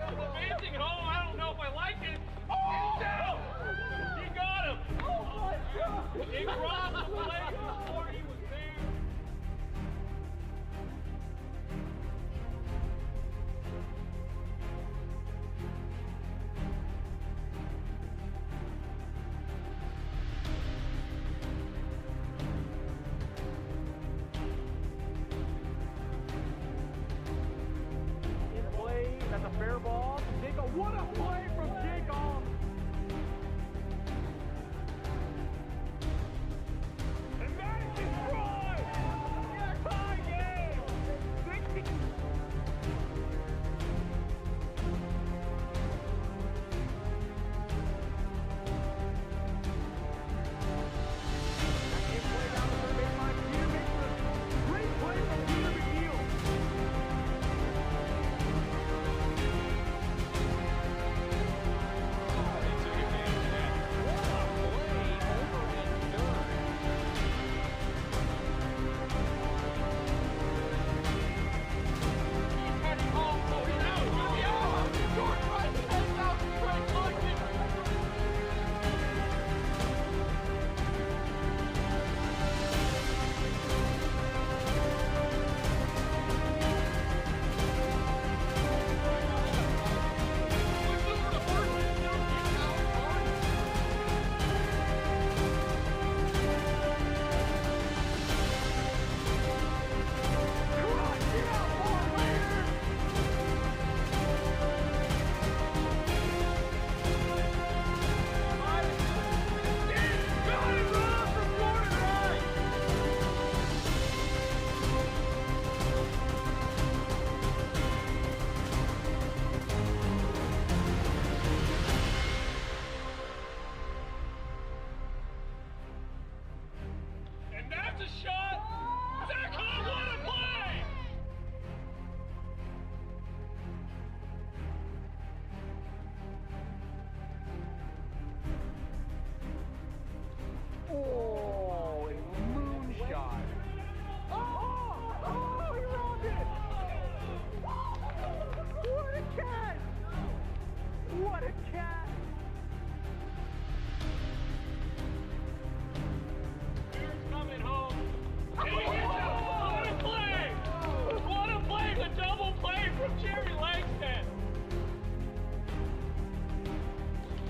Amazing home. I don't know if I like it. Oh! He's down! He got him! Oh my God! He crossed the plate before he was there. That's a fair ball. Jacob, what a play from Jacob! And that is destroyed! Tie game! Play down the third baseline. Peter makes a great play from Peter McNeil. That's a shot! Zach Hall, what a play! Oh, a moonshot. Oh, he rolled it! What a catch! What a catch! Coming home. What a play! What a play! The double play from Jerry Langston.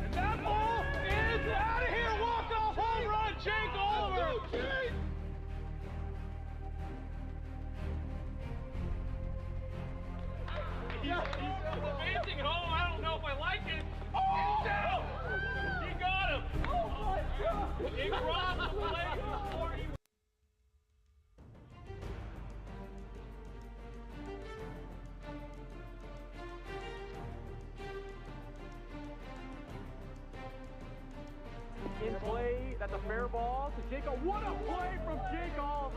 And that ball is out of here. Walk-off home run, Jake Oliver. He's amazing home. I don't know if I like it. Oh! He's down! He got him. Oh my God! He crossed the plate before he. In play, that's a fair ball to Jacob. What a play from Jacob!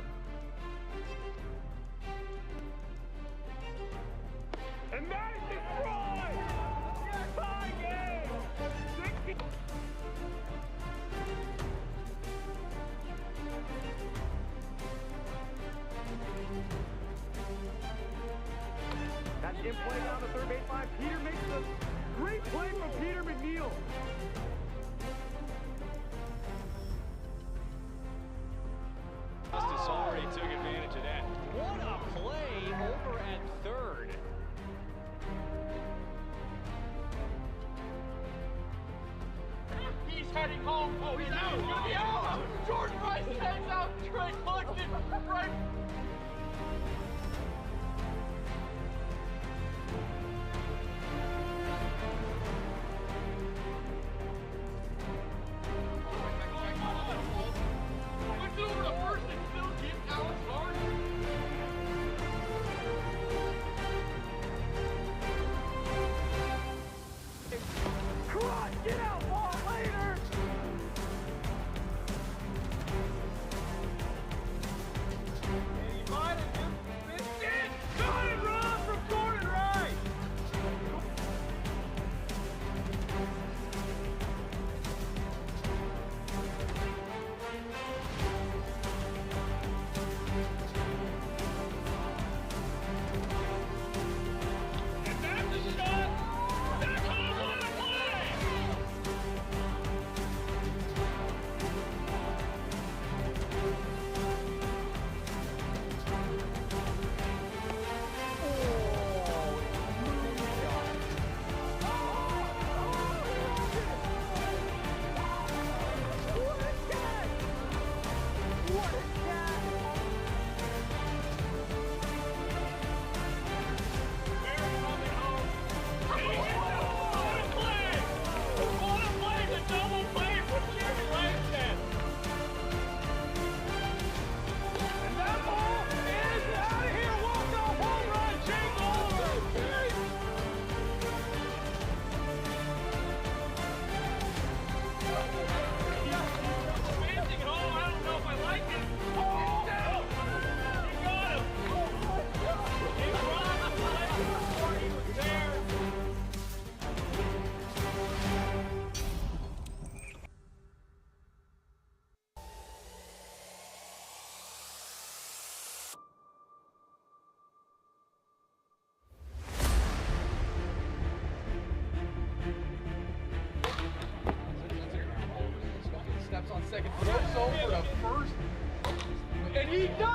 And that is destroyed! Tie game! That's in play down the third baseline. Peter makes a great play from Peter McNeil. Justice already took advantage of that. What a play over at third. He's heading home. Oh, he's out. He's gonna be out. Jordan Rice heads out. Trey Cluxton right. Over to first and still get Alex Gardner. Cross, get out, ball later! He might have just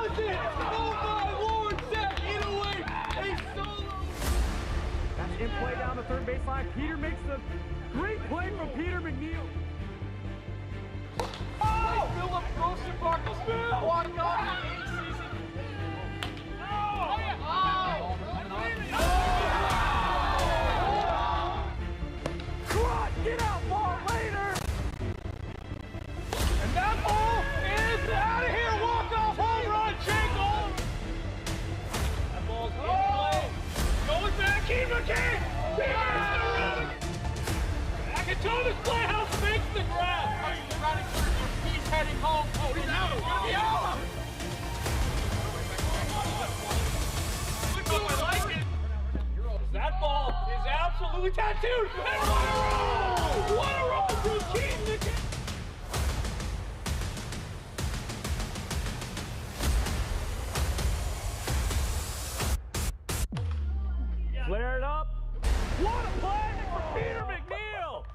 does it! Oh my Lord, Zach Inouye, a solo! That's in play down the third baseline. Peter makes the great play from Peter McNeil. Oh! Philip Rosenbarkle, watermelon in the 8th season. Oh! Get out, ball later! And that ball is out of here! Walk-off home run, Jangle! That ball's in play. Going back, McKay! Akatona's Playhouse makes the grab! He's running through. He's heading home. Oh, he's out! He's gonna be out! I like it. That ball is absolutely tattooed! And what a roll! What a roll from Keith McKay! Flare it up. What a play for Peter McNeil!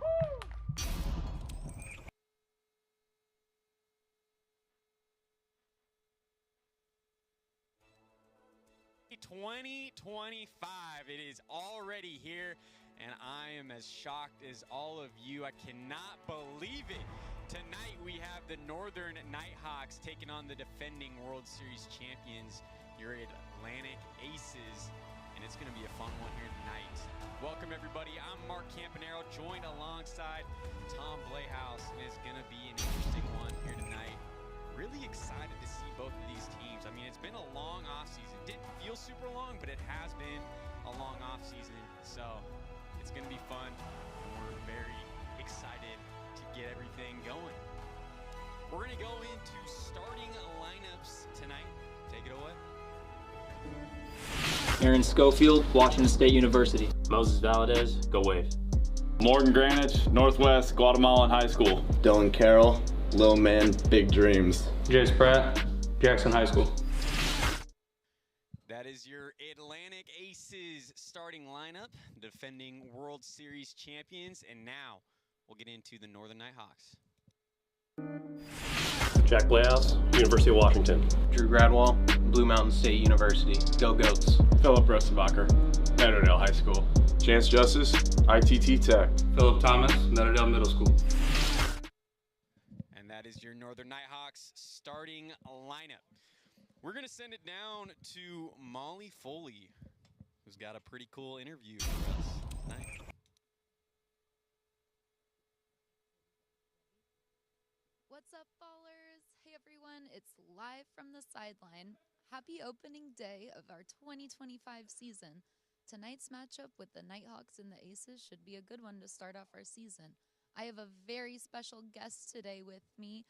2025, it is already here, and I am as shocked as all of you. I cannot believe it. Tonight we have the Northern Nighthawks taking on the defending World Series champions, your Atlantic Aces, and it's going to be a fun one here tonight. Welcome everybody, I'm Mark Campanero, joined alongside Tom Playhouse, and it's going to be an interesting one here tonight. Really excited to see both of these teams. I mean, it's been a long offseason. Didn't feel super long, but it has been a long offseason. So it's going to be fun. And we're very excited to get everything going. We're going to go into starting lineups tonight. Take it away. Aaron Schofield, Washington State University. Moses Valadez, go Wave. Morgan Granich, Northwest Guatemalan High School. Dylan Carroll, Little Man, Big Dreams. Jace Pratt, Jackson High School. That is your Atlantic Aces starting lineup, defending World Series champions, and now we'll get into the Northern Nighthawks. Jack Playhouse, University of Washington. Drew Gradwell, Blue Mountain State University. Go Goats. Philip Rosenbacher, Meadowdale High School. Chance Justice, ITT Tech. Philip Thomas, Meadowdale Middle School. And that is your Northern Nighthawks starting lineup. We're going to send it down to Molly Foley, who's got a pretty cool interview for us tonight. What's up, Ballers? Hey, everyone. It's live from the sideline. Happy opening day of our 2025 season. Tonight's matchup with the Nighthawks and the Aces should be a good one to start off our season. I have a very special guest today with me,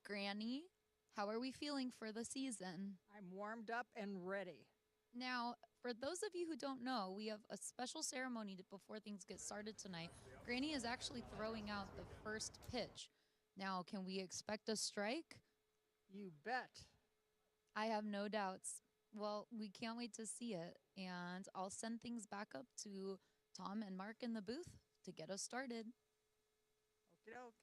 Granny. How are we feeling for the season? I'm warmed up and ready. Now, for those of you who don't know, we have a special ceremony before things get started tonight. Granny is actually throwing out the first pitch. Now, can we expect a strike? You bet. I have no doubts. Well, we can't wait to see it. And I'll send things back up to Tom and Mark in the booth to get us started. Okie doke.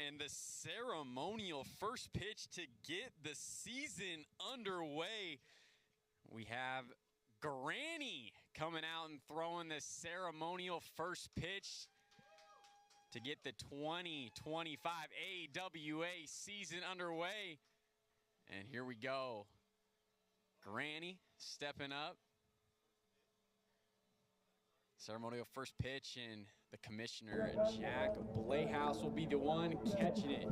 And the ceremonial first pitch to get the season underway. We have Granny coming out and throwing the ceremonial first pitch to get the 2025 AWA season underway. And here we go. Granny stepping up. Ceremonial first pitch, and the commissioner, Jack Playhouse, will be the one catching it.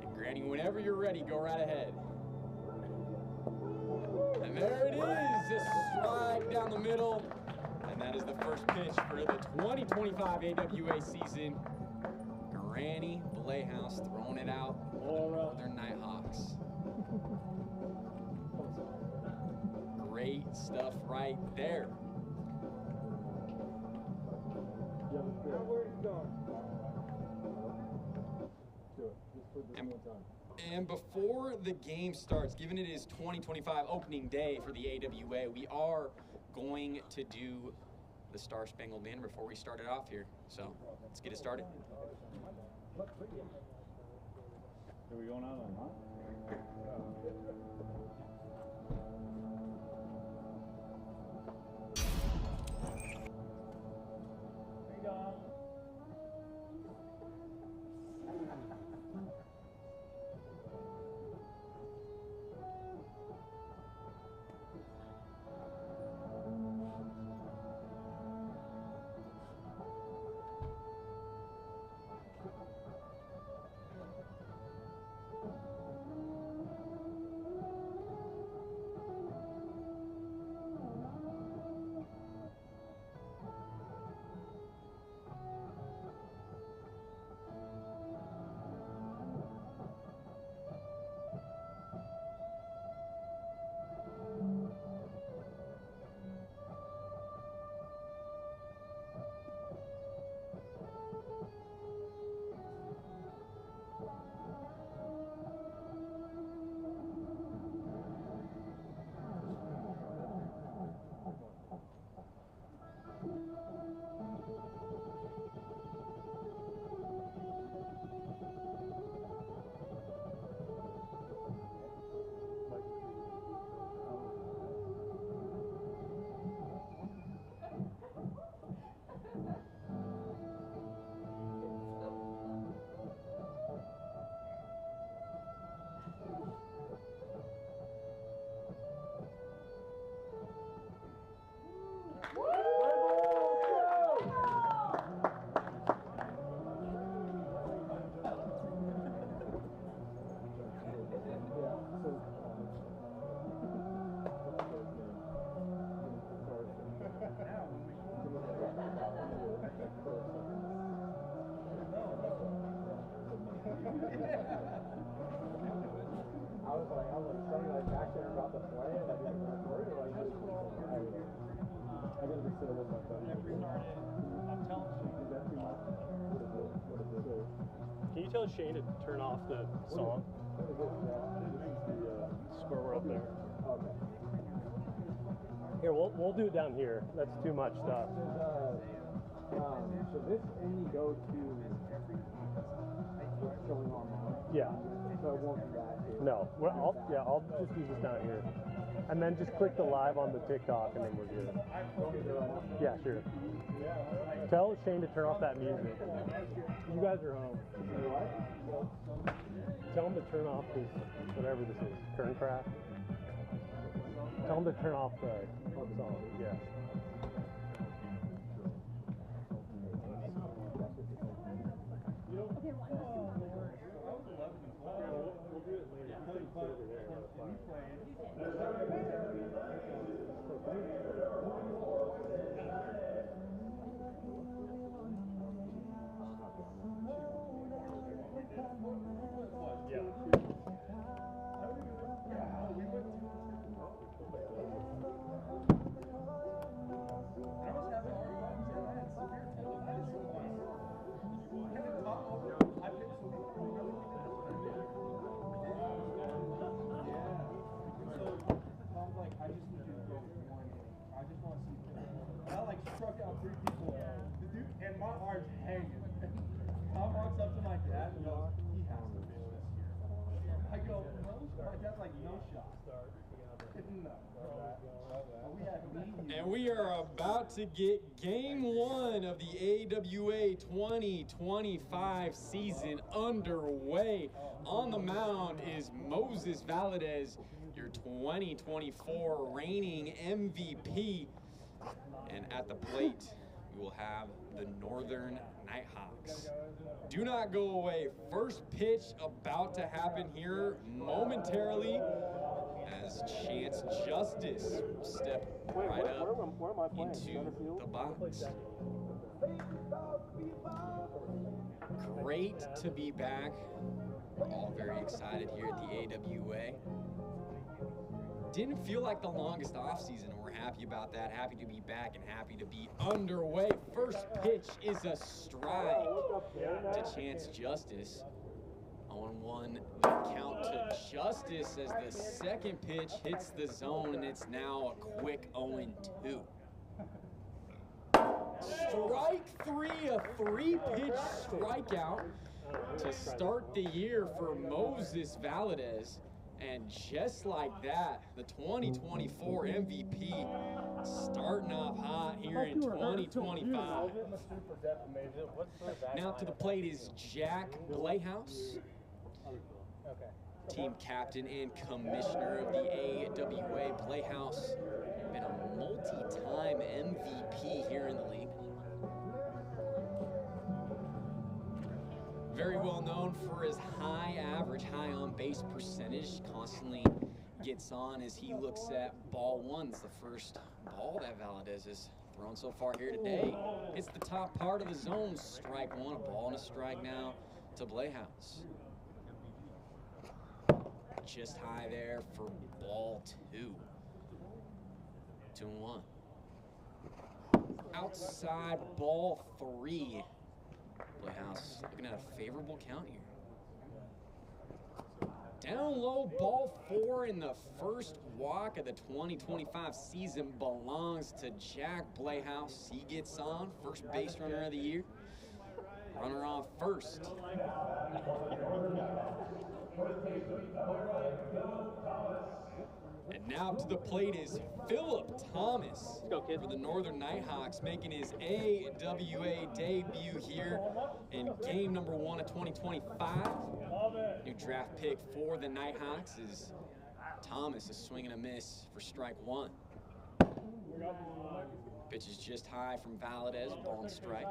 And Granny, whenever you're ready, go right ahead. And there it is, a strike down the middle. And that is the first pitch for the 2025 AWA season. Granny Playhouse throwing it out for the Northern Nighthawks. Great stuff right there. And before the game starts, given it is 2025 opening day for the AWA, we are going to do the Star Spangled Banner before we started off here. So let's get it started. Are we going out on hot? Can you tell Shane to turn off the song? Score up there. Here, we'll do it down here. That's too much stuff. So this only goes to what's going on now. Yeah. So it won't be that here. No. I'll just use this down here. And then just click the live on the TikTok and then we're good. Yeah, sure. Tell Shane to turn off that music. You guys are home. Tell him to turn off this, whatever this is, Kerncraft. Tell him to turn off the song. Yeah. We'll do it later. And my arm's hanging. Tom walks up to my dad and goes, he has to fish this year. I go, no, my dad's like, no shot. No. And we are about to get game one of the AWA 2025 season underway. On the mound is Moses Valadez, your 2024 reigning MVP. And at the plate, we will have the Northern Nighthawks. Do not go away. First pitch about to happen here momentarily as Chance Justice will step right up into the box. Great to be back. We're all very excited here at the AWA. Didn't feel like the longest offseason. We're happy about that. Happy to be back and happy to be underway. First pitch is a strike to Chance Justice. 0-1 count to Justice as the second pitch hits the zone, and it's now a quick 0-2. strike three, a three-pitch strikeout to start the year for Moses Valadez. And just like that, the 2024 MVP starting off hot here in 2025. Now to the plate is Jack Playhouse, team captain and commissioner of the AWA. Playhouse, been a multi-time MVP here in the league. Very well known for his high average, high on base percentage. Constantly gets on as he looks at ball one. It's the first ball that Valadez has thrown so far here today. It's the top part of the zone. Strike one, a ball and a strike now to Playhouse. Just high there for ball two. 2-1. Outside ball three. Playhouse looking at a favorable count here. Down low, ball four, in the first walk of the 2025 season belongs to Jack Playhouse. He gets on, first base runner of the year. Runner on first. And now to the plate is Philip Thomas for the Northern Nighthawks, making his AWA debut here in game number 1 of 2025. New draft pick for the Nighthawks is Thomas, a swing and a miss for strike one. Pitch is just high from Valadez, ball and strike.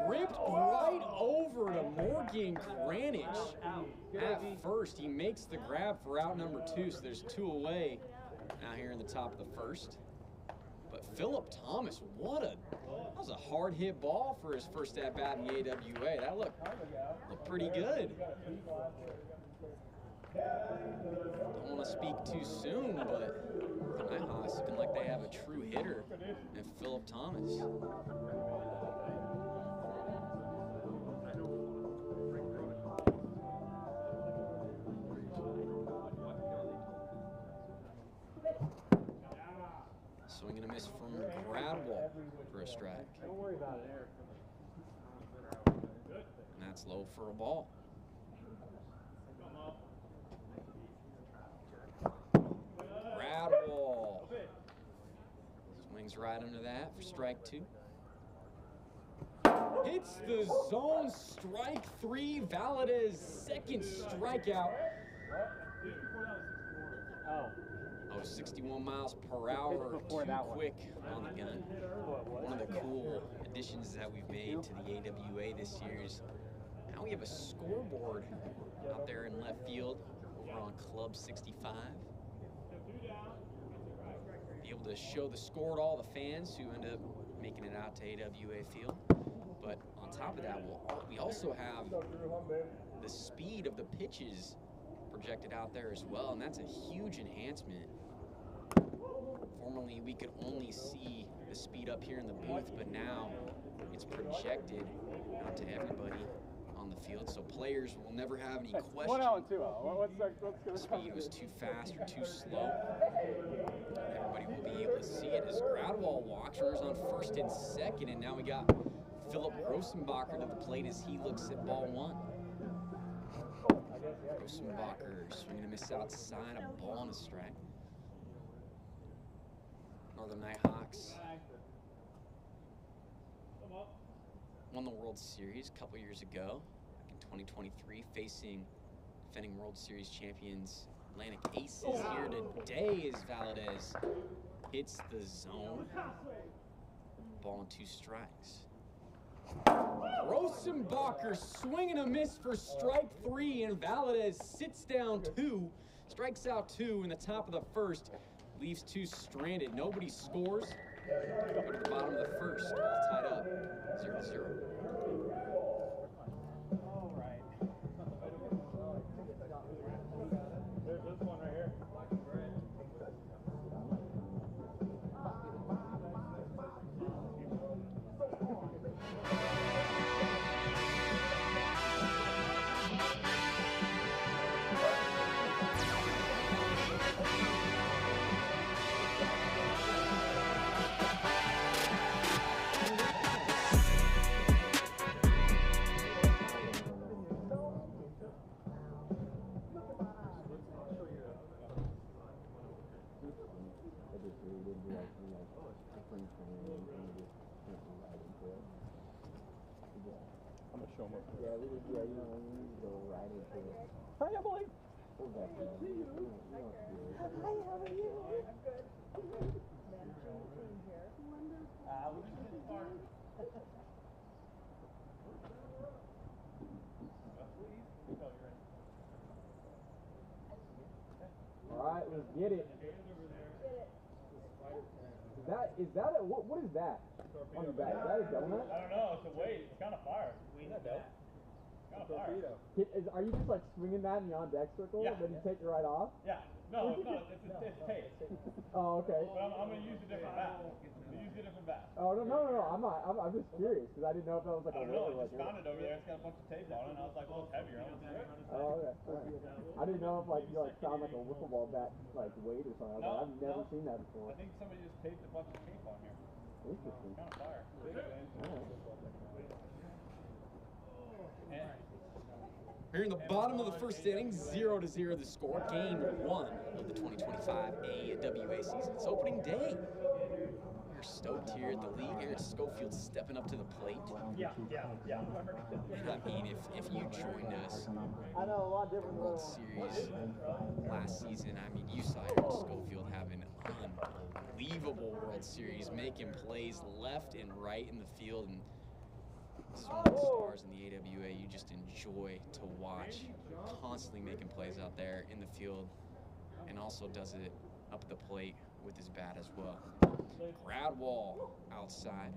Ripped right over to Morgan Granich at first. He makes the grab for out number 2, so there's 2 away now here in the top of the first. But Philip Thomas, that was a hard hit ball for his first at bat in the AWA. That looked pretty good. Don't want to speak too soon, but the Nighthawks looking like they have a true hitter in Philip Thomas. Swing and a miss from Gradwell for a strike. Don't worry about it, Eric. And that's low for a ball. Gradwell swings right under that for strike 2. Hits the zone, strike 3. Valadez, second strikeout. Oh, 61 miles per hour, too quick on the gun. One of the cool additions that we've made to the AWA this year is now we have a scoreboard out there in left field over on Club 65. Be able to show the score to all the fans who end up making it out to AWA field. But on top of that, we also have the speed of the pitches projected out there as well, and that's a huge enhancement. Formerly, we could only see the speed up here in the booth, but now it's projected out to everybody on the field, so players will never have any question. 1 out and 2 out. The speed was too fast or too slow. Everybody will be able to see it as Gradwell walks, runners on first and second, and now we got Philip Grossenbacher to the plate as he looks at ball 1. Grossenbacher swinging a miss outside, a ball and a strike. Northern Nighthawks won the World Series a couple years ago, back in 2023, facing defending World Series champions Atlantic Aces. Here today as Valadez hits the zone. Ball and 2 strikes. Grossenbacher swinging a miss for strike 3, and Valadez sits down 2, strikes out 2 in the top of the first, leaves 2 stranded. Nobody scores. Go to the bottom of the first, all tied up, 0-0. All right. There's this one right here. show them. Yeah, we just, yeah, you know, we need to go right into it. Hi, Emily. Hi, how are you? We just didn't start. All right, let's get it. Is that a, what is that on your back? Is that a donut? I don't know. It's a weight. It's kind of fire. Isn't that dope? Kind of fire. Are you just like swinging that in the on deck circle? Yeah. And then you take it right off? Yeah. No, it's not. It's tape. Oh, okay. But I'm going to use a different bat. Oh, no. I'm not. I'm just curious because I didn't know if that was like I a don't know. weight or I like just found it over there. It's got a bunch of tape on it, and I was like, well, it's heavier. Oh, okay. I didn't know if like you like found like a wiffle ball bat like weight or something. No, I've never seen that before. I think somebody just taped a bunch of tape on here. Interesting. Kind of fire. Here in the bottom of the first inning, 0-0 the score. Game 1 of the 2025 AWA season. It's opening day. We're stoked here at the league. Aaron Schofield stepping up to the plate. Yeah. And I mean, if you joined us I know a lot different World Series last season, I mean, you saw Aaron Schofield have an unbelievable World Series, making plays left and right in the field. And this is one of the stars in the AWA you just enjoy to watch, constantly making plays out there in the field, and also does it up the plate with his bat as well. Gradwall outside,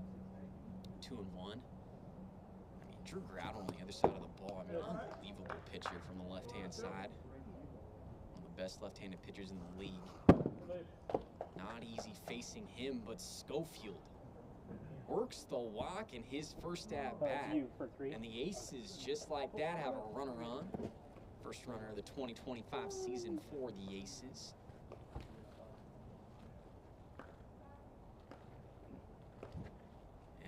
2-1. I mean, Drew Gradwall on the other side of the ball, I mean, unbelievable pitcher from the left-hand side. One of the best left-handed pitchers in the league. Not easy facing him, but Schofield works the walk in his first at-bat. And the Aces, just like that, have a runner on. First runner of the 2025 season for the Aces.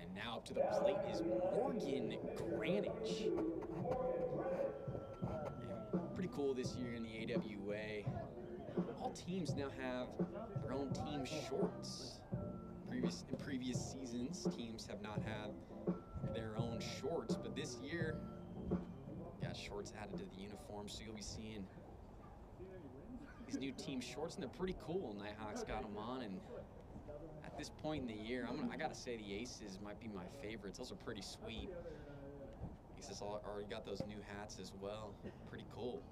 And now up to the plate is Morgan Granich. And pretty cool this year in the AWA. All teams now have their own team shorts. In previous seasons, teams have not had their own shorts, but this year, got shorts added to the uniform, so you'll be seeing these new team shorts, and they're pretty cool. Nighthawks got them on, and at this point in the year, I gotta say the Aces might be my favorites. Those are pretty sweet. Aces already got those new hats as well. Pretty cool.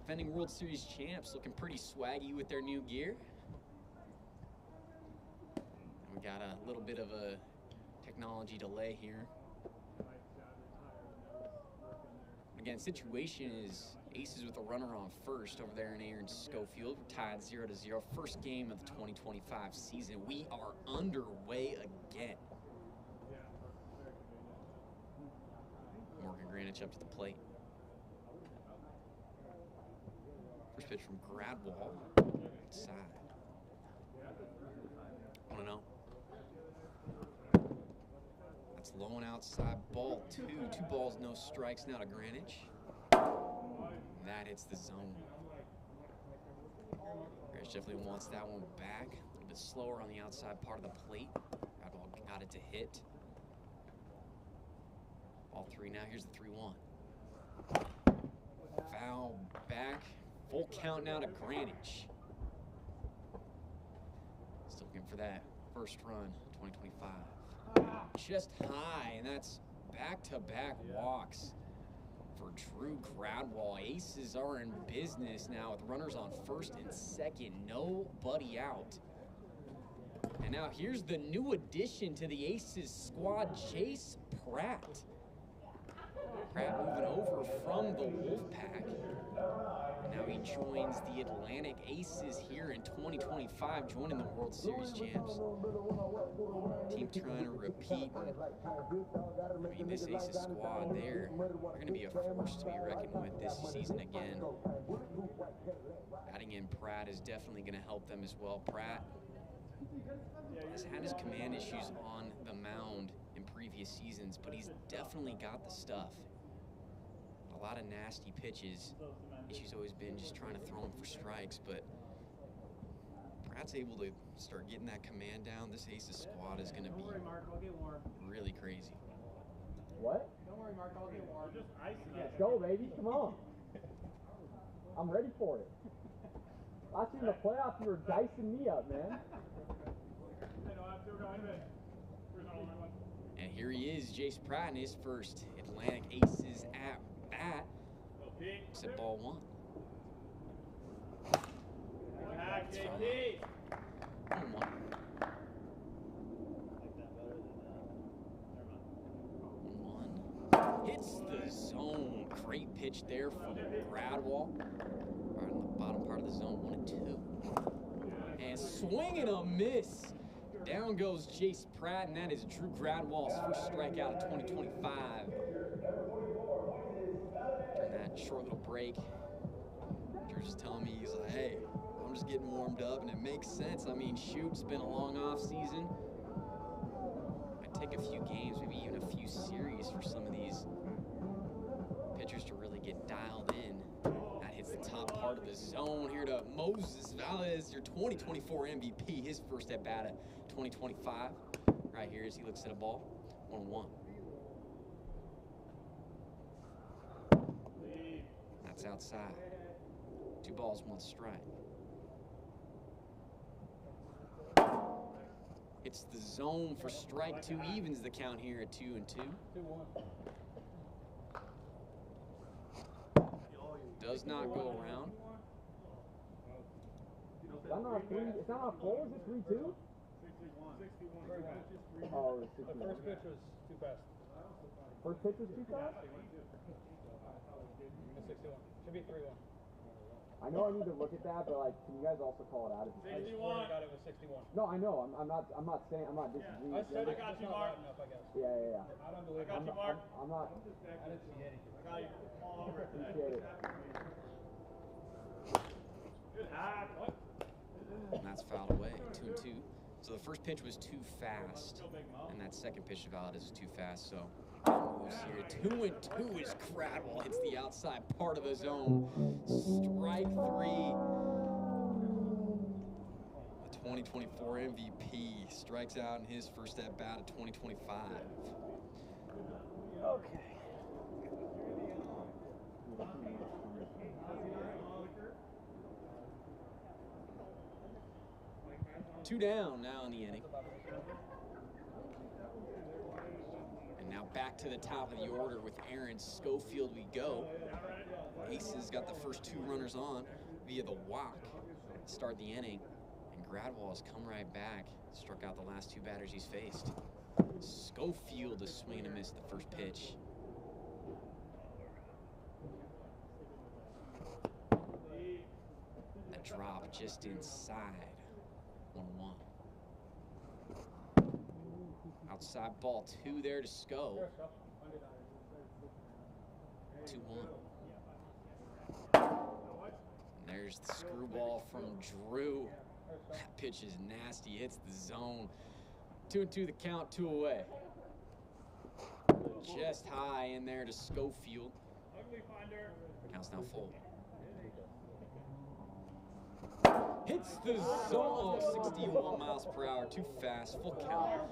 Defending World Series champs, looking pretty swaggy with their new gear. And we got a little bit of a technology delay here. Again, situation is Aces with a runner on first over there in Aaron Schofield. We're tied 0-0. First game of the 2025 season. We are underway again. Morgan Granich up to the plate. First pitch from Gradwall, outside. 1-0. That's low and outside, ball 2. 2 balls, no strikes now to Granich. That hits the zone. Granich definitely wants that one back. A little bit slower on the outside part of the plate. Gradwall got it to hit. Ball 3 now, here's the 3-1. Foul back. Full count now to Granich. Still looking for that first run, 2025. Just high, and that's back-to-back walks for Drew Gradwall. Aces are in business now with runners on first and second. Nobody out. And now here's the new addition to the Aces squad, Chase Pratt. Pratt moving over from the Wolfpack. And now he joins the Atlantic Aces here in 2025, joining the World Series champs. Team trying to repeat. I mean, this Aces squad, they're going to be a force to be reckoned with this season again. Adding in Pratt is definitely going to help them as well. Pratt has had his command issues on the mound in previous seasons, but he's definitely got the stuff. A lot of nasty pitches. Issue's always been just trying to throw him for strikes, but Pratt's able to start getting that command down. This Aces squad is going to be crazy. What? Don't worry, Mark. I'll get warm. Just icing it. Let's go, baby. Come on. I'm ready for it. Last year in the playoffs, you were dicing me up, man. And here he is, Jace Pratt, in his first Atlantic Aces at bat. Except ball one. That's from 1-1. 1-1. Hits the zone. Great pitch there from Bradwell. Right on the bottom part of the zone, 1-2. And swing and a miss. Down goes Jace Pratt, and that is Drew Gradwell's first strikeout of 2025. During that short little break, Drew's just telling me, he's like, hey, I'm just getting warmed up, and it makes sense. I mean, shoot, it's been a long off season. I'd take a few games, maybe even a few series for some of these pitchers to really get dialed in. That hits the top part of the zone here to Moses Valles, your 2024 MVP, his first at bat of 2025. Right here as he looks at a ball, 1-1. That's outside. 2 balls, 1 strike. It's the zone for strike 2, evens the count here at 2-2. Does not go around. It's not on 4, is it 3-2? 61. Oh, it's 61. The first pitch was too fast. First pitch was too fast? 61. Should be 3-1. I know I need to look at that, but like, can you guys also call it out? I swear to God it was 61. No, I know. I'm not saying. I'm not disagreeing. I said it. I got you, Mark. Enough, I guess. Yeah. I don't believe I got you, Mark. I'm not. I didn't see anything. I got you all over it. Appreciate it. Good hack. And that's fouled away, 2-2. So the first pitch was too fast, and that second pitch to Valdez is too fast, so moves here. 2-2 as Cradwell hits the outside part of the zone. Strike 3. The 2024 MVP strikes out in his first at bat of 2025. Okay. 2 down now in the inning. And now back to the top of the order with Aaron Schofield we go. Aces got the first 2 runners on via the walk to start the inning. And Gradwell has come right back, struck out the last 2 batters he's faced. Schofield is swinging and missed the first pitch. That drop just inside. 1-1. Outside ball 2 there to Sco. 2-1. There's the screwball from Drew. That pitch is nasty, hits the zone. 2-2 the count, 2 away. Just high in there to Schofield. Count's now full. Hits the zone, 61 miles per hour, too fast, full count.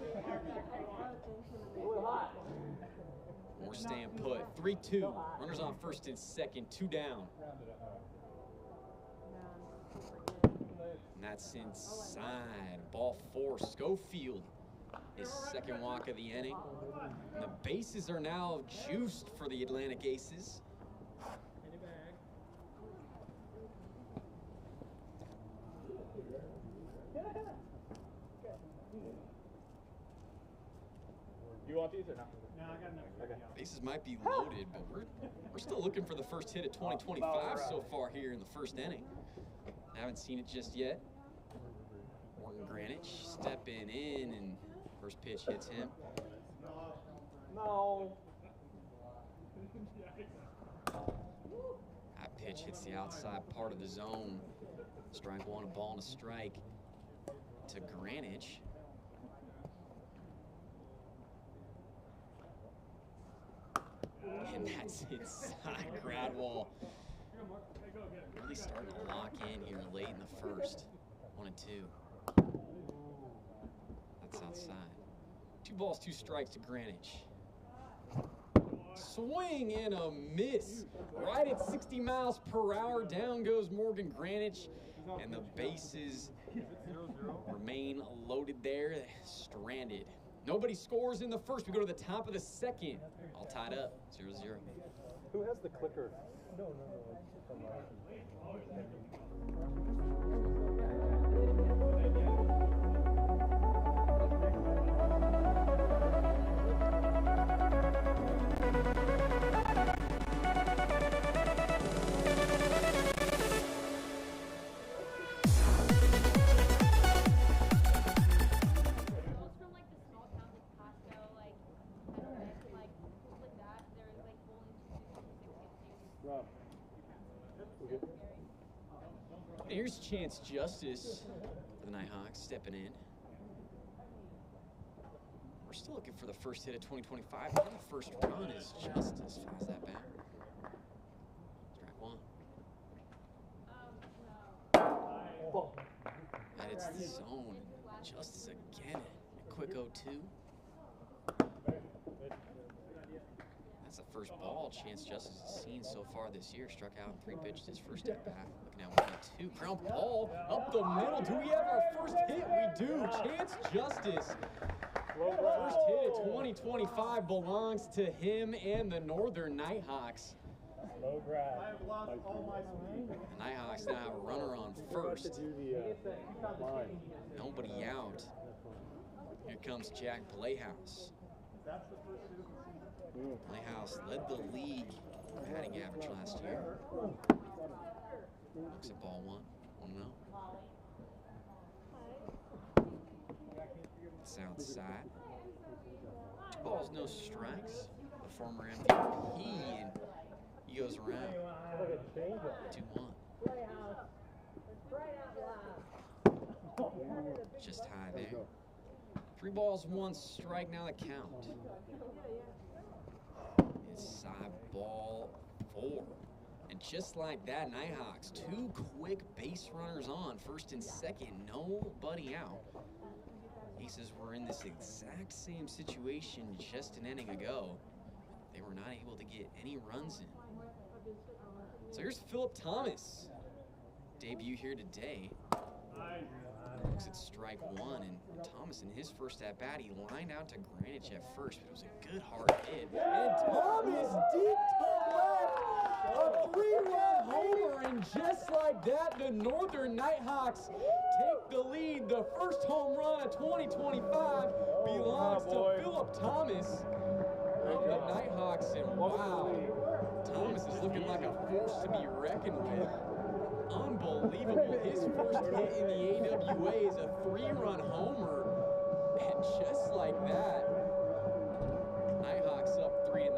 We're staying put, 3-2. Runners on first and second, 2 down. And that's inside. Ball 4, Schofield, his second walk of the inning. And the bases are now juiced for the Atlantic Aces. You want these or no? No, I got enough. Okay. Bases might be loaded, but we're still looking for the first hit of 2025 so far here in the first inning. Haven't seen it just yet. Morgan Granich stepping in, and first pitch hits him. No. That pitch hits the outside part of the zone. Strike 1, a ball and a strike to Granich. And that's inside. Gradwell really starting to lock in here late in the first. 1-2. That's outside. 2 balls, 2 strikes to Greenwich. Swing and a miss. Right at 60 miles per hour. Down goes Morgan Greenwich. And the bases remain loaded there. Stranded. Nobody scores in the first. We go to the top of the second. All tied up. 0-0. Who has the clicker? No. Here's Chance Justice for the Nighthawks stepping in. We're still looking for the first hit of 2025. The first run is Justice. Fouls that back. Strike 1. That hits the zone. Justice again. A quick 0-2. That's the first ball Chance Justice has seen so far this year. Struck out in 3 pitches his first at bat. Looking at 1-2. Ground ball up the middle. Do we have our first hit? We do. Chance Justice. First hit of 2025 belongs to him and the Northern Nighthawks. Low grab. The Nighthawks now have a runner on first. Nobody out. Here comes Jack Playhouse. Playhouse led the league batting average last year. Looks at ball 1. 1-0. It's outside. 2 balls, no strikes. The former MVP, and he goes around. 2-1. Just high there. 3 balls, 1 strike. Now the count. Side ball 4. And just like that, Nighthawks, 2 quick base runners on, first and second, nobody out. Aces were in this exact same situation just an inning ago. They were not able to get any runs in. So here's Philip Thomas. Debut here today. Looks at strike 1, and Thomas in his first at bat, he lined out to Greenwich at first, but it was a good hard hit. And Thomas deep to left, a 3-run homer, and just like that, the Northern Nighthawks take the lead. The first home run of 2025 belongs to Philip Thomas of the Nighthawks, and wow, Thomas is looking like a force to be reckoned with. Unbelievable. His first hit in the AWA is a 3-run homer. And just like that, Nighthawks up 3-0.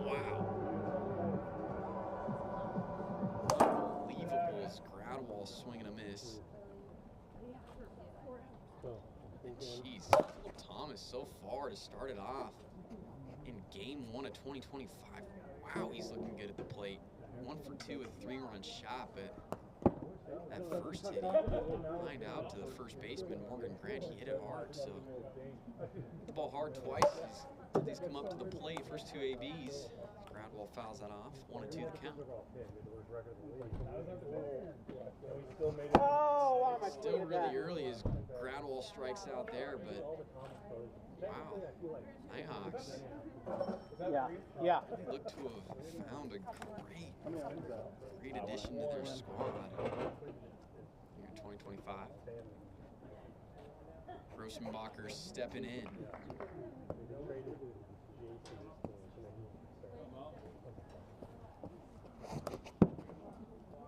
Wow. Unbelievable as Gradwell swinging a miss. And jeez, Philip Thomas so far to start it off in game 1 of 2025. Wow, he's looking good at the plate. 1 for 2 with a 3-run shot, but that first hit, he lined out to the first baseman, Morgan Grant. He hit it hard, so hit the ball hard twice. He's come up to the plate. First 2 ABs. Gradwell fouls that off. 1-2 the count. Still really early as Gradwell strikes out there, but wow, Nighthawks. Yeah. Look to have found a great addition to their squad here in 2025. Rosenbacher stepping in.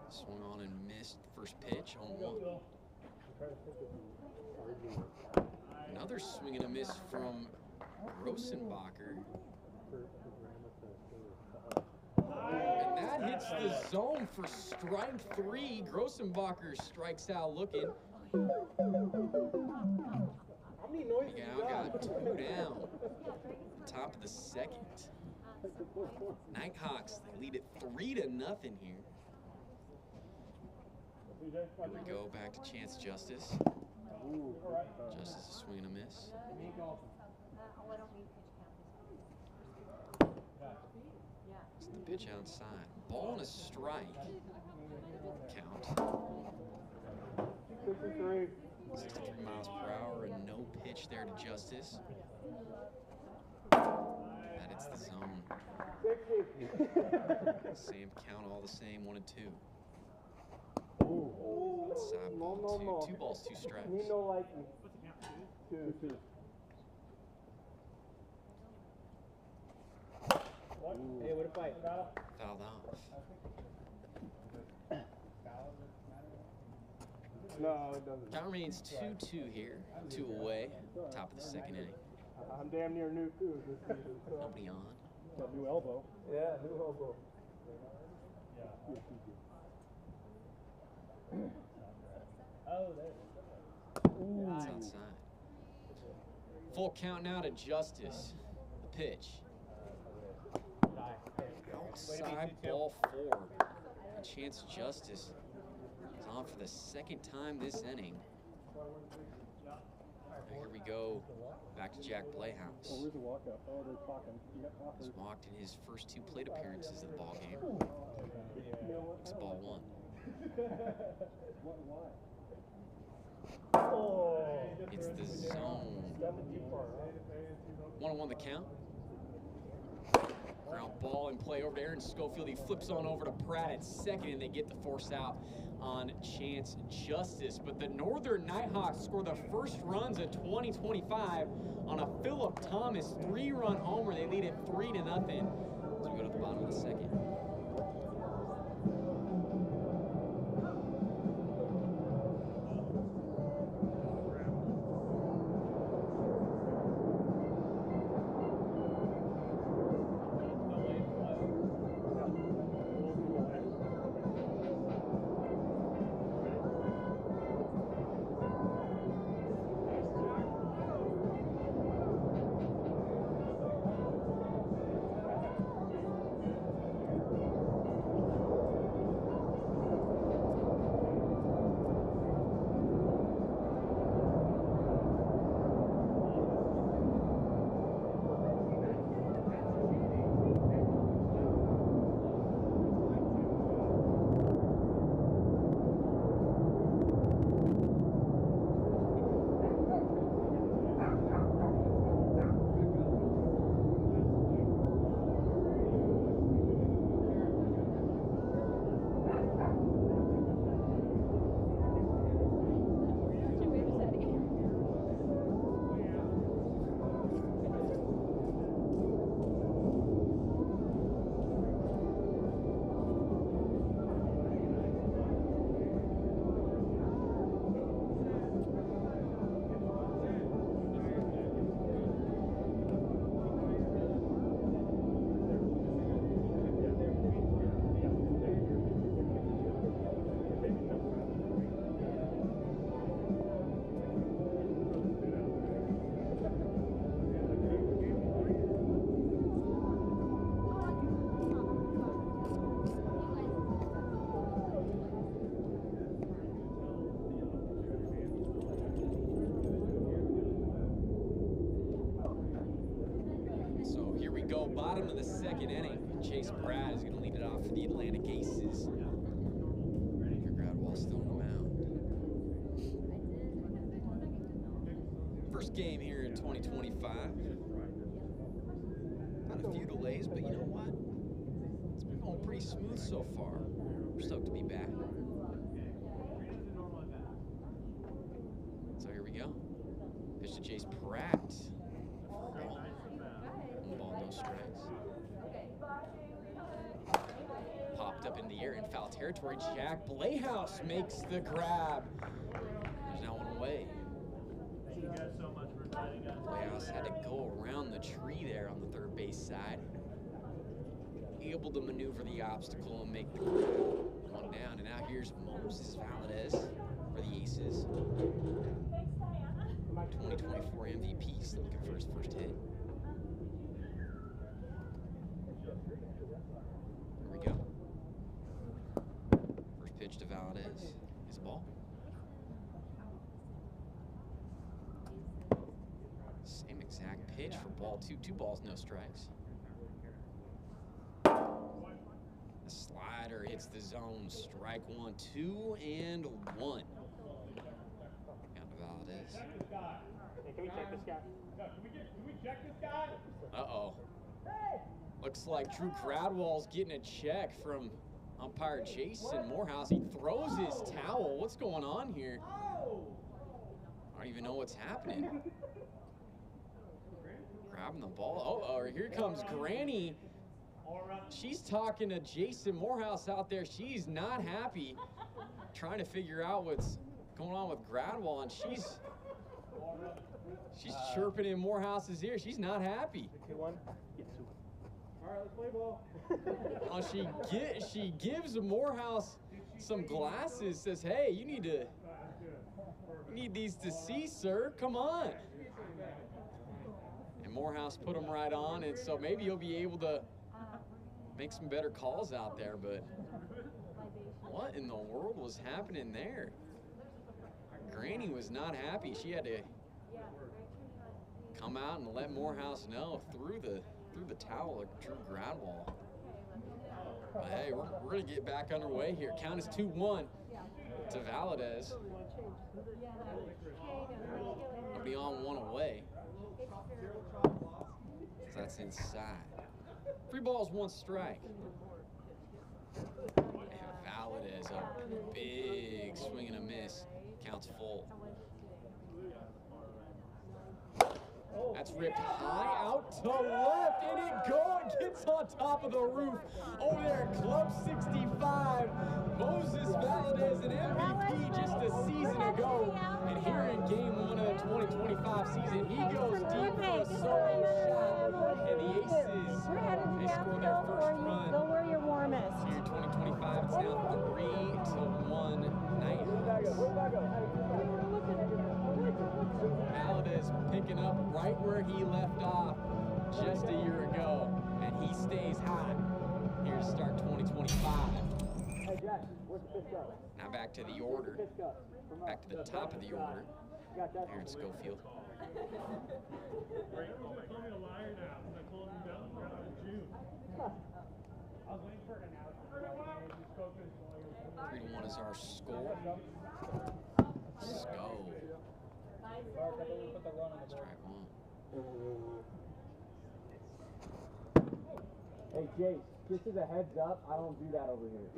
Swung on and missed first pitch on 1. Another swing and a miss from Rosenbacher. And that hits the zone for strike 3. Grossenbacher strikes out looking. Miguel got 2 down. Top of the second. Nighthawks, they lead it 3-0 here. Here we go, back to Chance Justice. Just as a swing and a miss. It's the pitch outside. Ball and a strike. Count. 63 miles per hour and no pitch there to Justice. That hits the zone. Same count, all the same, 1 and 2. Side ball, two balls, 2 strikes. Two. Hey, what a fight. Fouled off. No, it doesn't. Count remains 2-2 here. 2 away. Top of the 2nd inning. I'm damn near new too this season. So. Nobody on. Got new elbow. Yeah, new elbow. Oh, there. It's outside. Full count now to Justice. The pitch. Outside ball 4. A chance Justice is on for the 2nd time this inning. Here we go. Back to Jack Playhouse. Oh, where's the walk-up? Oh, they're talking. He's walked in his first 2 plate appearances of the ball game. It's ball 1. It's the zone. 1-1 the count. Ground ball in play over to Aaron Schofield. He flips on over to Pratt at 2nd, and they get the force out on Chance Justice. But the Northern Nighthawks score the first runs of 2025 on a Phillip Thomas 3-run homer. They lead it 3-0 as we go to the bottom of the 2nd. Bottom of the 2nd inning. Chase Pratt is going to lead it off for the Atlantic Aces. Andrew Gradwell still on the mound. First game here in 2025. Not a few delays, but you know what? It's been going pretty smooth so far. We're stoked to be back. So here we go. Pitch to Chase Pratt. Ball, no strikes. Popped up in the air in foul territory. Jack Playhouse makes the grab. There's now 1 away. Thank you guys so much for inviting us. Playhouse had to go around the tree there on the 3rd base side. Able to maneuver the obstacle and make the grab. 1 down, and now here's Moses Valadez for the Aces. 2024 MVP, still looking for his first hit. Here we go. First pitch to Valadez is a ball. ball 2, 2 balls, no strikes. The slider hits the zone, strike 1, 2 and 1. Count to Valdez. Hey, can we check this guy? Can we check this guy? Uh-oh. Looks like Drew Gradwell's getting a check from umpire Jason Morehouse. He throws his towel. What's going on here? I don't even know what's happening. Grabbing the ball. Oh, here comes Granny. She's talking to Jason Morehouse out there. She's not happy. Trying to figure out what's going on with Gradwell, and she's chirping in Morehouse's ear. She's not happy. 2-1. All right, let's play ball. She gives Morehouse some glasses. Says, "Hey, you need these to see, sir. Come on." And Morehouse put them right on, and so maybe he'll be able to make some better calls out there. But what in the world was happening there? Granny was not happy. She had to come out and let Morehouse know through the towel of Drew Gradwell. But hey, we're going to get back underway here. Count is 2-1 to Valadez. It'll be on 1 away. So that's inside. 3 balls, 1 strike. And Valadez, a big swing and a miss. Counts full. That's ripped high out to left, and it gets on top of the roof over there at Club 65. Moses Valadez, an MVP just a season ago. And here in Game 1 of the 2025 season, he goes deep for a solo shot. And the Aces, they score their first run. Go where you're warmest. Here in 2025, it's now 3-1 Nighthawks. Valadez picking up right where he left off just a year ago, and he stays hot here to start 2025. Hey, Jack, where's the pitch go? Now back to the order, back to the top of the order here in Schofield. Great. Don't call me a liar now, because I told him that was around June. I was waiting for an announcement. 3-1 is our score. Let's go. Strike 1. Hey, Jace, just as a heads up, I don't do that over here.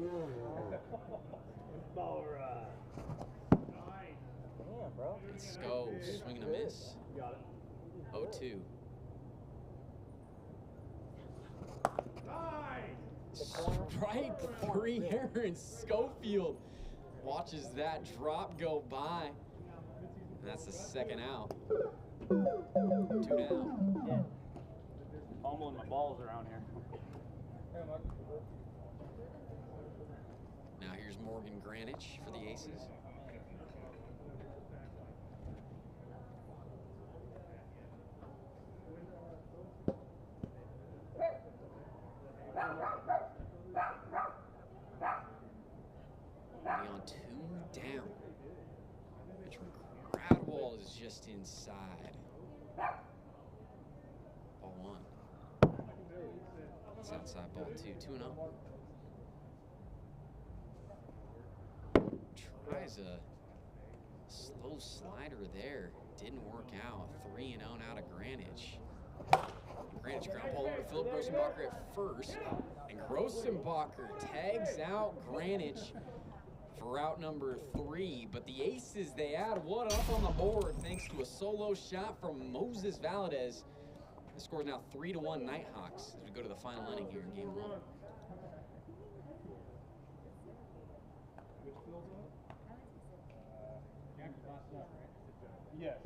All right. Damn, bro. Let's go. Swing and a miss. Got it. 0-2. Strike 3 here in Schofield. Watches that drop go by. And that's the second out. 2 down. Yeah. Fumbling my balls around here. Now here's Morgan Granich for the Aces. On 2 down. Pitch from Gradwell is just inside. Ball 1. It's outside ball 2. 2-0. Tries a slow slider there. Didn't work out. 3-0 now to Granich. Granich ground ball over to Philip Grossenbacher at first. And Grossenbacher tags out Granich for route number 3, but the Aces, they add 1 up on the board thanks to a solo shot from Moses Valadez. The score is now 3-1 Nighthawks as we go to the final inning here in Game 1. Yes.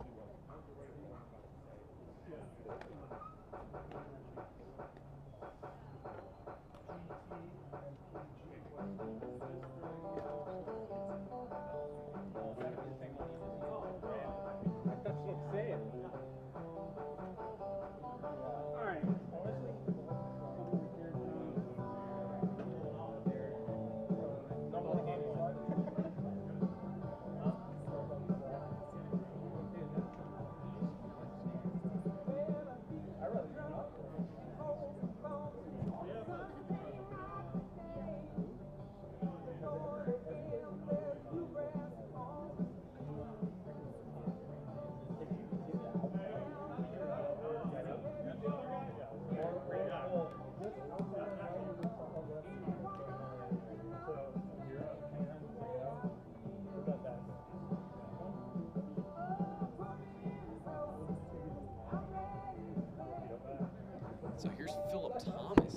So here's Philip Thomas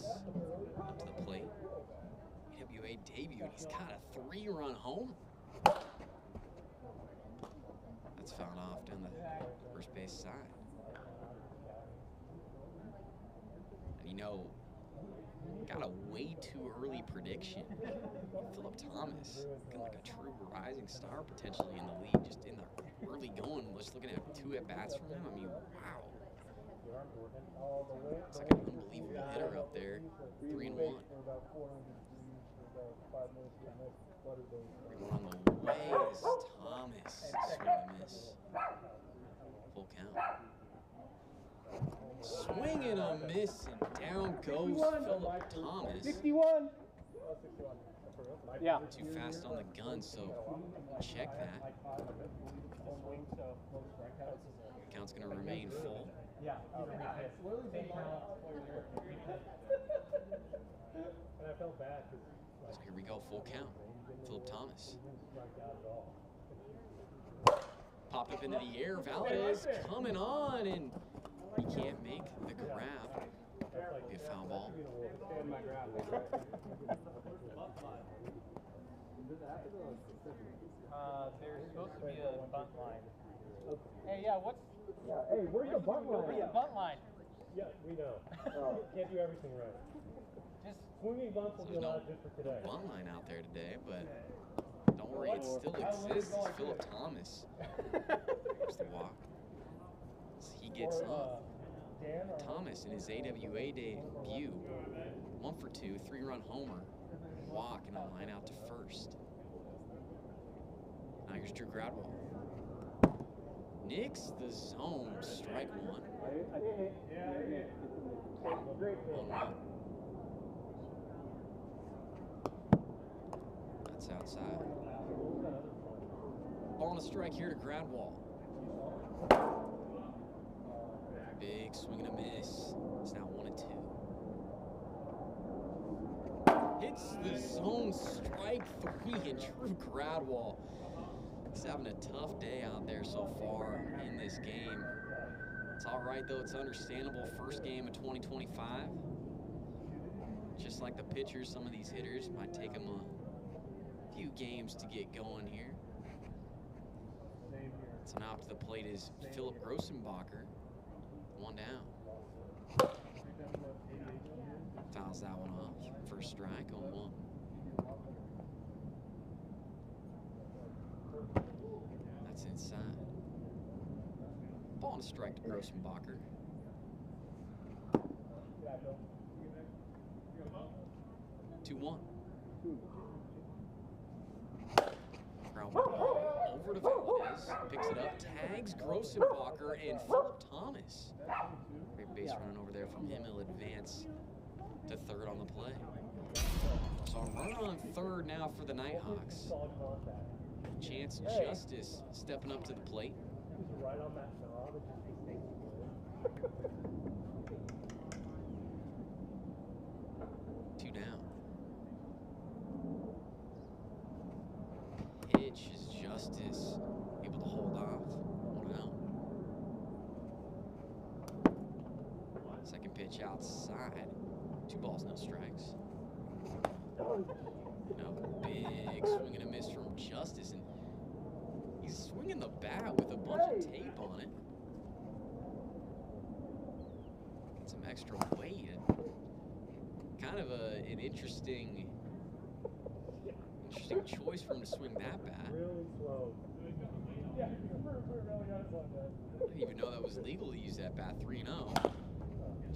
up to the plate. AWA debut, and he's got a 3-run home. That's fouled off down the first base side. And you know, got a way too early prediction. Philip Thomas, looking like a true rising star potentially in the league, just in the early going. Just looking at 2 at-bats from him, I mean, wow. It's like an unbelievable hitter up there. 3-1. 3-1 on the way is Thomas. Swing and a miss. Full count. Swing and a miss, and down goes Philip Thomas. 61. Yeah. Too fast on the gun, so check that. Count's going to remain full. Yeah. And I felt bad. So here we go, full count. Philip Thomas. Popped up into the air. Valdez coming on, and he can't make the grab. Be a foul ball. There's supposed to be a bunt line. Hey, yeah, what's... Yeah, hey, where's the bunt line? Where's the bunt line? Yeah, we know. Can't do everything right. Just swinging bunts will be allowed just for today. Bunt line out there today, but don't worry, it still exists. It's Philip Thomas. There's the walk. So he gets up. Thomas in his AWA debut, 1 for 2, 3-run homer, walk, and a line out to first. Now here's Drew Gradwell. Nicks the zone, strike 1. 1-1. That's outside. Ball and a strike here to Gradwell. Big swing and a miss. It's now 1-2. Hits the zone, strike 3, and Drew Gradwell. He's having a tough day out there so far in this game. It's all right, though. It's understandable. First game of 2025. Just like the pitchers, some of these hitters might take them a few games to get going here. So now up to the plate is Philip Grossenbacher. 1 down. Fouls that one off. First strike on 1. That's inside. Ball and a strike to Grossenbacher. 2-1. Ground ball over to Valdez. Picks it up, tags Grossenbacher and Philip Thomas. Great base running over there from him. He'll advance to third on the play. So a run on third now for the Nighthawks. Chance Justice stepping up to the plate. Right on that knob. 2 down. Pitch is Justice able to hold off. 1 out. Second pitch outside. 2 balls, no strikes. Big swing and a miss from Justice, and he's swinging the bat with a bunch of tape on it. Get some extra weight. Kind of an interesting choice for him to swing that bat. Really slow. I didn't even know that was legal to use that bat. 3-0.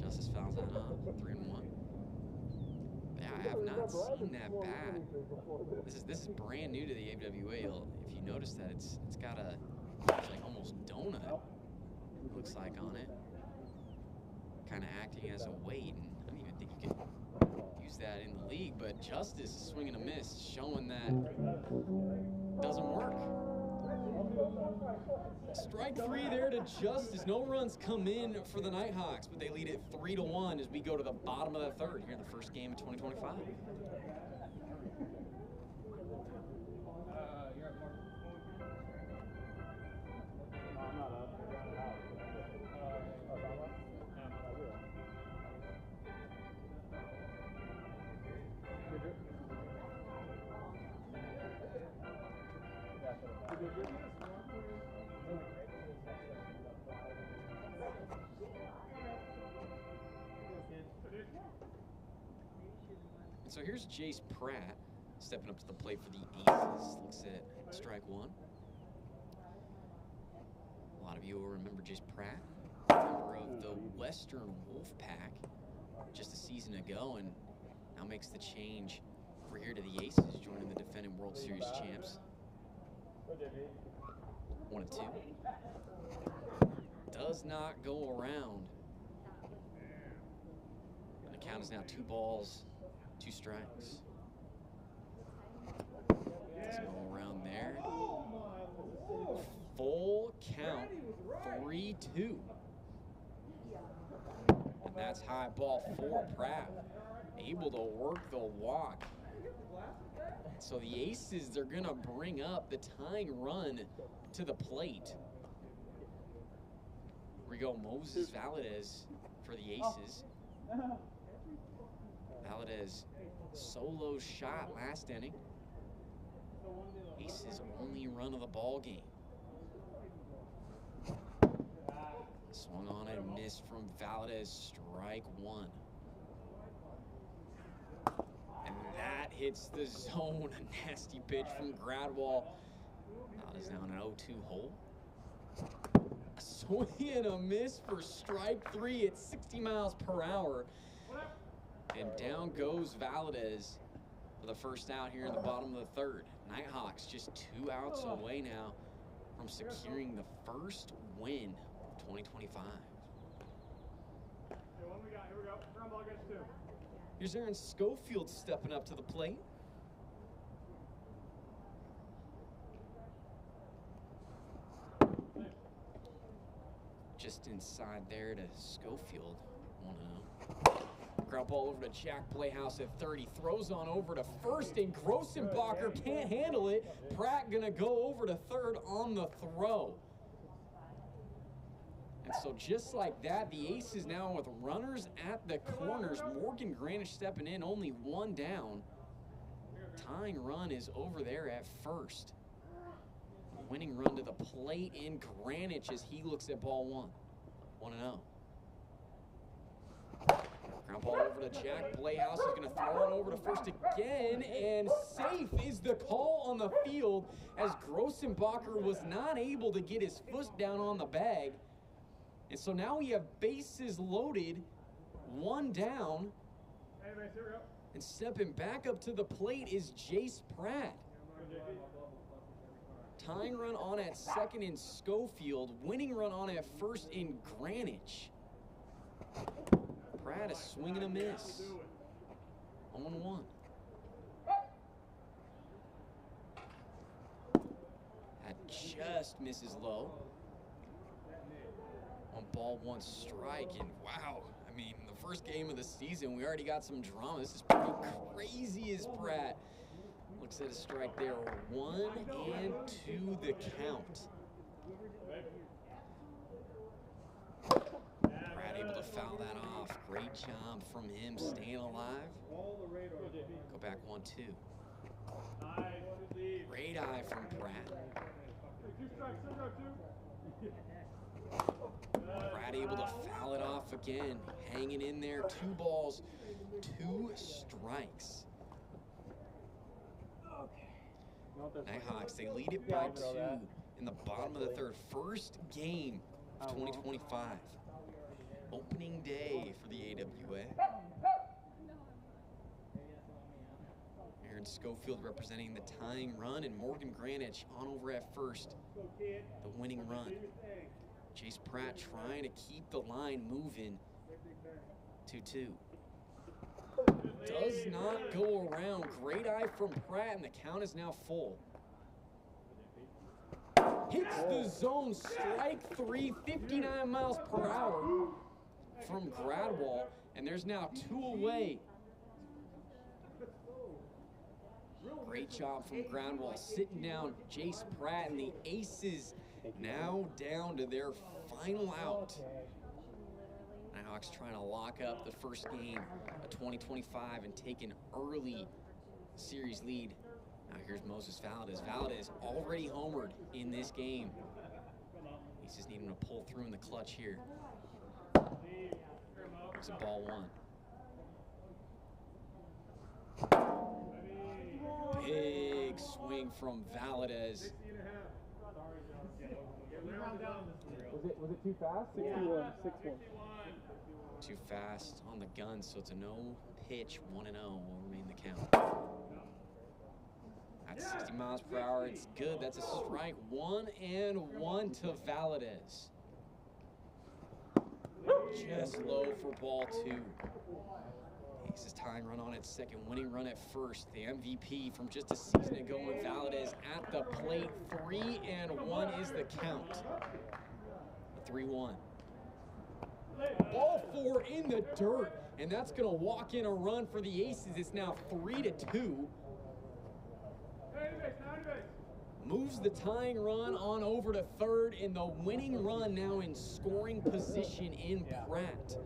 Justice fouls that off. 3-1. Yeah, I have not seen that bat. This is brand new to the AWA. If you notice that, it's got it's like almost donut. Looks like on it. kind of acting as a weight, and I don't even think you can use that in the league, but Justice is swinging a miss, showing that doesn't work. Strike 3 there to Justice. No runs come in for the Nighthawks, but they lead it 3-1 as we go to the bottom of the third here in the first game of 2025. And so here's Jace Pratt stepping up to the plate for the Aces. Looks at strike 1. A lot of you will remember Jace Pratt, member of the Western Wolfpack just a season ago, and now makes the change over here to the Aces, joining the defending World Series champs. 1-2. Does not go around. And the count is now 2 balls, 2 strikes. Doesn't go around there. Full count, 3-2. And that's high ball for Pratt. Able to work the walk. So the Aces, they're going to bring up the tying run to the plate. Here we go, Moses Valadez for the Aces. Valadez solo shot last inning. Aces only run of the ball game. Swung on and missed from Valadez, strike 1. And that hits the zone. A nasty pitch from Gradwall. Valadez now in an 0-2 hole. A swing and a miss for strike 3 at 60 miles per hour. And down goes Valadez for the first out here in the bottom of the third. Nighthawks just 2 outs away now from securing the first win of 2025. Here's Aaron Schofield stepping up to the plate. Just inside there to Schofield. 1-0. Ground ball over to Jack Playhouse at 30. Throws on over to first, and Grossenbacher can't handle it. Pratt gonna go over to third on the throw. And so just like that, the Aces now with runners at the corners. Morgan Greenwich stepping in, only 1 down. Tying run is over there at first. Winning run to the plate in Greenwich as he looks at ball 1. 1-0. Ground ball over to Jack Playhouse. He's going to throw it over to first again, and safe is the call on the field as Grossenbacher was not able to get his foot down on the bag. And so now we have bases loaded, 1 down. And stepping back up to the plate is Jace Pratt. Tying run on at second in Schofield. Winning run on at first in Greenwich. Pratt is swinging a miss. 0-1. That just misses low. On ball 1 strike, and wow, I mean, the first game of the season, we already got some drama. This is pretty crazy as Pratt looks at a strike there. 1 and 2 the count. Pratt able to foul that off. Great job from him staying alive. Go back 1-2. Great eye from Pratt. Pratt able to foul it off again. Hanging in there. 2 balls, 2 strikes. Nighthawks, they lead it by 2 in the bottom of the third. First game of 2025. Opening day for the AWA. Aaron Schofield representing the tying run, and Morgan Greenwich on over at first, the winning run. Jace Pratt trying to keep the line moving 2-2. Does not go around. Great eye from Pratt, and the count is now full. Hits the zone, strike 3, 59 miles per hour from Gradwall, and there's now 2 away. Great job from Gradwall, sitting down Jace Pratt, and the Aces now down to their final out. Nighthawks trying to lock up the first game of 2025 and take an early series lead. Now here's Moses Valdez. Valdez already homered in this game. He's just needing to pull through in the clutch here. It's a ball 1. Big swing from Valdez. Was it too fast? 6-1. Too fast on the gun, so it's a no pitch. 1-0 will remain the count. At 60 miles per hour, it's good. That's a strike. 1-1 to Valdez. Just low for ball 2. Aces tying run on its second, winning run at first. The MVP from just a season ago in Valdez at the plate. 3-1 is the count. 3-1. Ball 4 in the dirt, and that's going to walk in a run for the Aces. It's now 3-2. Moves the tying run on over to third, and the winning run now in scoring position in Pratt.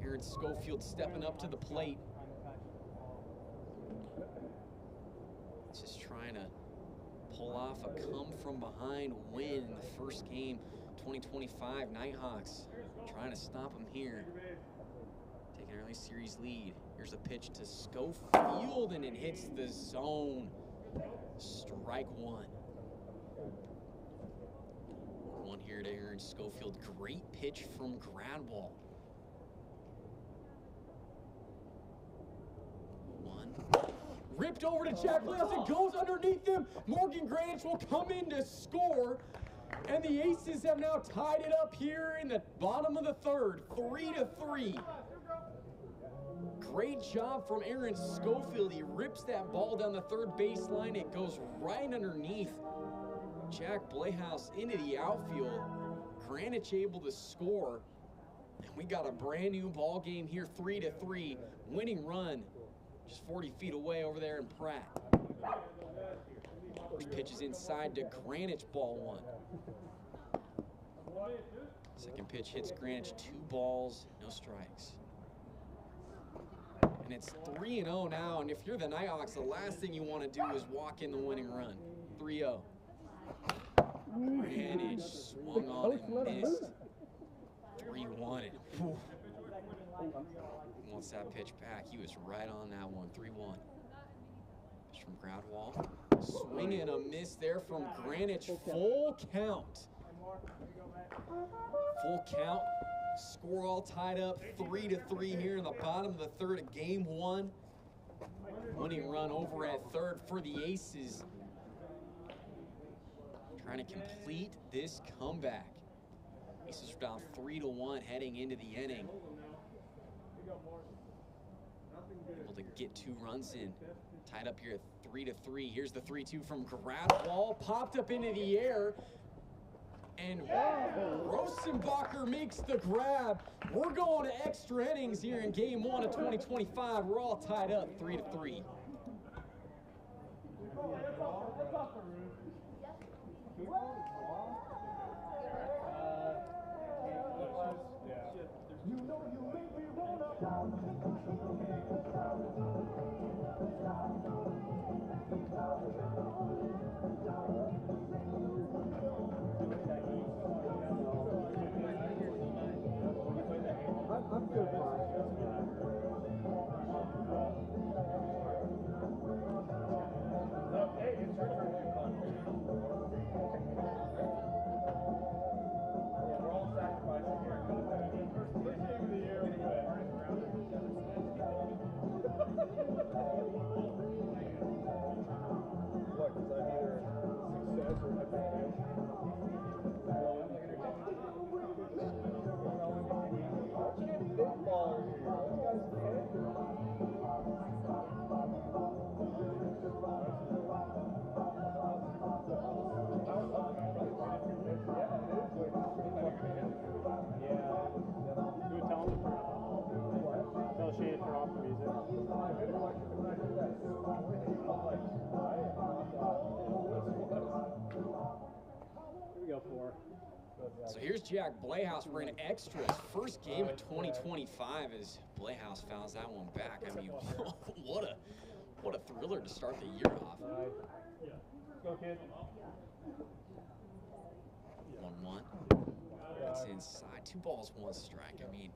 Aaron Schofield stepping up to the plate. Just trying to pull off a come-from-behind win in the first game. 2025 Nighthawks trying to stop them here. Take an early series lead. Here's a pitch to Schofield, and it hits the zone. Strike 1. 1 here to Aaron Schofield. Great pitch from Gradwall. 1. Ripped over to Jack Glass. It goes underneath him. Morgan Greenwich will come in to score. And the Aces have now tied it up here in the bottom of the third, 3-3. Great job from Aaron Schofield. He rips that ball down the third baseline. It goes right underneath Jack Blehouse into the outfield. Greenwich able to score. And we got a brand new ball game here, 3-3. Winning run just 40 feet away over there in Pratt. First pitch is inside to Greenwich, ball 1. Second pitch hits Greenwich, 2 balls, no strikes. And it's 3-0 now, and if you're the Nighthawks, the last thing you want to do is walk in the winning run. 3-0. Greenwich swung on and missed. 3-1. Once that pitch back, he was right on that one. 3-1. Pitch from Gradwall. Swing and a miss there from Greenwich. Full count. Full count. Score all tied up 3-3 here in the bottom of the third of game 1. Winning run over at third for the Aces. Trying to complete this comeback. Aces are down 3-1 heading into the inning. Able to get 2 runs in. Tied up here at 3-3. Here's the 3-2 from Gradwall. Popped up into the air. And Rosenbacher makes the grab. We're going to extra innings here in game 1 of 2025. We're all tied up 3-3. I'm good, Tell Shane to turn off the music. Here we go, 4. So here's Jack Blehouse for an extras. First game of 2025 as Blehouse fouls that one back. I mean, what a thriller to start the year off. Go, kid. 1-1. That's inside. 2 balls, 1 strike. I mean,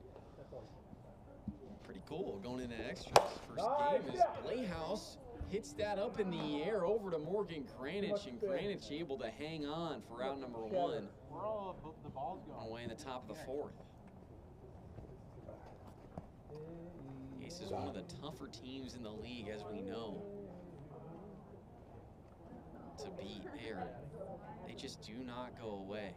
pretty cool going into extras. First game is Blehouse hits that up in the air over to Morgan Granich, and Granich able to hang on for out number 1. Where all the balls going? Away in the top of the 4th. Ace is one of the tougher teams in the league, as we know, to beat. They just do not go away.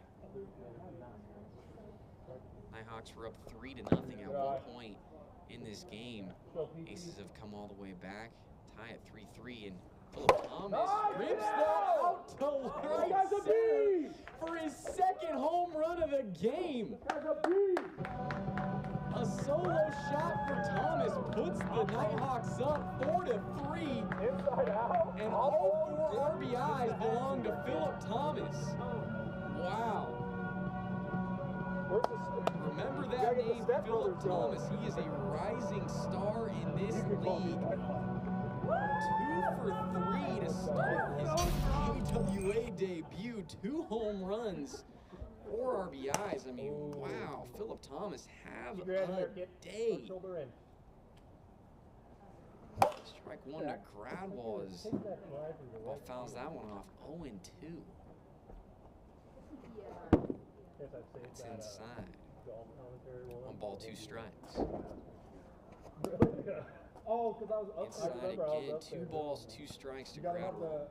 Nighthawks were up 3-0 at one point in this game. Aces have come all the way back, tie at 3-3, and Philip Thomas rips that out to right center for his second home run of the game. A solo shot for Thomas puts the Nighthawks up 4-3, and all 4 RBIs belong to Philip Thomas. Wow. Remember that name, Philip Thomas. He is a rising star in this league. 2 for 3 to start his AWA debut. 2 home runs, 4 RBIs. I mean, wow. Philip Thomas, have a day. Strike 1 to Gradwell as ball fouls that one off. 0-2. It's inside. 1 ball, 2 strikes. Oh, because I was up. Inside again, 2 balls, 2 strikes to Gradwell.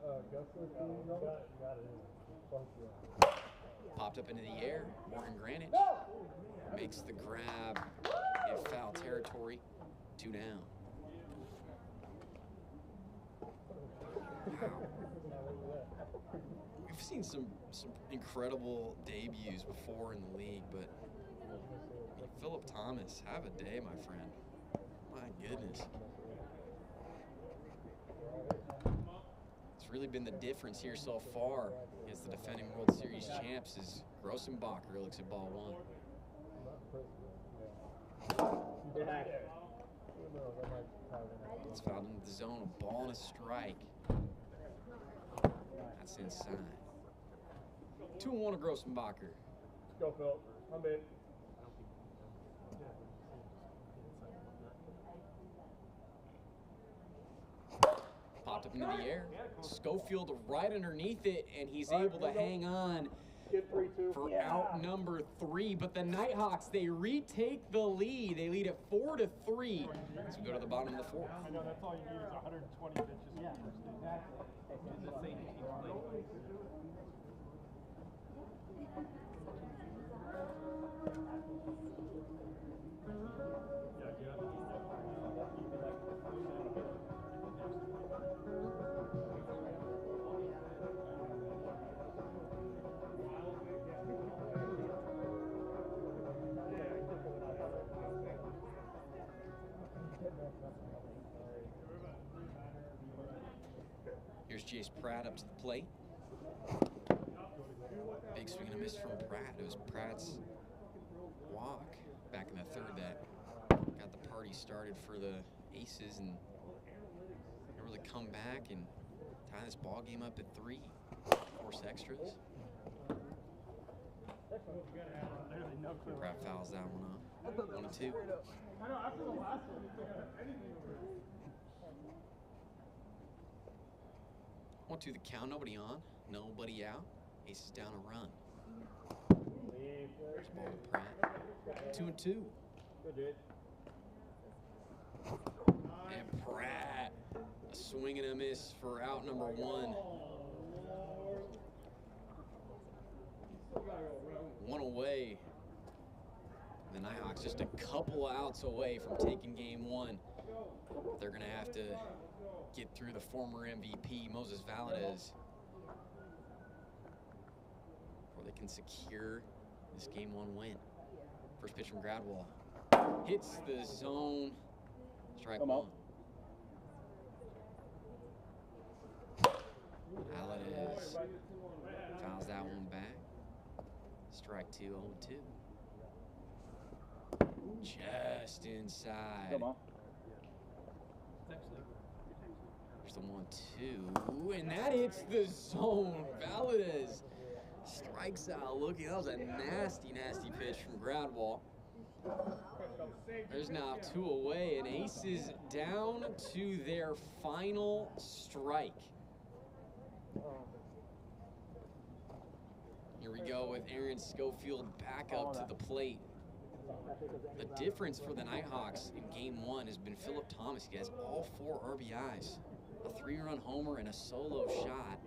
Popped up into the air. Morgan Granich makes the grab in foul territory. 2 down. Wow. We've seen some incredible debuts before in the league, but Philip Thomas, have a day, my friend. My goodness. It's really been the difference here so far against the defending World Series champs is Grossenbacher looks at ball 1. It's fouled into the zone, a ball and a strike. That's inside. 2-1 to Grossenbacher. Go, Phil. I'm in. Popped up into the air. Schofield right underneath it, and he's able to hang on for out number 3. But the Nighthawks, they retake the lead. They lead at 4-3 as we go to the bottom of the 4th. I know, that's all you need is 120 pitches. Yeah, exactly. Here's Jace Pratt up to the plate. Big swing and a miss from Pratt. It was Pratt's walk back in the 3rd that got the party started for the Aces, and they really come back and tie this ball game up at 3. Force extras. Pratt fouls that one off. 1-2. I know, after the last one, anything. 1-2 the count, nobody on, nobody out. Aces down a run. There's ball to Pratt. 2-2. Good, dude. And Pratt, a swing and a miss for out number 1. 1 away. The Nighthawks just a couple outs away from taking game one. They're going to have to get through the former MVP, Moses Valadez, before they can secure this game one win. First pitch from Gradwall. Hits the zone. Strike one. Valadez fouls that one back. Strike 2, 0-2. Just inside. There's the 1-2, and that hits the zone. Valadez strikes out looking. That was a nasty, nasty pitch from Gradwall. There's now 2 away, and Aces down to their final strike. Here we go with Aaron Schofield back up to the plate. The difference for the Nighthawks in game one has been Philip Thomas. He has all 4 RBIs, a 3-run homer, and a solo shot.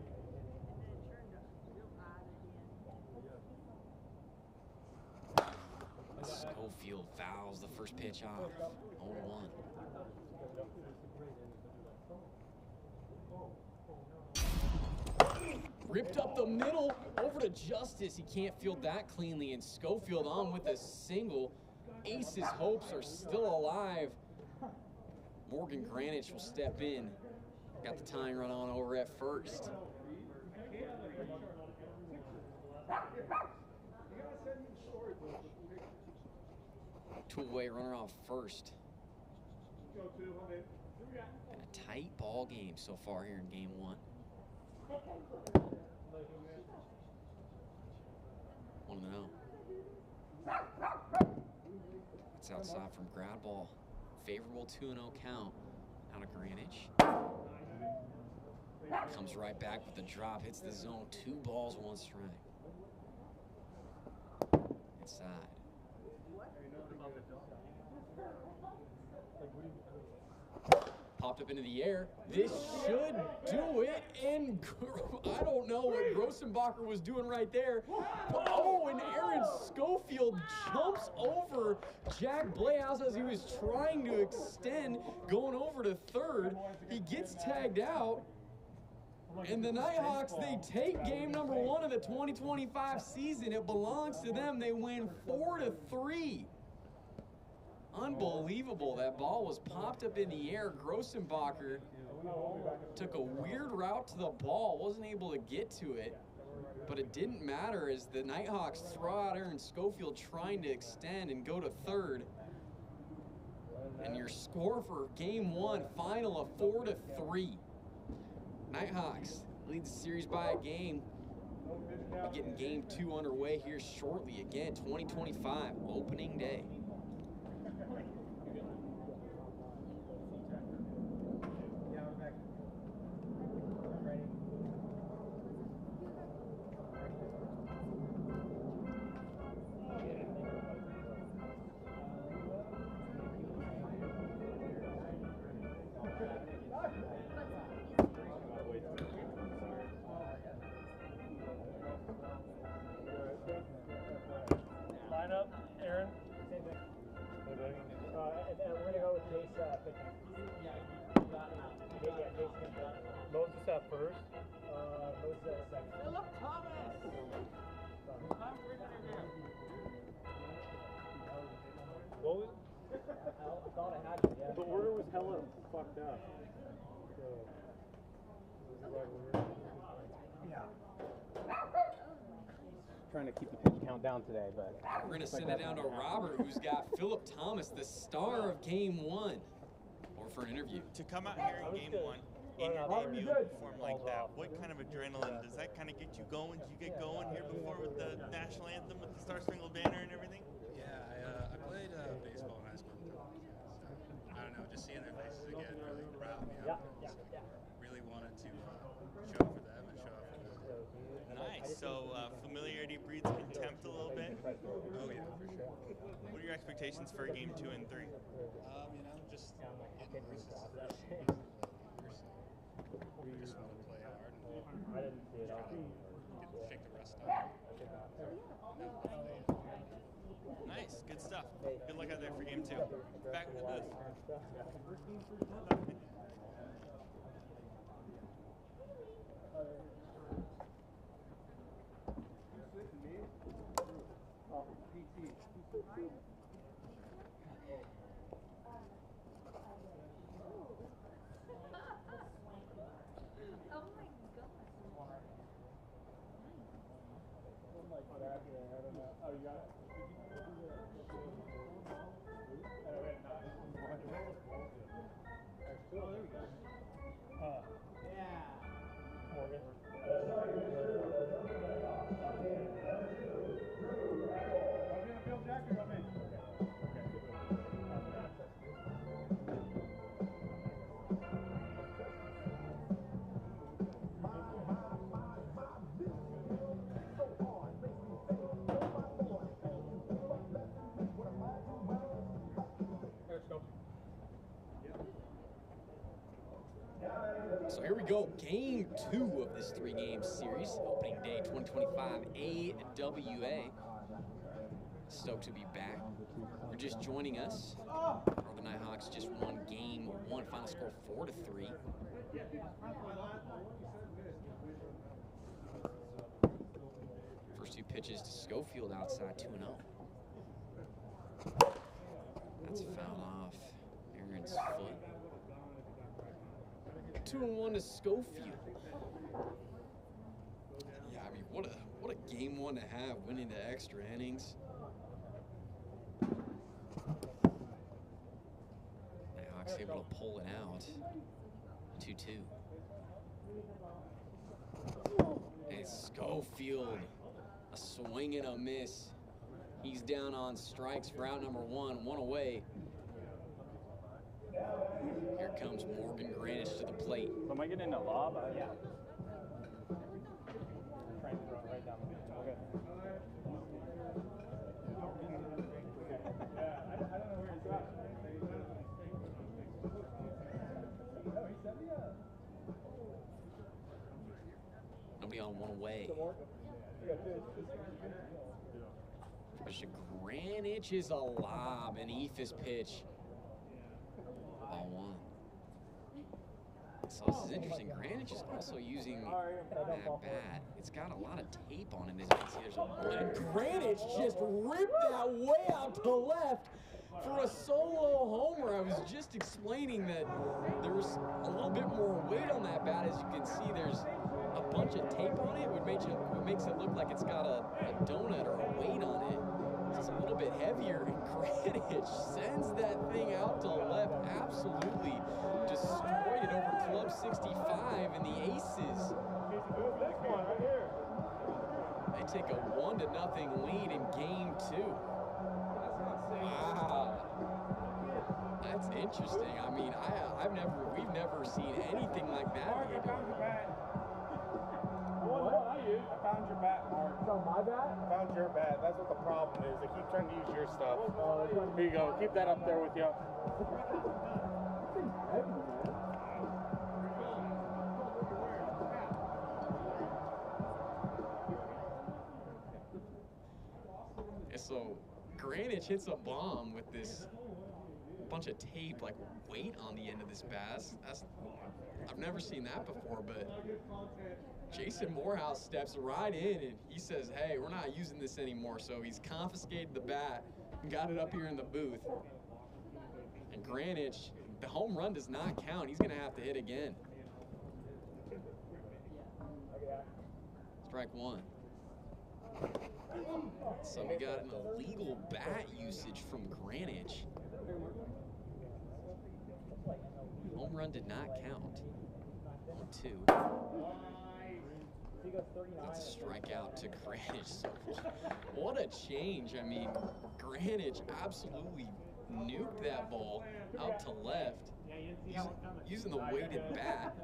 Schofield fouls the first pitch off. 0-1. Ripped up the middle, over to Justice. He can't field that cleanly, and Schofield on with a single. Ace's hopes are still alive. Morgan Granich will step in. Got the tying run on over at first. Two-away runner off first. Been a tight ball game so far here in game one. 1-0. It's outside from Gradwall. Favorable 2-0 count out of Granich. Comes right back with the drop, hits the zone. 2 balls, 1 strike. Inside. Popped up into the air. This should do it, and I don't know what Grossenbacher was doing right there. But, oh, and Aaron Schofield jumps over Jack Blehouse as he was trying to extend, going over to third. He gets tagged out, and the Nighthawks, they take game number 1 of the 2025 season. It belongs to them. They win 4-3. Unbelievable. That ball was popped up in the air. Grossenbacher took a weird route to the ball, wasn't able to get to it, but it didn't matter as the Nighthawks throw out Aaron Schofield trying to extend and go to third. And your score for game 1, final of 4-3. Nighthawks lead the series by a game. We'll be getting game 2 underway here shortly. Again, 2025, opening day. Lineup, Aaron. Same thing. And we're gonna go with Jace pitching. Moses at first. Moses at second. Philip Thomas! I'm bringing her here. What was? I thought I had you, yeah. The order was hella fucked up. So, yeah. Trying to keep the pitch count down today, but we're going to send it down to Robert, who's got Philip Thomas, the star of game 1, over for an interview. To come out here in game 1, in your debut, perform like that, what kind of adrenaline does that kind of get you going? Did you get going here before with the national anthem, with the Star Spangled Banner and everything? Yeah, I played baseball in high school. So, I don't know, just seeing their faces again really riled me up. Really wanted to show up for them and show up for them. Nice. So familiarity breeds contempt a little bit? Oh yeah, for sure. What are your expectations for game 2 and 3? Just getting versus we just want to play hard and try to shake the rust off. Nice, good stuff. I got that for game 2. Back with this. So here we go, game 2 of this 3-game series, opening day 2025 AWA. Stoked to be back. If you're just joining us, Northern Nighthawks just won game 1, final score 4-3. First 2 pitches to Schofield outside 2-0. That's fouled off Aaron's foot. 2-1 to Schofield. Yeah, I mean, what a game 1 to have, winning to extra innings. Nighthawks able to pull it out. 2-2. And Schofield, a swing and a miss. He's down on strikes for out number 1, 1 away. Here comes Morgan Greenwich to the plate. Am I getting a lob? Yeah. Trying to throw it right down the middle. Okay. I don't know where it's at. Nobody on 1 away. Mr. Greenwich is a lob, an Ephus pitch. Ball 1. So this is interesting. Greenwich is also using that bat. It's got a lot of tape on it. As you can see, there's a and Greenwich just ripped that way out to left for a solo homer. I was just explaining that there's a little bit more weight on that bat. As you can see, there's a bunch of tape on it, which makes it look like it's got a donut or a weight on it. It's a little bit heavier, and Greenwich sends that thing out to left, absolutely destroyed it over Club 65, and the Aces, they take a 1-0 lead in game 2. Wow, that's interesting. I mean, we've never seen anything like that. I found your bat, Mark. From my bat? I found your bat. That's what the problem is. They keep trying to use your stuff. Here you go. Keep that up there with you. And so Greenwich hits a bomb with this bunch of tape, like weight on the end of this bat. I've never seen that before, but Jason Morehouse steps right in and he says, hey, we're not using this anymore. So he's confiscated the bat and got it up here in the booth. And Greenwich, the home run does not count. He's going to have to hit again. Strike 1. So we got an illegal bat usage from Greenwich. Home run did not count. 1-2. That's a strikeout to Greenwich. So what a change. I mean, Greenwich absolutely nuked that ball out to left using the weighted bat.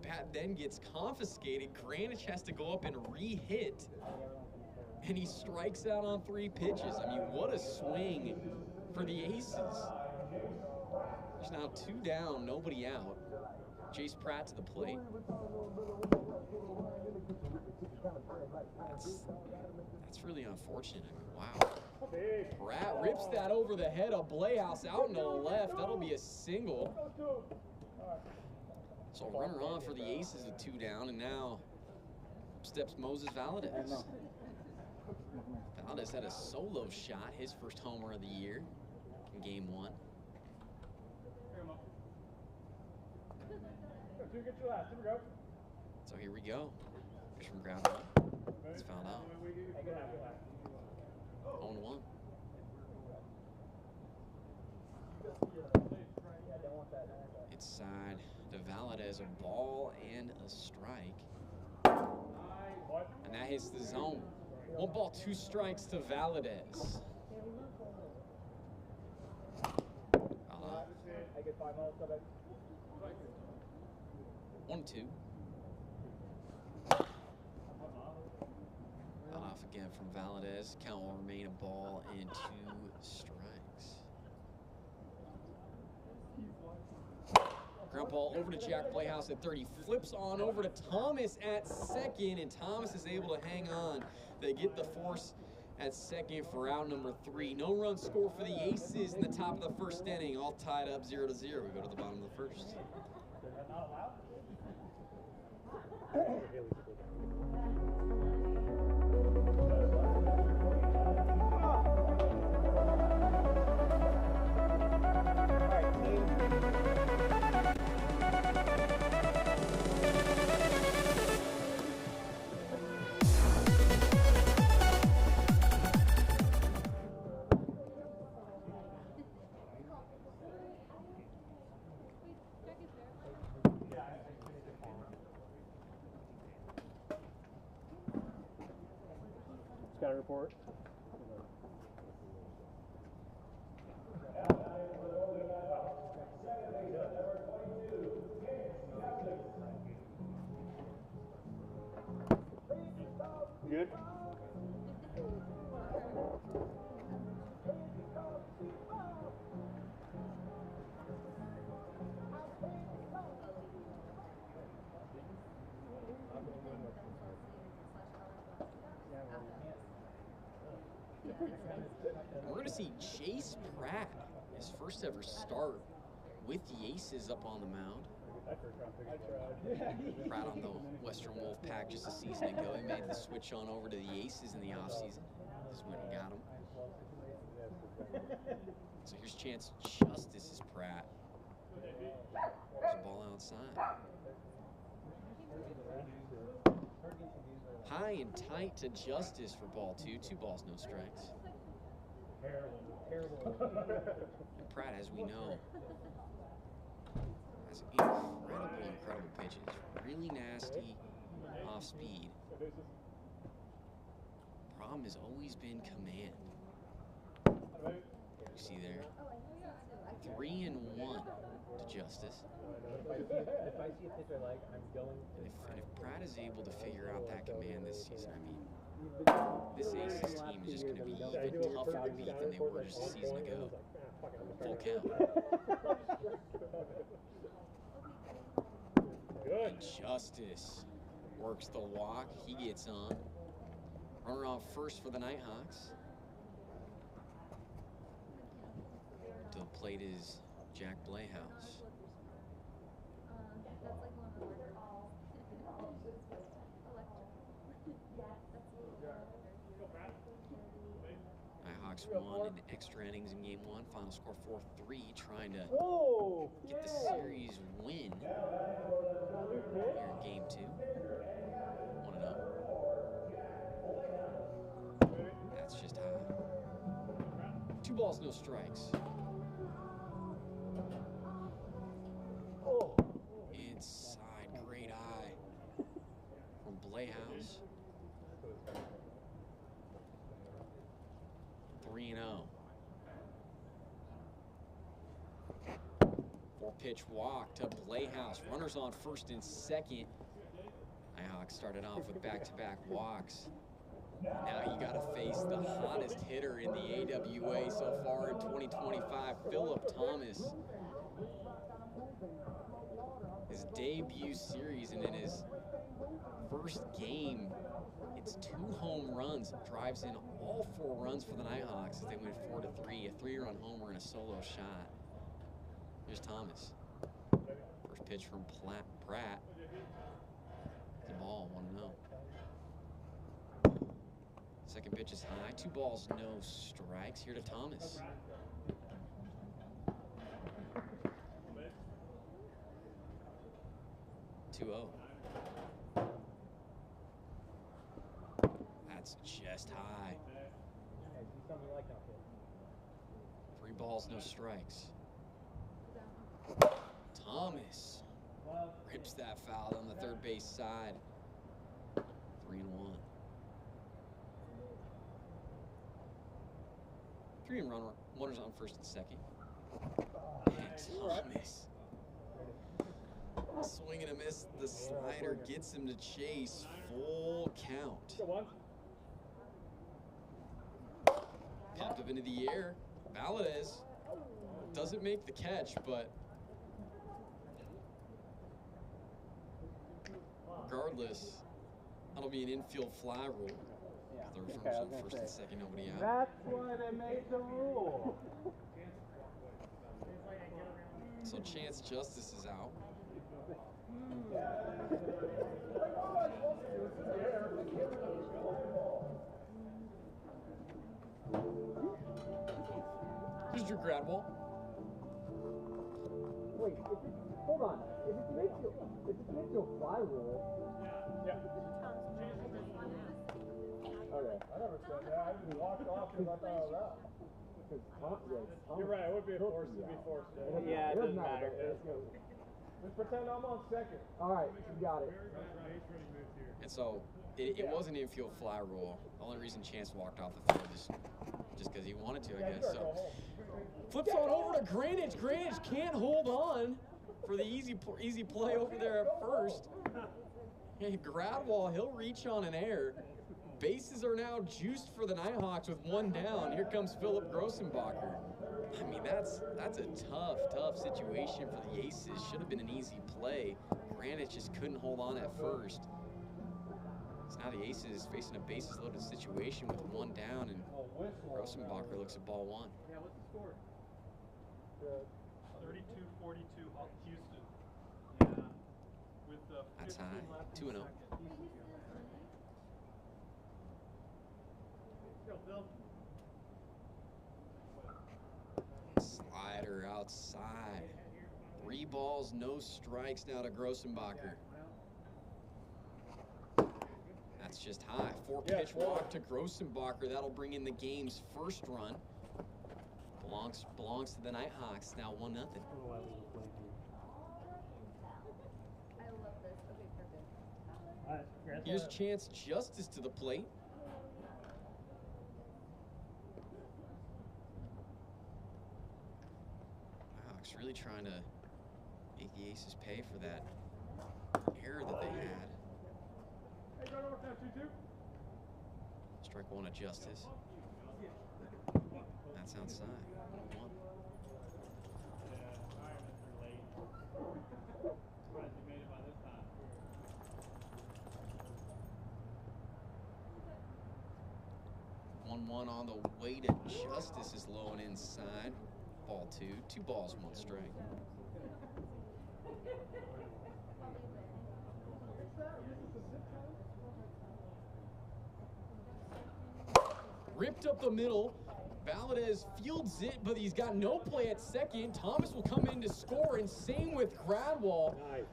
Bat then gets confiscated. Greenwich has to go up and re-hit. And he strikes out on 3 pitches. I mean, what a swing for the Aces. There's now 2 down, nobody out. Jace Pratt to the plate. That's really unfortunate. I mean, wow. Pratt rips that over the head of Blayhouse out into the left. That'll be a single. So a runner on for the Aces with 2 down, and now steps Moses Valadez. Valadez had a solo shot, his first homer of the year in game 1. So here we go. Fishman grabs it. It's fouled out. 0-1. It's side to Valadez, a ball and a strike. And that hits the zone. 1 ball, 2 strikes to Valadez. 1-2. Fouled off again from Valadez. Count will remain a ball and 2 strikes. Ground ball over to Jack Playhouse at 30. Flips on over to Thomas at second, and Thomas is able to hang on. They get the force at second for out number 3. No run score for the Aces in the top of the first inning. All tied up 0-0. We go to the bottom of the first. Scouting report. Good. We're going to see Jace Pratt, his first ever start with the Aces up on the mound. Pratt on the Western Wolfpack just a season ago. He made the switch on over to the Aces in the offseason. Just went and got him. So here's Chance Justice is Pratt. There's a ball outside. High and tight to Justice for ball 2. 2 balls, no strikes. And Pratt, as we know, has incredible pitches. Really nasty off speed. Problem has always been command. You see there? 3-1 to Justice. And if Pratt is able to figure out that command this season, I mean, this Aces team is just going to be even tougher to beat than they were just a season ago. Full count. And Justice works the walk. He gets on. Runner on first for the Nighthawks. To the plate is Jack Playhouse. Nighthawks won in extra innings in game 1. Final score 4-3, trying to get the series win here in game 2. 1-0. That's just high. 2 balls, no strikes. Inside, great eye from Playhouse. 3-0. 4-pitch walk to Playhouse. Runners on first and second. Nighthawks started off with back-to-back walks. Now you got to face the hottest hitter in the AWA so far in 2025, Phillip Thomas. his debut series, and in his first game, it's 2 home runs. Drives in all 4 runs for the Nighthawks as they win 4-3. A 3-run homer and a solo shot. Here's Thomas. First pitch from Pratt. The ball, 1-0. Second pitch is high. 2 balls, no strikes. Here to Thomas. 2-0. That's just high. 3 balls, no strikes. Thomas rips that foul on the third base side. 3-1. 3 runners on first and second. And Thomas, swing and a miss. The slider gets him to chase. Full count. Popped up into the air. Valadez doesn't make the catch, but regardless, that'll be an infield fly rule. The runners on first and second, nobody out. That's why they made the rule. So Chance Justice is out. Here's Drew Gradwell. Wait, hold on. If it's infield fly rule. Yeah. Okay. I never said that. I just walked off because I thought it was out. You're right. It would be forced to be forced. Yeah, it doesn't matter. Just pretend I'm on second. All right, you got it. And so it was an infield fly rule. The only reason Chance walked off the field is just because he wanted to, I guess. So flips on over to Greenwich. Greenwich can't hold on for the easy play over there at first. Hey, Gradwell, he'll reach on an air. Bases are now juiced for the Nighthawks with 1 down. Here comes Philip Grossenbacher. I mean, that's a tough situation for the Aces. Should have been an easy play. Greenwich just couldn't hold on at first. So now the Aces facing a bases-loaded situation with 1 down, and Grossenbacher looks at ball 1. Yeah, what's the score? 32-42 Houston. Yeah. With that's high. 2-0. Slider outside. 3 balls, no strikes now to Grossenbacher. That's just high. 4-pitch walk to Grossenbacher. That'll bring in the game's first run. Belongs to the Nighthawks. Now 1-0. I love this. Okay, perfect. Here's Chance Justice to the plate. Nighthawks really trying to make the Aces pay for that error that they had. Strike 1 at Justice. That's outside. 1-1 on the way to Justice is low and inside. Ball 2. 2 balls, 1 strike. Ripped up the middle. Valadez fields it, but he's got no play at second. Thomas will come in to score, and same with Gradwell. Nice.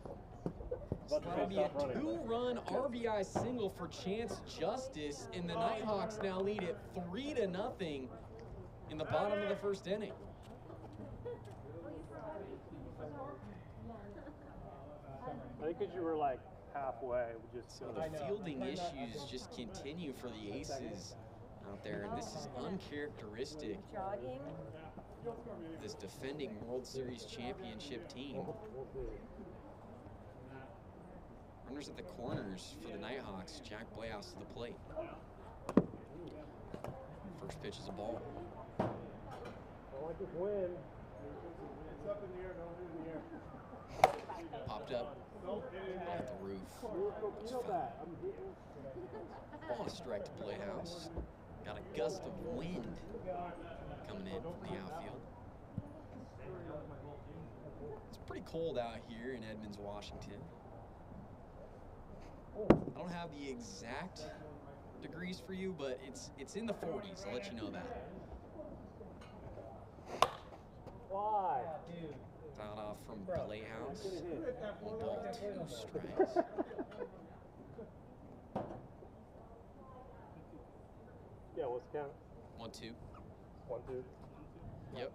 That'll be a 2-run RBI single for Chance Justice, and the Nighthawks now lead it 3-0 in the bottom of the first inning. I think because you were like halfway. So the fielding issues just continue for the Aces out there, and this is uncharacteristic. This defending World Series championship team. Runners at the corners for the Nighthawks. Jack Bleaus to the plate. First pitch is a ball. I like this wind. It's up in the air, don't hit in the air. Popped up off the roof. Ball and a strike to Playhouse. Got a gust of wind coming in from the outfield. It's pretty cold out here in Edmonds, Washington. I don't have the exact degrees for you, but it's in the 40s. I'll let you know that. Why? Fouled off from Playhouse. 1 ball, 2 strikes. Yeah, what's the count? 1-2. 1-2. Yep.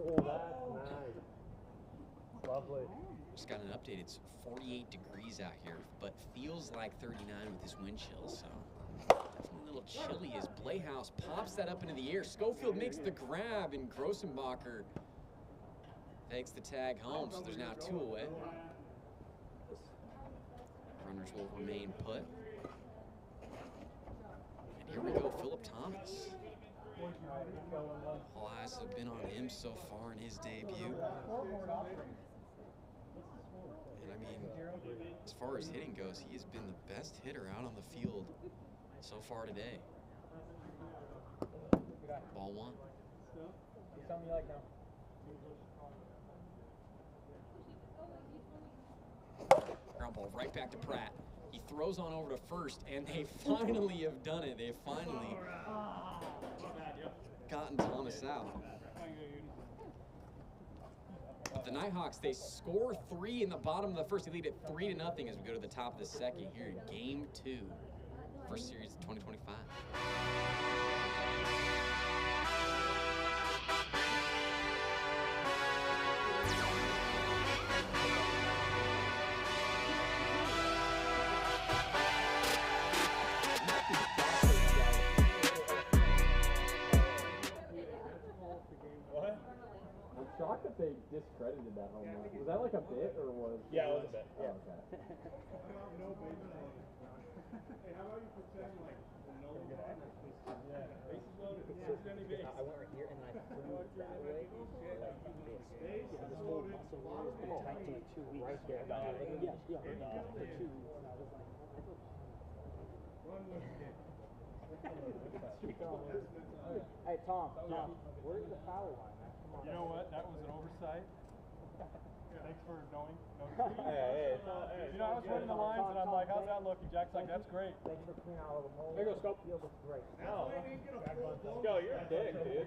Oh, that's nice. Lovely. Just got an update. It's 48 degrees out here, but feels like 39 with this wind chill, so definitely a little chilly as Playhouse pops that up into the air. Schofield makes the grab, and Grossenbacher takes the tag home, so there's now 2 away. Runners will remain put. And here we go, Philip Thomas. All eyes have been on him so far in his debut. And I mean, as far as hitting goes, he has been the best hitter out on the field so far today. Ball 1. Something you like now. Ground ball right back to Pratt. He throws on over to first, and they finally have done it. They've finally gotten Thomas out. The Nighthawks, they score 3 in the bottom of the first. They lead at 3-0 as we go to the top of the second here in Game 2. First series of 2025. Shocked that they discredited that home run. Was that like a bit or was? Yeah, it was a bit. Oh, okay. Hey, how about you pretend like no bases loaded? I went right here and then I threw it that way. Like this. Yeah, this whole muscle was been tight for like 2 weeks. Right there. Yeah, for 2 weeks. And I was like, hey, Tom, where's the foul line, man? Come on. You know what? That was an oversight. Thanks for knowing. Hey, you know, I was running the lines and I'm like, how's that looking? Jack's like, that's great. Thanks for cleaning out all the mold. There you go, Scope. Field looks great. No. Go, you're a dick, dude.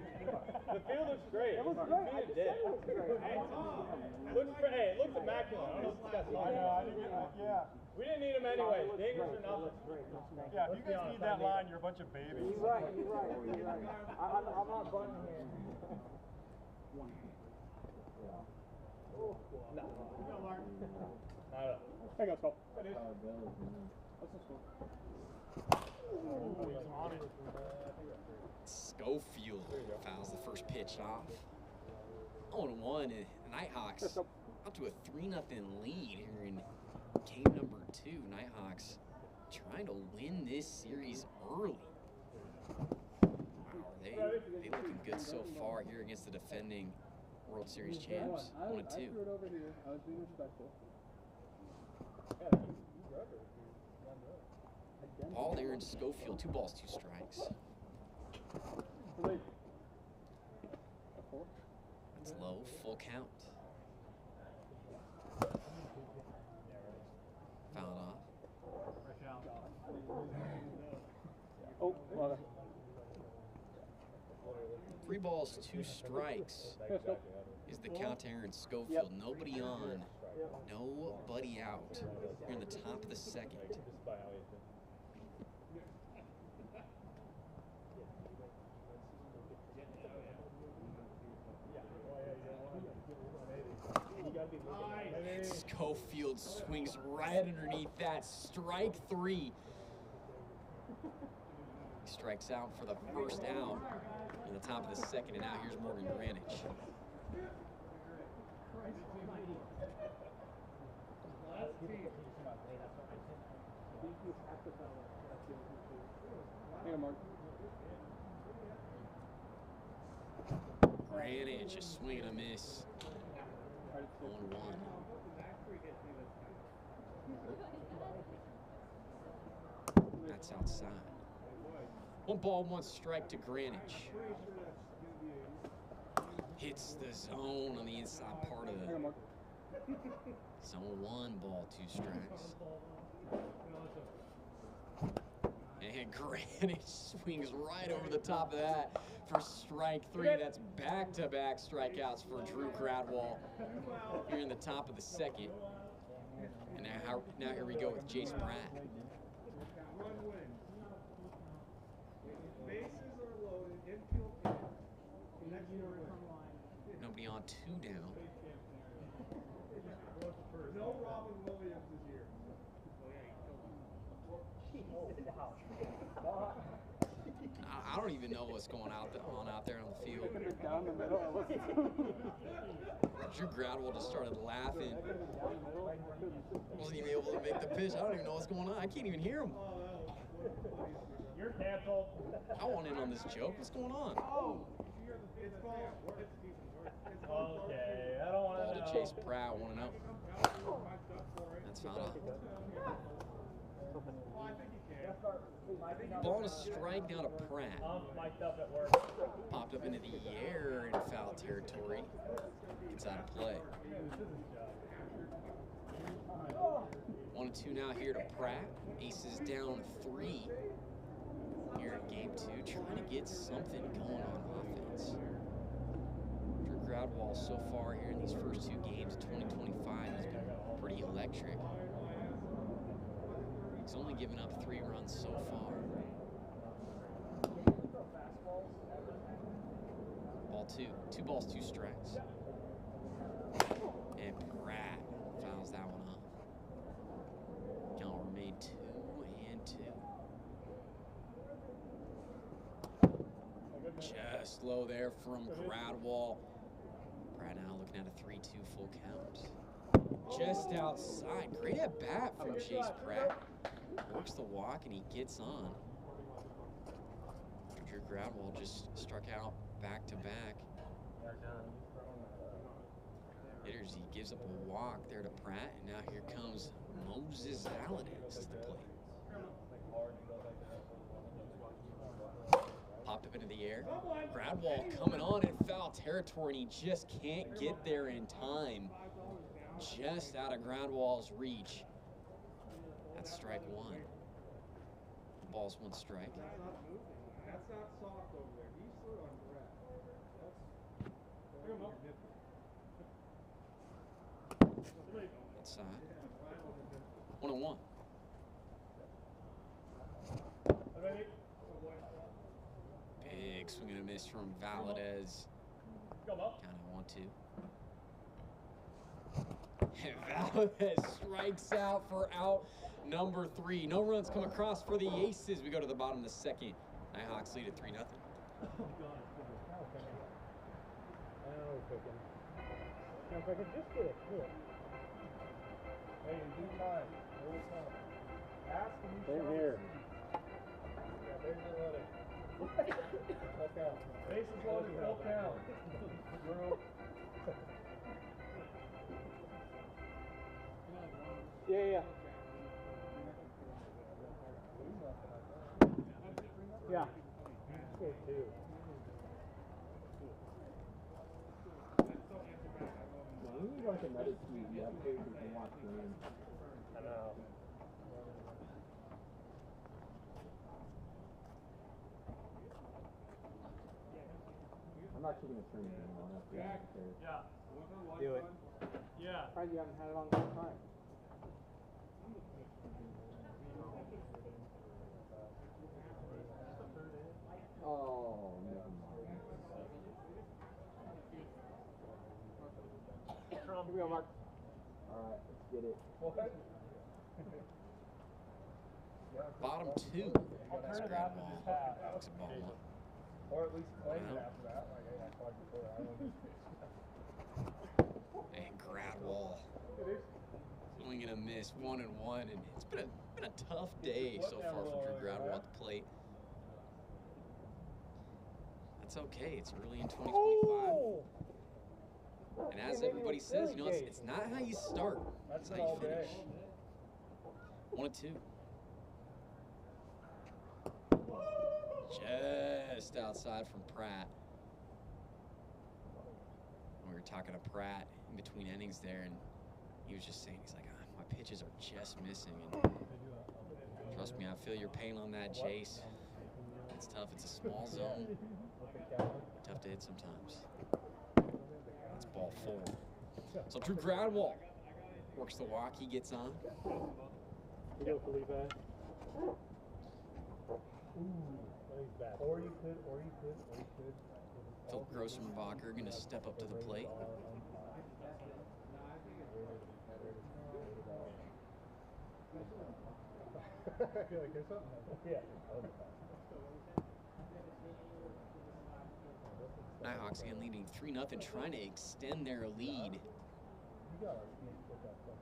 The field looks great. It was great. You're a dick. It looks immaculate. I don't know if that's I know, I didn't get that. Yeah. We didn't need him anyway. Dingers or nothing. Yeah, if you guys need that line, you're a bunch of babies. You're right. I'm not bunting here. No. Hey, go, Scope. Schofield fouls the first pitch off. 0-1, and the Nighthawks up to a 3-0 lead here in game number 2. Nighthawks trying to win this series early. Wow, they looking good so far here against the defending World Series champs. 1-2. I threw it over here. I was being respectful. Ball there in Schofield. 2 balls, 2 strikes. That's low. Full count. Fouled off. Oh, well. 3 balls, 2 strikes is the count to Aaron Schofield. Nobody on, nobody out. Here in the top of the second. Schofield swings right underneath that. Strike 3. He strikes out for the first out in the top of the second, and now here's Morgan Granich. Granich, a swing and a miss. 1-1. That's outside. 1 ball, 1 strike to Granich. Hits the zone on the inside part of the zone 1, ball 2 strikes. And Granich swings right over the top of that for strike 3. That's back-to-back strikeouts for Drew Gradwall here in the top of the 2nd. And now here we go with Jace Pratt. Nobody on, 2 down. No Robin Williams is here. I don't even know what's going on out there on the field. Drew Gradwell just started laughing. Wasn't even able to make the pitch. I don't even know what's going on. I can't even hear him. You're canceled. I want in on this joke. What's going on? Okay, I don't want to know. Ball to Chase Pratt, 1-0. That's foul. Ball and a strike down to Pratt. Popped up into the air in foul territory. Gets out of play. 1-2 now here to Pratt. Aces down 3 here in game 2, trying to get something going on offense. Drew Gradwall so far here in these first 2 games of 2025 has been pretty electric. He's only given up 3 runs so far. Ball 2. 2 balls, 2 strikes. And Pratt fouls that one off. Count remain 2-2. Just low there from Gradwall. Pratt now looking at a 3-2 full count. Just outside. Great at bat from Chase Pratt. Works the walk and he gets on. Drew Gradwall just struck out back-to-back. Hitters, he gives up a walk there to Pratt, and now here comes Moses Valadez to the plate. Popped up into the air. Gradwall coming on in foul territory, and he just can't get there in time. Just out of Gradwall's reach. That's strike 1. Ball's 1 strike. That's not soft over there. He's still on Brett. Outside. 1-1. Big swing and a miss from Valadez. Count of 1-2. And Valadez strikes out for out number 3. No runs come across for the Aces. We go to the bottom of the 2nd. Nighthawks lead at 3-0. If I could just get a hit. Hey, in due time. Ask him. Same here. Yeah, bases are loaded. Full count. Bases loaded, full count. Yeah. Yeah. Okay, 2. We need like another team. You have patience and watch games. I know. I'm not keeping a turn anymore. Yeah. Do it. Yeah. Surprised you haven't had it on the time. Oh, never mind. Here we go, Mark. Alright, let's get it. Bottom 2. That's Gradwall. Looks at ball 1. Or at least play it after that. And Gradwall. Swing and a miss, 1-1, and it's been a tough day so far for Drew Gradwall at the plate. that's okay. It's early in 2025. And as everybody says, you know, it's not how you start. It's how you finish. 1-2. Just outside from Pratt. We were talking to Pratt in between innings there, and he was just saying, he's like, my pitches are just missing. And trust me, I feel your pain on that, Chase. It's tough. It's a small zone. Tough to hit sometimes. That's ball 4. So Drew Gradwell works the walk. He gets on. Phil Grossenbacher going to step up to the plate. I feel like there's something. Yeah. Nighthawks again leading 3-0, trying to extend their lead.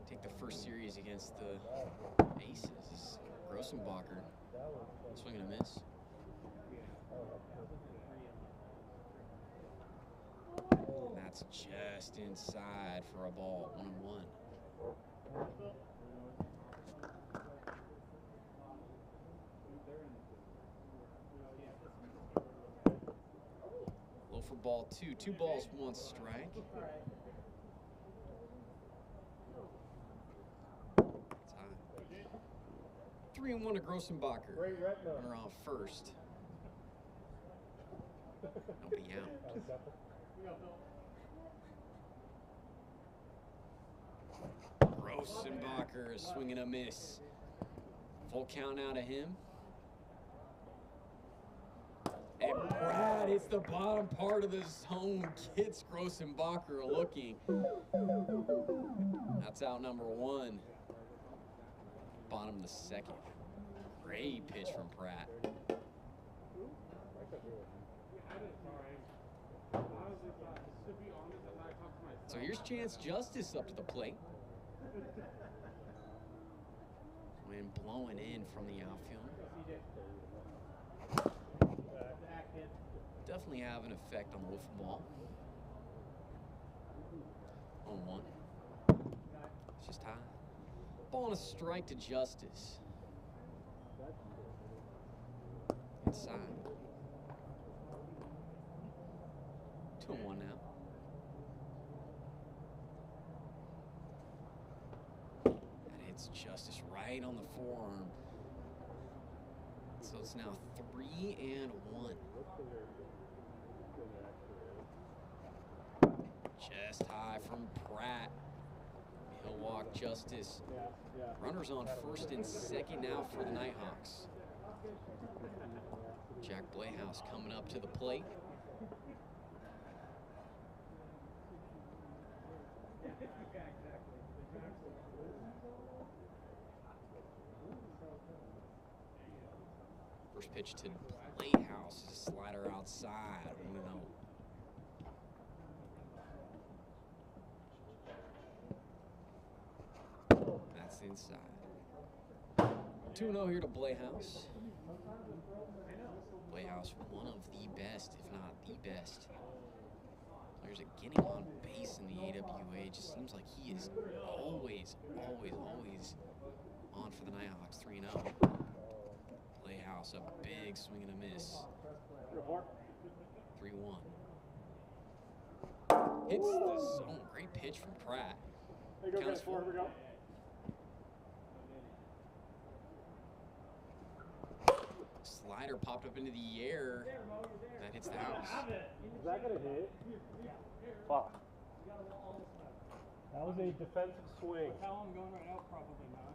Take the first series against the Aces. Grossenbacher, swing and a miss. And that's just inside for a ball, 1-1. Low for ball 2. 2 balls, 1 strike. 3-1 to Grossenbacher. Runner on first. Nobody out. Grossenbacher is swinging a miss. Full count out of him. And Brad hits the bottom part of the zone, gets Grossenbacher looking. That's out number 1. Bottom of the 2nd. Great pitch from Pratt. So here's Chance Justice up to the plate. Wind blowing in from the outfield. Definitely have an effect on the wiffle ball. 0-1. It's just high. Ball and a strike to Justice. Inside. 2-1 now. That hits Justice right on the forearm. So it's now 3-1. Just high from Pratt. He'll walk Justice. Runners on first and second now for the Nighthawks. Jack Playhouse coming up to the plate. First pitch to Playhouse is a slider outside. 1-0. That's inside. 2-0 here to Playhouse. Playhouse, one of the best, if not the best players at getting on base in the AWA. It just seems like he is always on for the Nighthawks. 3-0. Playhouse, a big swing and a miss. 3-1. Hits the zone. Great pitch from Pratt. Counts 4. Here we go. Slider popped up into the air. That hits the house. Is that going to hit? Fuck. That was a defensive swing. How I'm going right now? Probably not.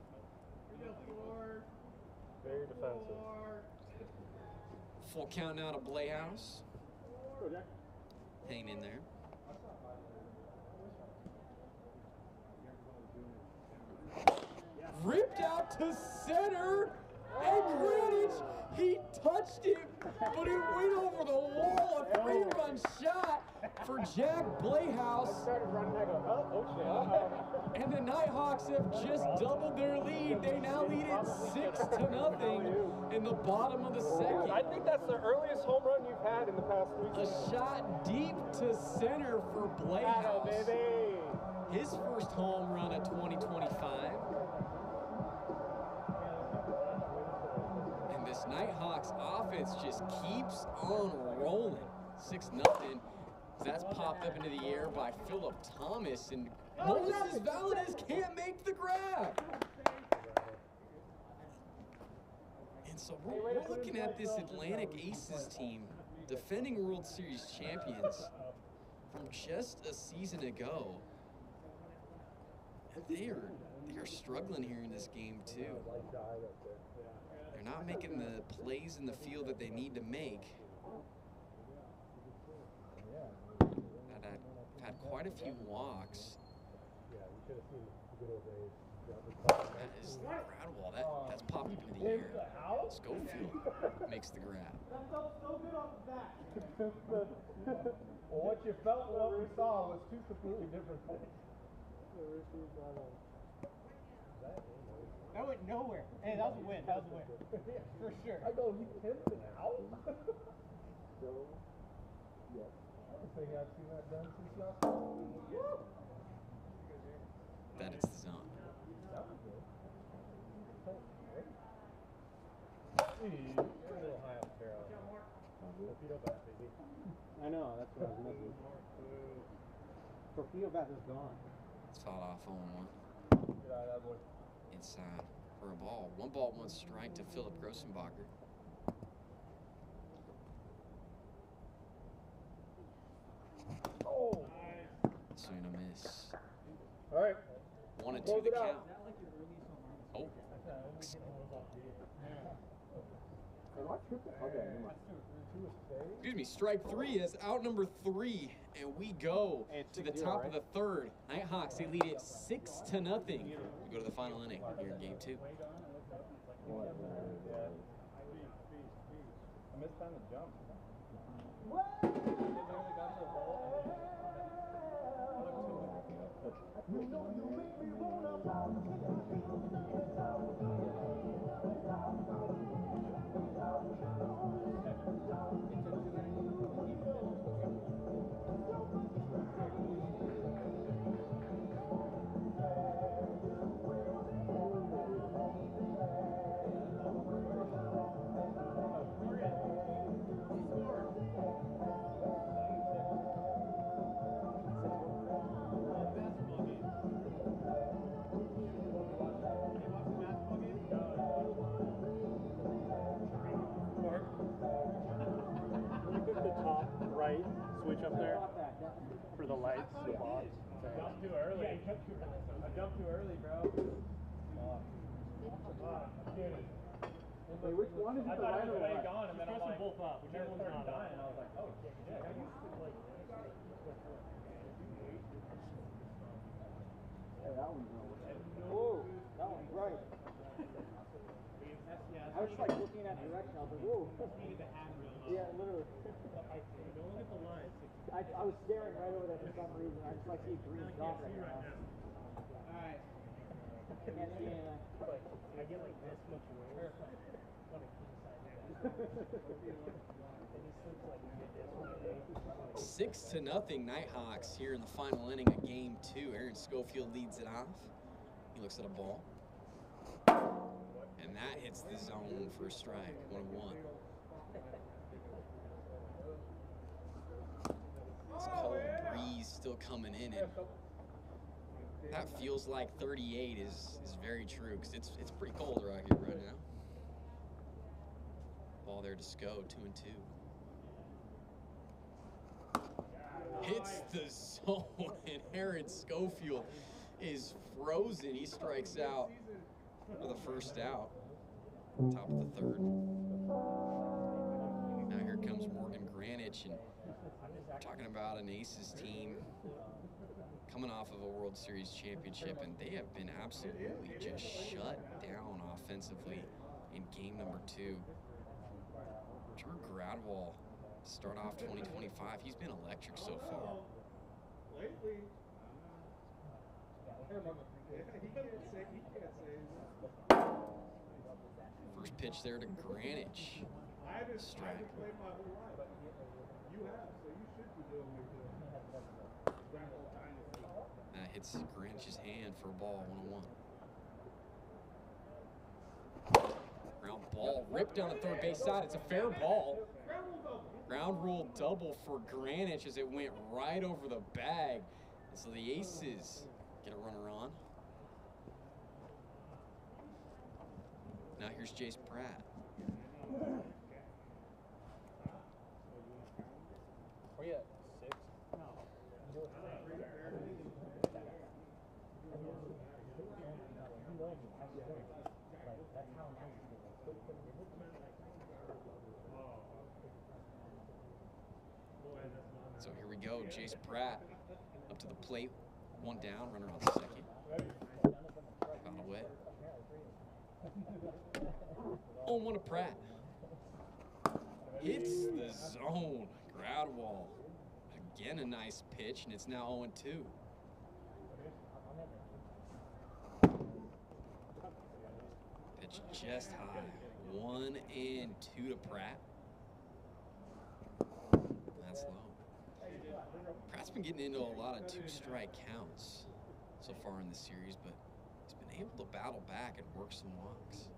Very defensive. Full count now to Playhouse. Hanging in there. Ripped out to center. And Greenwich, he touched it, but it went over the wall. A 3-run shot for Jack Playhouse. And the Nighthawks have just doubled their lead. They now lead it 6-0 in the bottom of the second. I think that's the earliest home run you've had in the past 3 seasons. A shot deep to center for Playhouse. His first home run of 2025. And this Nighthawks offense just keeps on rolling. 6-0. That's popped up into the air by Philip Thomas, and Moses Valadez can't make the grab. And so we're looking at this Atlantic Aces team, defending World Series champions from just a season ago. And they are struggling here in this game too. They're not making the plays in the field that they need to make. I've had quite a few walks. That is the ground ball. That's popped up into the air. Schofield makes the grab. That felt so good off the bat. Well, what you felt and what we saw was 2 completely different things. That went nowhere. Hey, that was a win. That was a win. For sure. I go, he pimped it out? Yes. I don't think I've seen that done since last week. That is the zone. That was good. You're a little high up there. Torpedo bat, baby. I know, that's what I was missing. Torpedo bat is gone. It's fouled off 0-1. Get out of that boy. Inside for a ball. 1 ball, 1 strike to Philip Grossenbacher. Oh! Swing and a miss. All right. 1-2 the count. Oh. Excuse me, strike 3 is out number 3, and we go to the top of the 3rd. Nighthawks, they lead it 6-0. We go to the final inning here in game 2. I missed time to jump. Switch up there for the lights, the box. I jumped too early. I jumped too early, bro. Wait, which one is it? I The thought right it or was left? gone, and then I'm like, both up. Whichever one's not dying, and I was like, oh, shit. Hey, that one's Whoa, that one's right. I was just like looking at direction. I was like, whoa. Yeah, literally. Don't look at the line. I was staring right over there for some reason. I just like see a green dot right now. Alright. Can't see anything. I get like this much away. 6-0 Nighthawks here in the final inning of game 2. Aaron Schofield leads it off. He looks at a ball. And that hits the zone for a strike. 1-1. This cold breeze still coming in, and that feels like 38 is very true, because it's pretty cold right here right now. Ball there to Sco, 2-2. Hits the zone, and Aaron Schofield is frozen. He strikes out for the first out. Top of the 3rd. Now here comes Morgan Granich, and we're talking about an Aces team coming off of a World Series championship, and they have been absolutely just shut down offensively in game number 2. Drew Gradwall to start off 2025. He's been electric so far. Lately, First pitch there to Greenwich. Strike. That hits Greenwich's hand for a ball, 1-1. Ground ball ripped down the third base side. It's a fair ball. Ground rule double for Greenwich as it went right over the bag. And so the Aces get a runner on. Now here's Jace Pratt. Where you at? 6? So here we go, Jace Pratt up to the plate. 1 down, runner on second. Found away. 0-1 to Pratt. Hits the zone. Gradwall. Again, a nice pitch, and it's now 0-2. Pitch just high. 1-2 to Pratt. That's low. Pratt's been getting into a lot of 2-strike counts so far in the series, but he's been able to battle back and work some walks.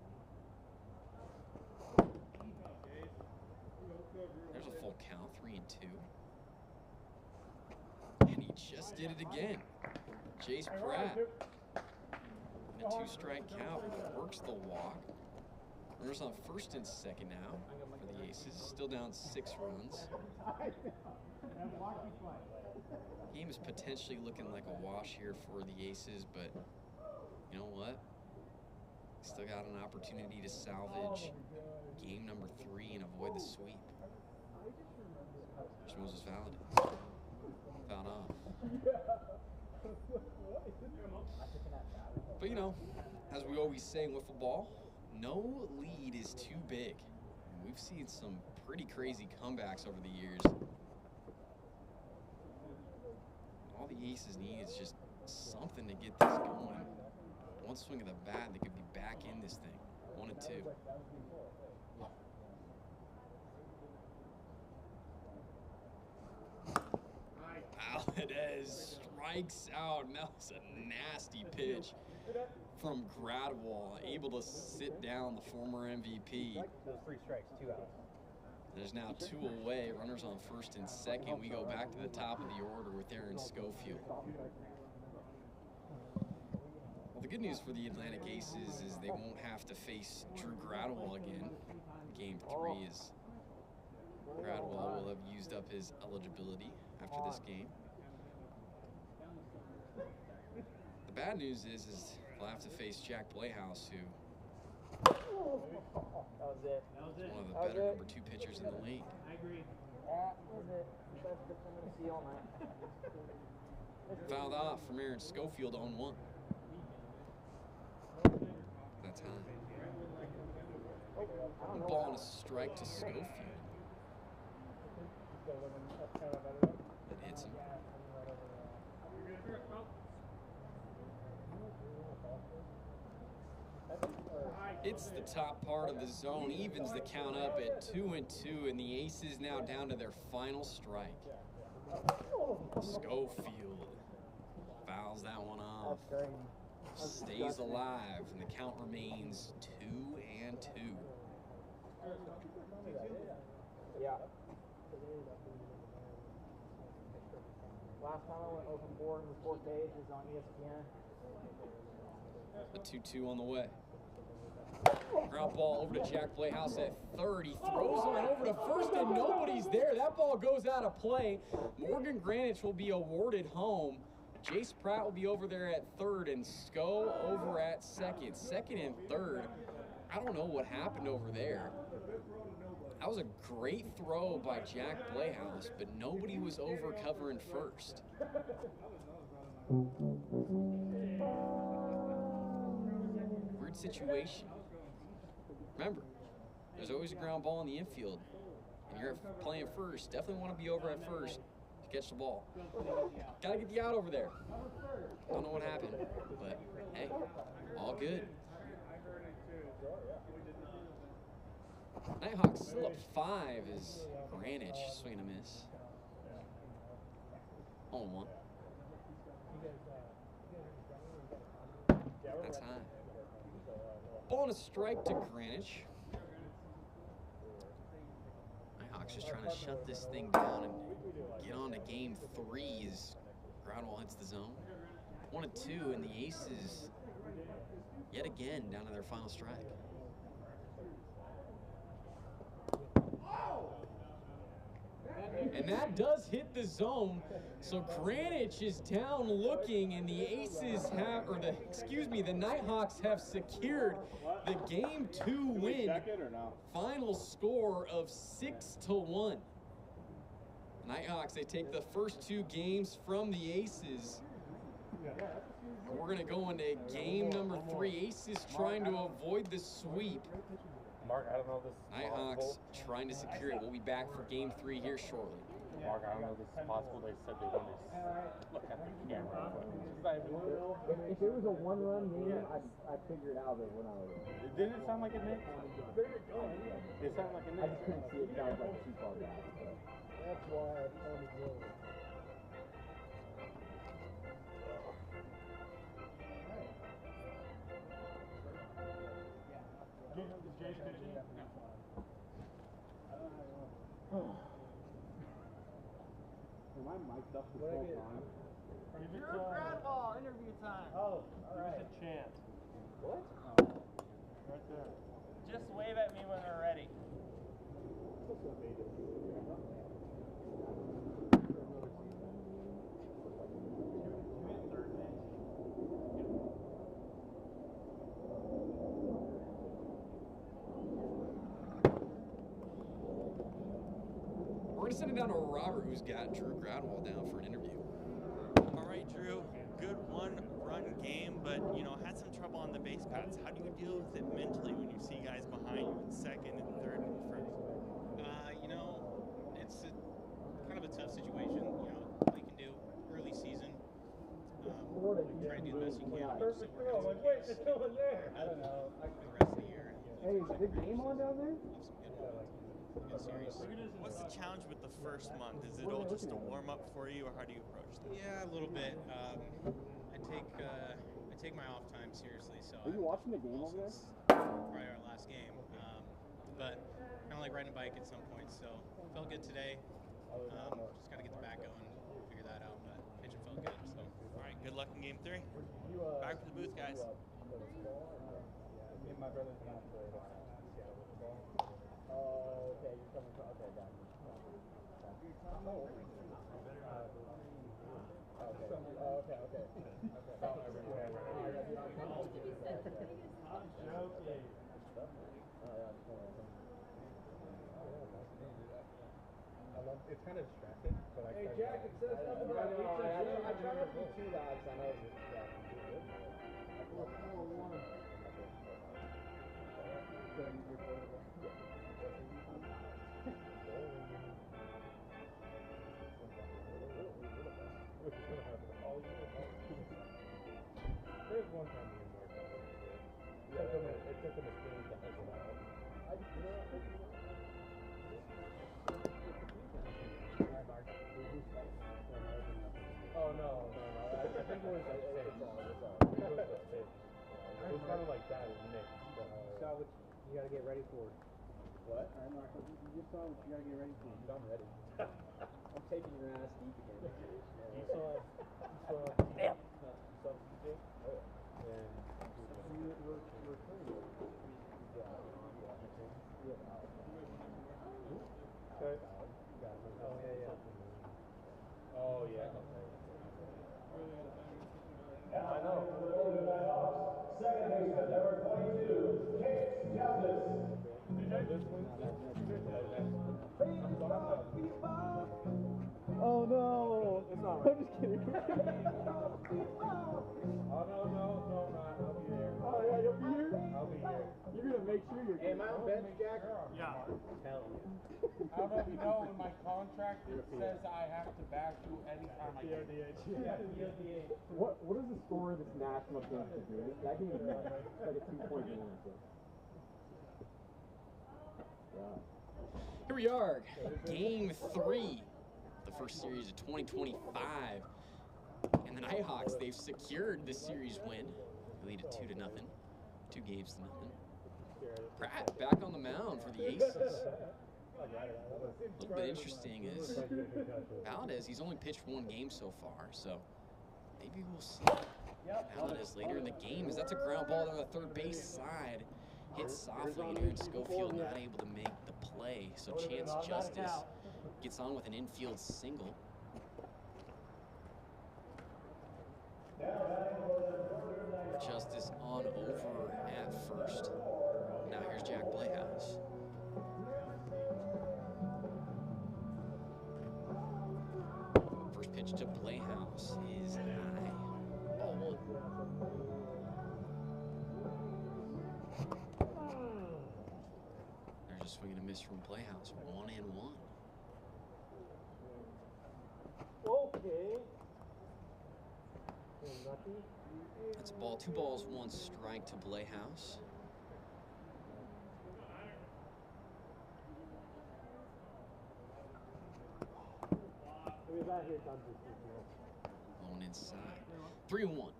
There's a full count, 3-2. And he just did it again. Jace Pratt in a 2-strike count, works the walk. Runners on first and second now for the Aces, still down 6 runs. Game is potentially looking like a wash here for the Aces, but you know what? Still got an opportunity to salvage game number 3 and avoid the sweep. Which moves is valid. Fouled off. But you know, as we always say in wiffle ball, no lead is too big. We've seen some pretty crazy comebacks over the years. All the Aces need is just something to get this going. One swing of the bat, they could be back in this thing. 1-2. Valadez strikes out, and that was a nasty pitch from Gradwall, able to sit down the former MVP. Those 3 strikes, 2 outs. There's now 2 away, runners on first and second. We go back to the top of the order with Aaron Schofield. Well, the good news for the Atlantic Aces is they won't have to face Drew Gradwall again. Game 3 is Gradwall will have used up his eligibility after this game. The bad news is they'll have to face Jack Playhouse, who That was it. is one of the better number 2 pitchers in the league. I agree. That was it. Best pitch I'm going to see all night. Fouled off from Aaron Schofield on 1. That's high. Ball and a strike to Schofield. That hits him. It's the top part of the zone, evens the count up at 2-2, and the Aces now down to their final strike. Schofield fouls that one off. Stays alive, and the count remains 2-2. Yeah. Last time I went open board with 4 Ks on ESPN. A 2-2 on the way. Ground ball over to Jack Playhouse at third. He throws one over to first, and nobody's there. That ball goes out of play. Morgan Greenwich will be awarded home. Jace Pratt will be over there at third, and Sco over at second. Second and third. I don't know what happened over there. That was a great throw by Jack Playhouse, but nobody was over covering first. Weird situation. remember, there's always a ground ball in the infield, and you're playing first. Definitely want to be over at first to catch the ball. Gotta get the out over there. Don't know what happened, but hey, all good. Nighthawks still up 5 as Greenwich swing and a miss. 0-1. That's high. Ball and a strike to Greenwich. Nighthawks just trying to shut this thing down and get on to game 3 as ground ball hits the zone. 1-2, and the Aces yet again down to their final strike. And that does hit the zone. So Greenwich is down looking, and the Aces have, or the Nighthawks have secured the game 2 win. Final score of 6-1. Nighthawks, they take the first 2 games from the Aces. We're gonna go into game number 3. Aces trying to avoid the sweep. Mark, I don't know if this is Nighthawks trying to secure it. We'll be back for game 3 here shortly. Mark, I don't know if this is possible. They said they wanted to look at the camera. If it was a 1-run game, I'd figure it out, but we're not. Didn't it sound like a Nick? It sounded like a Nick. I just couldn't see it. It sounds like too far back. That's why I told you. Am I mic'd up this whole time? You're a grad ball, interview time. Oh, alright. There's a chance. What? Right there. Just wave at me when they're ready. We're gonna send it down to Robert, who's got Drew Groundwall down for an interview. All right, Drew, good 1-run game, but, you know, had some trouble on the base paths. How do you deal with it mentally when you see guys behind you in second and third and first? You know, it's kind of a tough situation. You know, we can do early season. Try to do the best you can. Perfect throw. Like, wait, there's no one there. I don't know. For the rest of the year. Hey, is the game on down there? Good series. What's the challenge with the first month? Is it all just a warm-up for you, or how do you approach that? Yeah, a little bit. I take my off time seriously. So Are you watching the game over there? Probably our last game. But kind of like riding a bike at some point. So felt good today. Just got to get the back going, figure that out. But pitching felt good. So all right, good luck in game 3. Back to the booth, guys. Me and my brother's gonna play Seattle with the ball. Oh, okay, you're coming from, okay, got you. It's kind of distracting, but Hey, Jack, it says something about pizza. I try not to be too loud, so I know it's There's one time we didn't work out. It took him a spin to hustle out. Oh, no. I think it was it was kind of like that, Nick. Saw what you gotta get ready for. What? You just saw what you gotta get ready for. I'm ready. I'm taking your ass deep again. You saw Damn. substitute? Oh, yeah. And we're training. Okay. Oh, yeah. Oh, yeah. I know. Second baseman, number 22, Case Justice. Oh no! It's not right. I'm just kidding. Oh, no, not. I'll be there. Oh, yeah, you'll be here? I'll be here. You're gonna make sure you're Am I on bench, Jack? Yeah. Hell yeah. I don't know if you know, in my contract it says I have to back you anytime I can. What is the score of this national championship game? That game is like a 2-point game. Yeah. Here we are, game 3, the first series of 2025. And the Nighthawks, they've secured the series win. They lead it 2-0, 2 games to nothing. Pratt back on the mound for the Aces. A little bit interesting is Valdez, he's only pitched 1 game so far, so maybe we'll see Valdez later in the game, as that's a ground ball down the third base side. Hit softly, and Aaron Schofield not able to make the play, so Chance Justice gets on with an infield single. Justice on over at first. Now here's Jack Playhouse. First pitch to Playhouse is high. Ball 1. There's a swing and a miss from Playhouse. 1-1. Okay. That's a ball. 2 balls, 1 strike to Playhouse. Going inside. 3-1.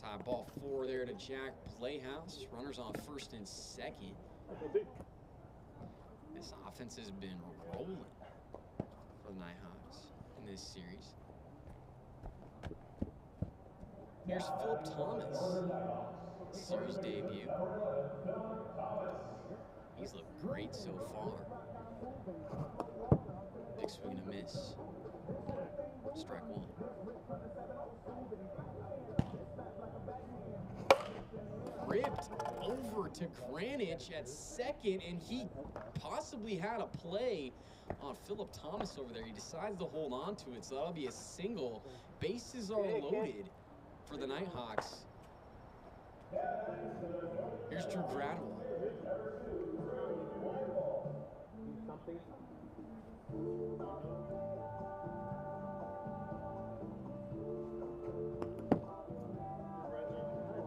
Tie ball 4 there to Jack Playhouse. Runners on first and second. This offense has been rolling for the Nighthawks in this series. Here's Philip Thomas, series debut. He's looked great so far. Big swing and a miss. Strike 1. Ripped over to Kranich at second, and he possibly had a play on Philip Thomas over there. He decides to hold on to it, so that'll be a single. Bases are loaded for the Nighthawks. Here's Drew Gradwell.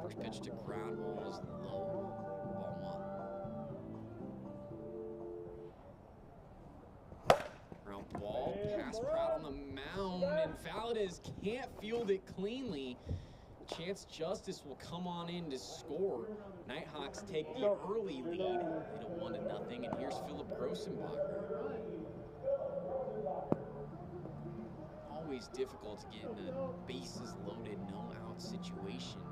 First pitch to Gradwell is low. Ball 1. Ground ball, pass Pratt on the mound, and Valdez can't field it cleanly. Chance Justice will come on in to score. Nighthawks take the early lead, hit it 1-0, and here's Philip Grossenbacher. Always difficult to get in a bases loaded, no out situation.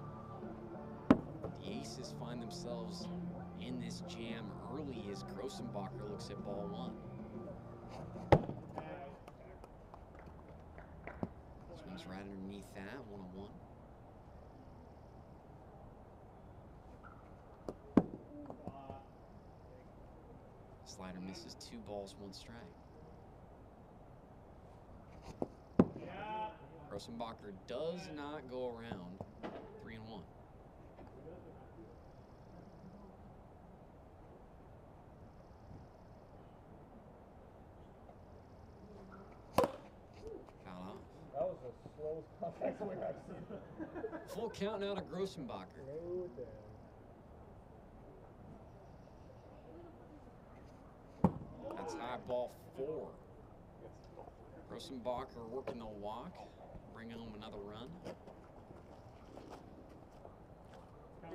The Aces find themselves in this jam early as Grossenbacher looks at ball 1. Swings right underneath that, 1-1. Slider misses, 2 balls, 1 strike. Grossenbacher does not go around. 3-1. Foul off. That was the slowest contact swing I've seen. Full count now to Grossenbacher. That's high, ball 4. Grossenbacher working the walk, bringing home another run.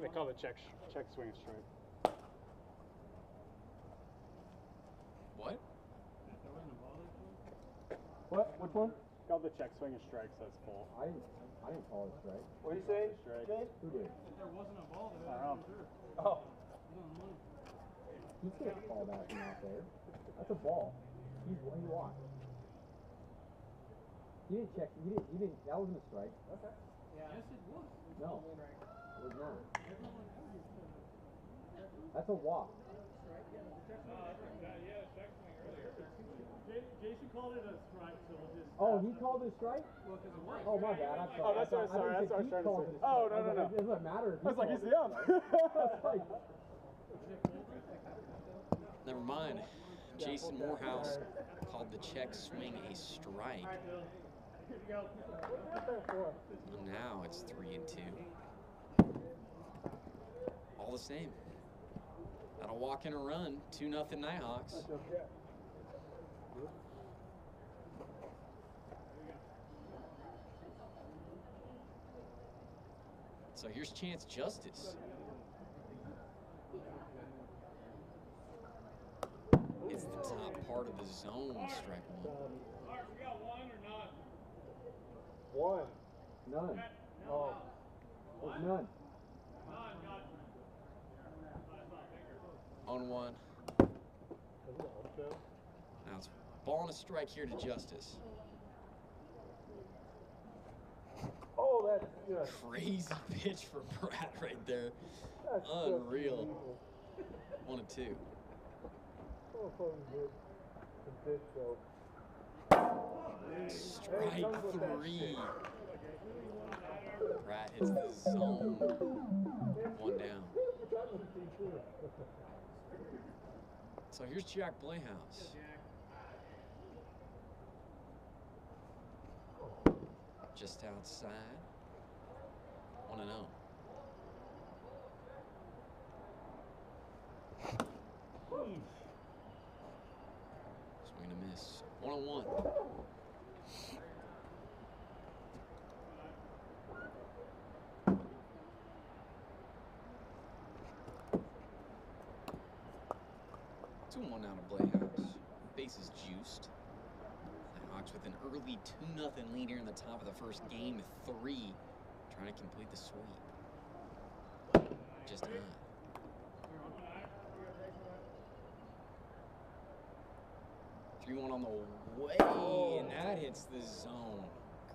They call it check swing and strike. What? What? Which one? It's called the check swing and strike, so it's full. I didn't call it strike. What are you saying, Jay? Who did? There wasn't a ball there. I don't know. Oh. He can't call that from out there. That's a ball. He walked. He didn't check. He didn't. That wasn't a strike. Okay. Yeah. Yes, it was. No. It was not. That's a walk. Yeah, check swing earlier. Jason called it a strike, so we'll just. Oh, he called it a strike? Oh, my bad. I'm sorry. Oh, that's what I was trying to say. Oh, no. It doesn't matter. I was like, he's the ump. Never mind. Jason Morehouse called the check swing a strike. And now it's 3-2. All the same. That'll walk in a run. 2-0 Nighthawks. So here's Chance Justice. It's the top part of the zone, strike one. Mark, we got one or none? One. None. Oh. None. None, got it. On one. Now it's ball and a strike here to Justice. Oh, that's good. Crazy pitch for Pratt right there. That's Unreal. 1-2. Oh, good. The pitch, though. Strike three. Pratt hits the zone. One down. So here's Jack Playhouse. Just outside. 1-0. Swing and a miss. 1-1. Two and 1 now to Playhouse. Bases juiced. Nighthawks with an early 2-0 lead here in the top of the first game. 3. Trying to complete the sweep. Just high. Three 3-1 on the way, and that hits the zone.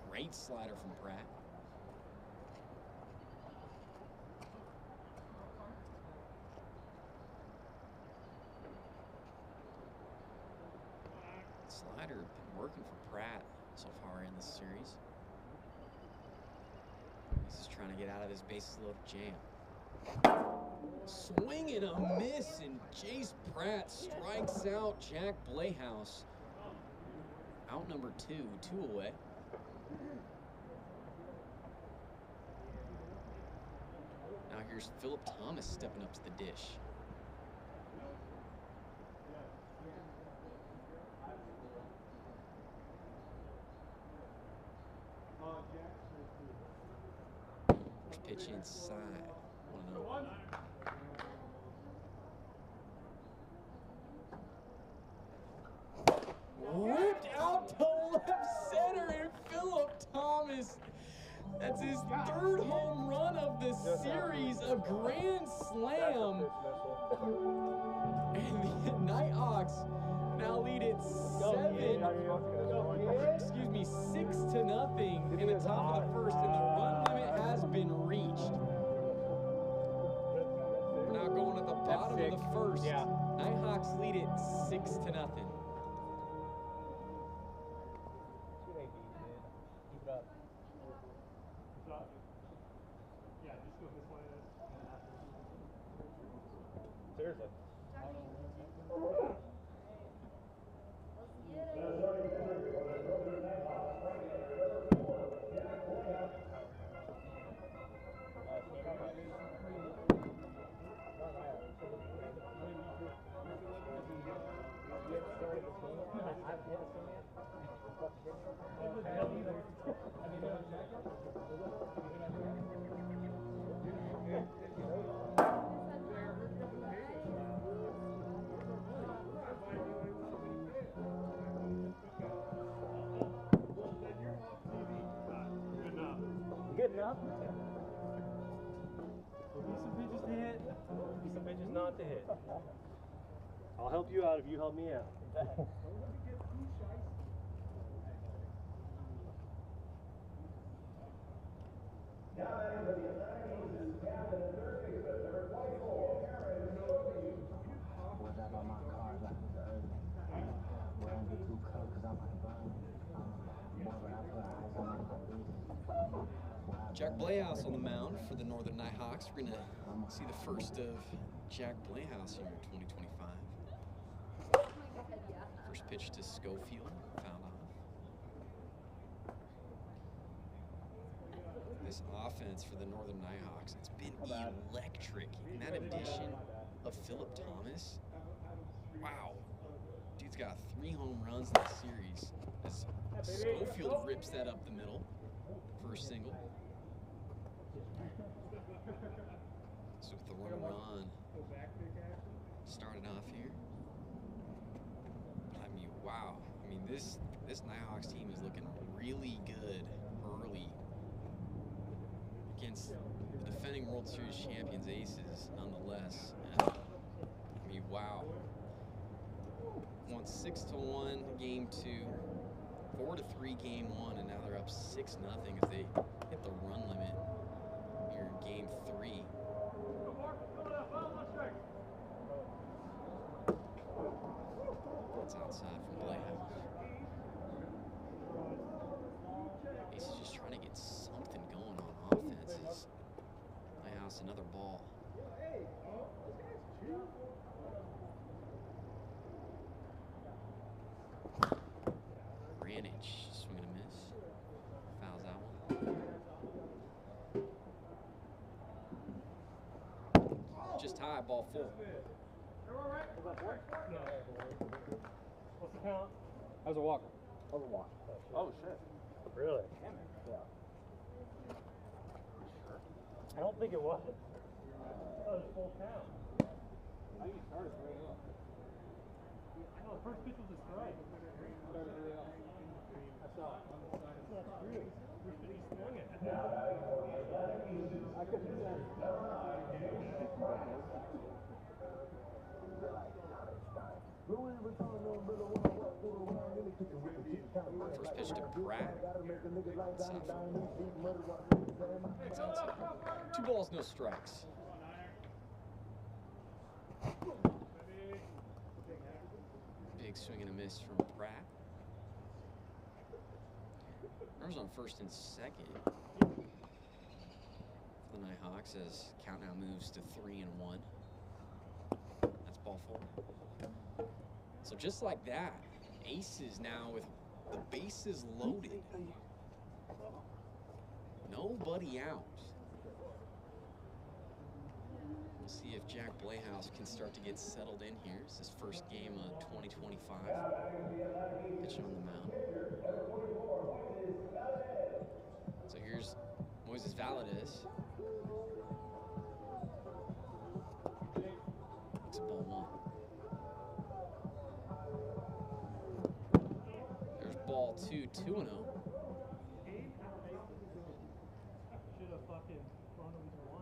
Great slider from Pratt. Slider been working for Pratt so far in this series. He's just trying to get out of this bases loaded jam. Swing and a miss, and Jace Pratt strikes out Jack Playhouse. Out number 2, 2 away. Now here's Philip Thomas stepping up to the dish. First pitch inside. 1-0. Ripped out to left center, and Philip Thomas, that's his 3rd home run of the series, a grand slam. And the Nighthawks now lead it 6-0 in the top of the first, and the run limit has been reached. We're now going to the bottom of the first. Nighthawks lead it 6-0. Yeah, just go this way. Seriously. Good enough. There'll be some pitches to hit, there'll be some pitches not to hit. I'll help you out if you help me out. Was that on my car? Like, we're gonna get 2 cups. Jack Blayhouse on the mound for the Northern Nighthawks. We're going to see the first of Jack Blayhouse here in 2025. First pitch to Schofield, fouled off. This offense for the Northern Nighthawks, it's been electric. And that addition of Philip Thomas, wow. Dude's got 3 home runs in the series as Schofield rips that up the middle for a single. So with the run started off here. I mean, wow. I mean, this Nighthawks team is looking really good early against the defending World Series champions Aces, nonetheless. And, I mean, wow. Won 6-1 game 2, 4-3 game 1, and now they're up 6-0 as they hit the run limit here in game 3. That's outside from Playhouse. Ace is just trying to get something going on offense. Playhouse, another ball. Granich, swing and a miss. Fouls that one. Just high, ball 4. What's the count? That was a walk. That was a walk. Oh, shit. Really? Yeah. I don't think it was. That was full count. I think he started right off. I know, the first pitch was a strike. Started really off. I saw it. That's true. First pitch he swung it. I couldn't say. First pitch to Pratt. That's outside. 2 balls, no strikes. Big swing and a miss from Pratt. Runners on first and second for the Nighthawks as count now moves to 3-1. That's ball 4. So just like that, Aces now with the bases loaded. Nobody out. We'll see if Jack Blayhouse can start to get settled in here. It's his first game of 2025. Pitching on the mound. So here's Moises Valadez. It's a ball 1. There's ball 2, 2-0. Should have fucking thrown him to 1.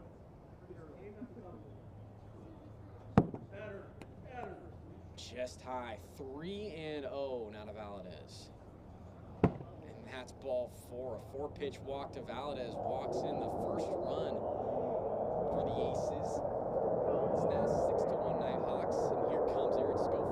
Chest high, 3-0 now to Valadez. And that's ball 4. A 4-pitch walk to Valadez. Walks in the first run for the Aces. It's now 6-1 Nighthawks, and here comes Aaron Schofield.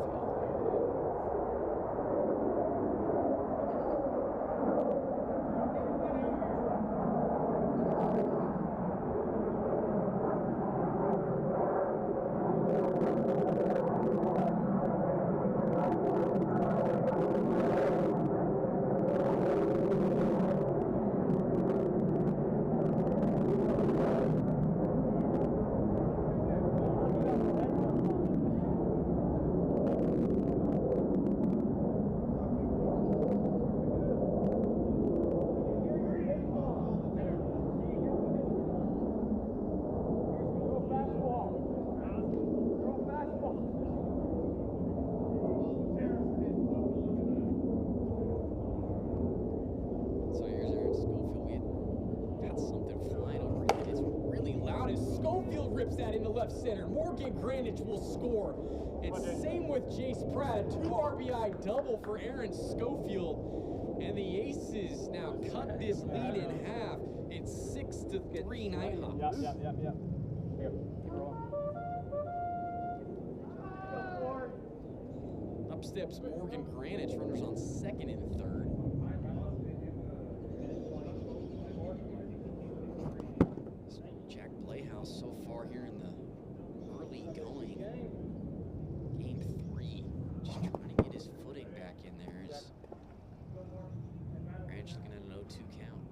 Center. Morgan Granich will score. And same with Jace Pratt. 2 RBI double for Aaron Schofield. And the Aces now cut this lead in half. It's 6-3 Nighthawks. Yep. Here. Up steps Morgan Granich. Runners on second and third. 4 here in the early going. Game 3. Just trying to get his footing back in there. Is Ranch looking at an 0-2 count.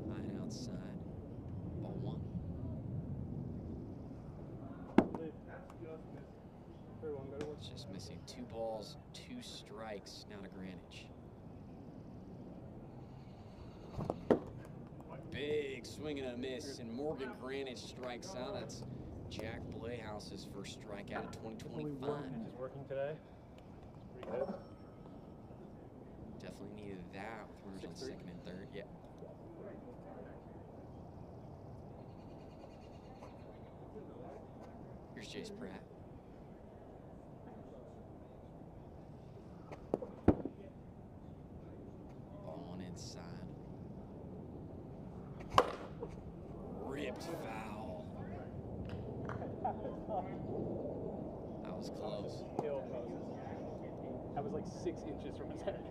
Line outside. Ball 1. It's just missing 2 balls, 2 strikes now to Greenwich. Big swing and a miss, and Morgan Greenwich strikes out. That's Jack Blahouse's first strikeout of 2025. He's working today. Pretty good. Definitely needed that with runners on second and third. Yeah. Here's Jace Pratt. Ball 1 inside. Ripped foul. That was close. That was like 6 inches from his head.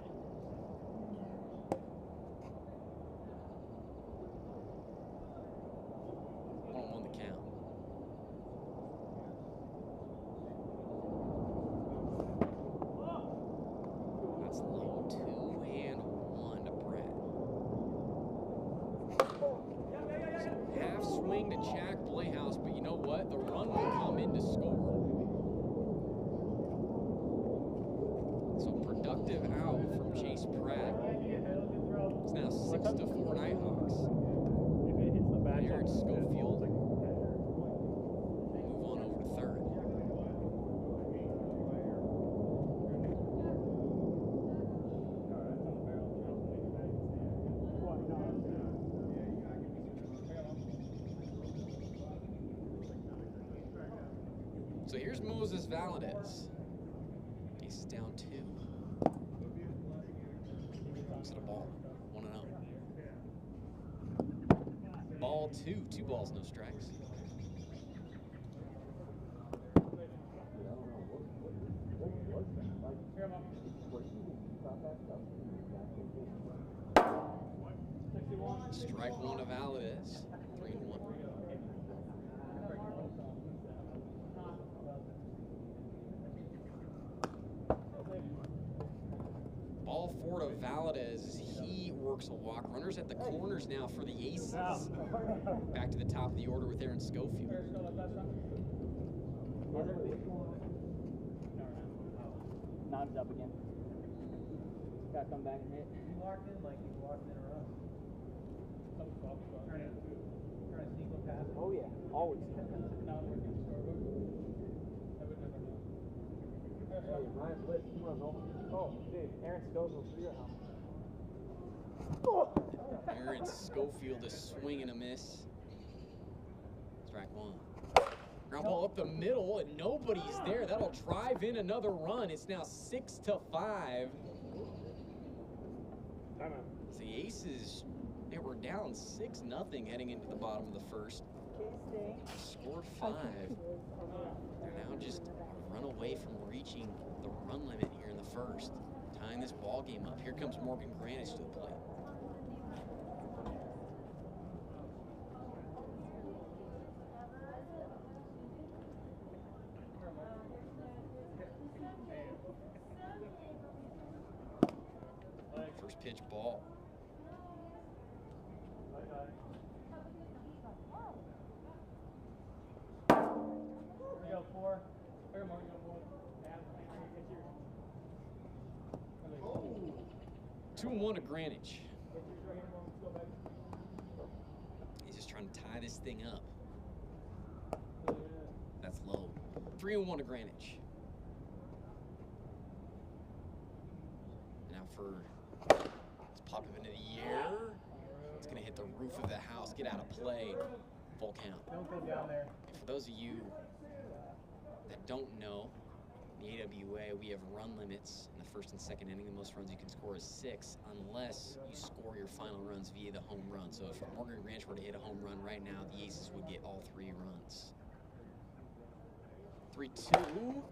Ball 1 the count. That's low. 2-1 to Brett. Half swing to Jack Blahouse, but you know what? The run will come in to score. So productive out from Chase Pratt. It's now 6-4 Nighthawks. Here at Schofield. Move on over to third. So here's Moses Valadez. He's down 2. Looks at a ball. 1-0. Ball 2. 2 balls, no strikes. Strike 1 to Valadez. 3-1. Ball 4 to Valadez. He works a walk. Runners at the corners now for the Aces. Back to the top of the order with Aaron Schofield. Knobs up again. Gotta come back and hit. You walked in like you walked in a row. Trying to sneak one past. Oh yeah, always. Hey, Ryan's lit. You wanna know? Oh, dude, Aaron Schofield for your house. Aaron Schofield, a swing and a miss. Strike 1. Ground ball up the middle, and nobody's there. That'll drive in another run. It's now 6-5. So the Aces, they were down 6-0 heading into the bottom of the first. Scored 5. They're now just a run away from reaching the run limit here in the first. Tying this ball game up. Here comes Morgan Greenwich to the plate. First pitch ball. You go 4. Here, Mark, you go 2-1 to Greenwich. He's just trying to tie this thing up. That's low. 3-1 to Greenwich. Now for, let's pop him into the air. It's gonna hit the roof of the house. Get out of play. Full count. Don't go down there. And for those of you that don't know, in the AWA, we have run limits in the first and second inning. The most runs you can score is 6, unless you score your final runs via the home run. So if Morgan Greenwich were to hit a home run right now, the Aces would get all 3 runs. 3-2.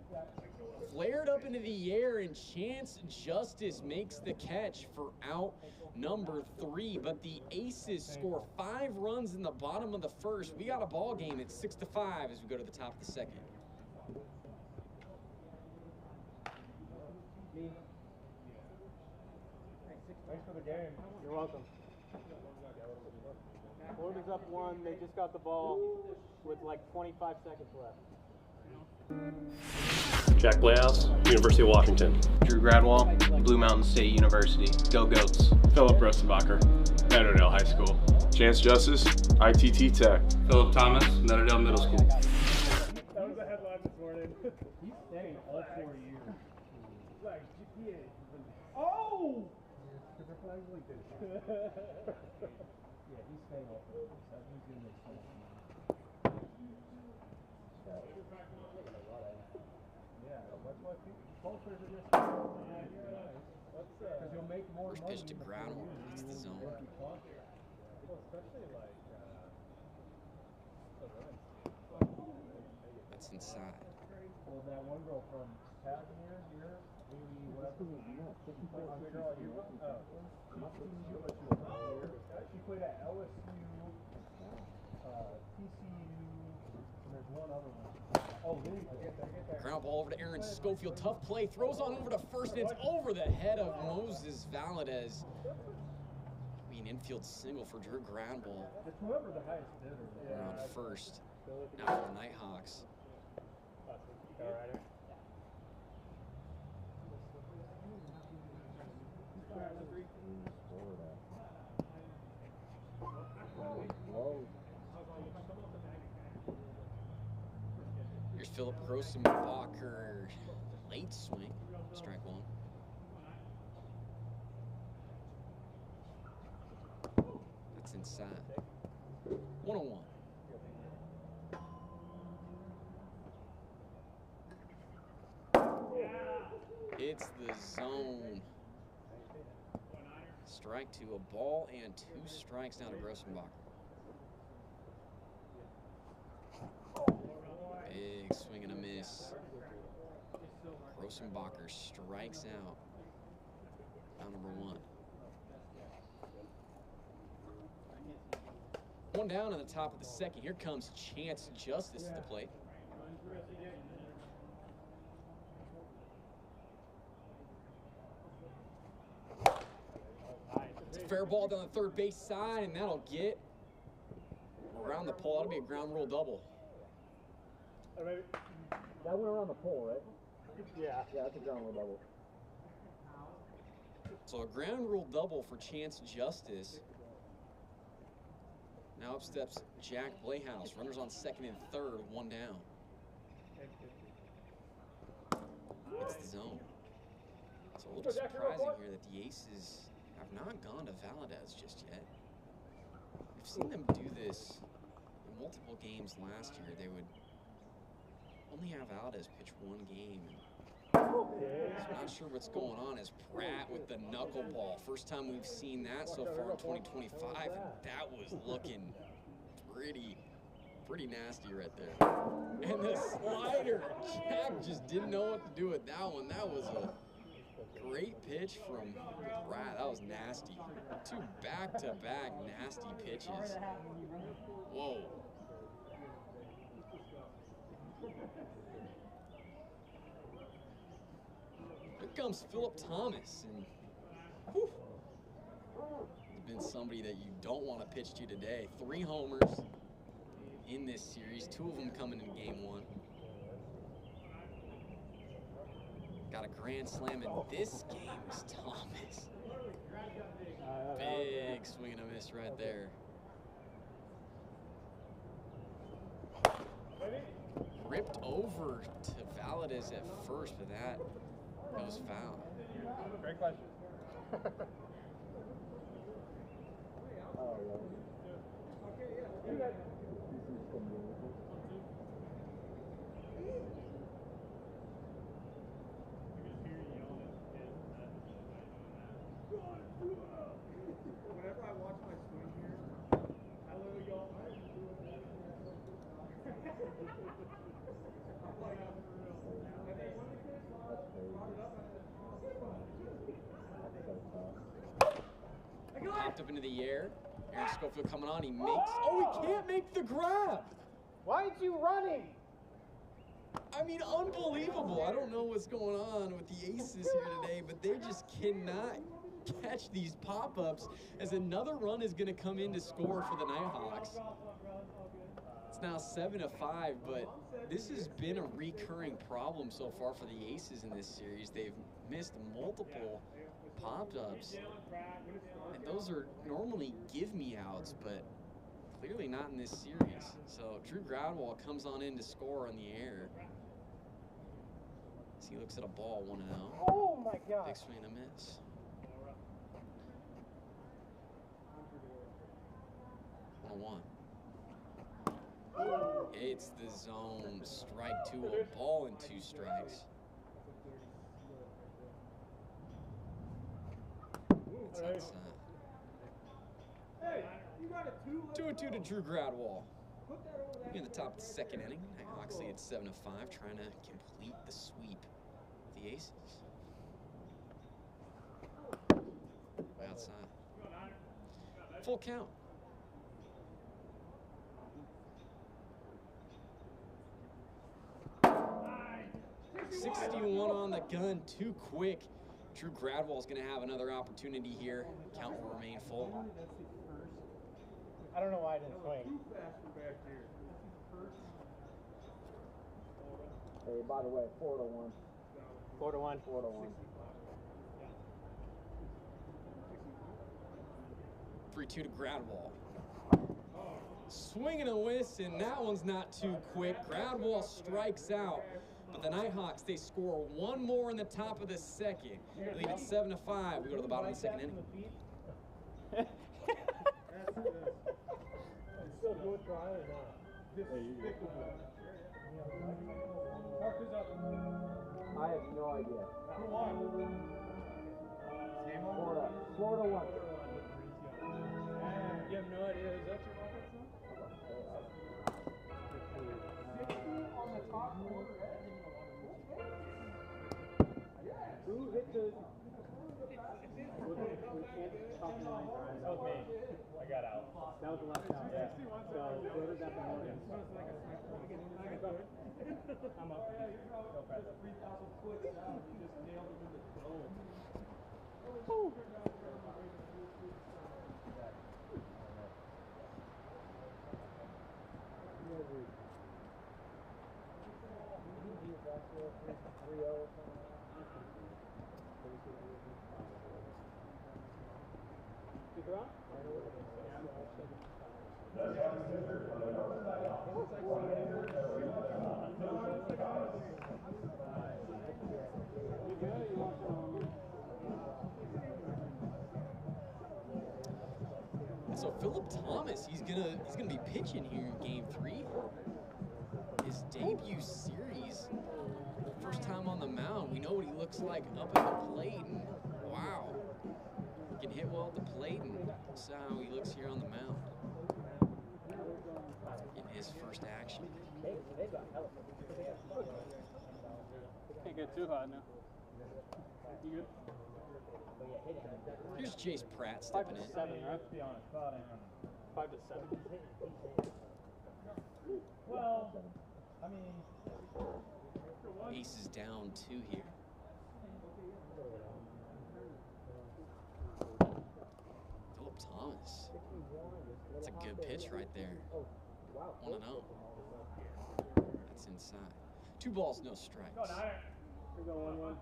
Flared up into the air, and Chance Justice makes the catch for out number 3. But the Aces score 5 runs in the bottom of the first. We got a ball game. It's 6-5 as we go to the top of the second. Thanks for the game. You're welcome. Florida's up 1. They just got the ball with like 25 seconds left. Jack Playhouse, University of Washington. Drew Gradwell, Blue Mountain State University. Go Goats. Philip Rosenbacher, Meadowdale High School. Chance Justice, ITT Tech. Philip Thomas, Meadowdale Middle School. That was the headline this morning. He's staying all 4 years. Like, GPA. Oh! Because their flags like this. Yeah, he's staying all 4 years. That means he's going to make so much money. Yeah, that's why ball players are just because you'll make more First money. pitch to Gradwell. It's the zone. Well, especially like That's inside. well, that one girl from Casimir here, Amy, whatever. Girl, you she played at LSU, TCU, and there's one other one. Oh, Ground ball over to Aaron Schofield. Tough play. Throws on over to first. And it's over the head of Moses Valadez. Be an infield single for Drew Gradwell. It's whoever the highest bidder. Around first. Now for the Nighthawks. Here's Philip Grossenbacher. Late swing. Strike 1. That's inside. 1-1. It's the zone. Strike 2, a ball and 2 strikes now to Grossenbacher. Big swing and a miss. Grossenbacher strikes out. Now number 1. One down in the top of the second. Here comes Chance Justice at the plate. It's a fair ball down the third base side, and that'll get around the pole. That'll be a ground rule double. That went around the pole, right? Yeah, that's a ground rule double. So a ground rule double for Chance Justice. Now up steps Jack Playhouse. Runners on second and third, 1 down. It's the zone. It's a little surprising here that the Aces have not gone to Valadez just yet. We've seen them do this in multiple games last year. They would only have Valadez pitch 1 game. So I'm not sure what's going on as Pratt with the knuckleball. First time we've seen that so far in 2025, and that was looking pretty nasty right there. And the slider, Jack just didn't know what to do with that one. That was a great pitch from Pratt. That was nasty. 2 back-to-back nasty pitches. Whoa. Here comes Philip Thomas, and whew, he's been somebody that you don't want to pitch to today. 3 homers in this series, 2 of them coming in game 1. Got a grand slam in this game is Thomas. Big swing and a miss right there. Ripped over to Valadez at first, but that goes foul. Great question. Whenever I watch my swing here, I literally go, I'm like, Popped up into the air. Aaron Schofield coming on. He makes. Oh, he can't make the grab. Why aren't you running? I mean, unbelievable. I don't know what's going on with the Aces here today, but they just cannot catch these pop-ups as another run is going to come in to score for the Nighthawks. It's now 7-5, but this has been a recurring problem so far for the Aces in this series. They've missed multiple pop-ups, and those are normally give-me-outs, but clearly not in this series. So Drew Gradwell comes on in to score on the air. As he looks at a ball 1-0. Oh my God! Big swing and a miss. One. It's the zone. Strike two, a ball and 2 strikes. It's outside. Hey, you got a 2-2 to Drew Gradwell. In the top of the second inning, Nighthawks lead at 7-5, trying to complete the sweep of the Aces. Way outside. Full count. .61 on the gun, too quick. Drew Gradwell's going to have another opportunity here. Count will remain full. I don't know why I didn't swing. Hey, by the way, 4-1. 4-1. 4-1. 3-2 to Gradwell. Swing and a miss, and that one's not too quick. Gradwell strikes out. But the Nighthawks, they score one more in the top of the second. Lead at 7-5. We go to the bottom of the second inning. Still do it dry or not? I have no idea. Who won? Florida won. You have no idea. Is that your offense now? On the top corner. Who hit the... That was me. I got out. That was the last out. Yeah. So, where did that belong? I'm up. Go fast. 3,000 clicks out. You just nailed it in the dome. Woo! So Philip Thomas, he's gonna be pitching here in Game 3. His debut series, first time on the mound. We know what he looks like up at the plate, and wow, he can hit well at the plate, and that's how he looks here on the mound in his first action. Can't get too hot now. You good? Here's Jace Pratt stepping in. 5 to 7, right? Let's be honest. 5 to 7. Well, I mean... Ace is down 2 here. Philip Thomas. That's a good pitch right there. 1-0. That's inside. 2 balls, no strikes. Go 1-1.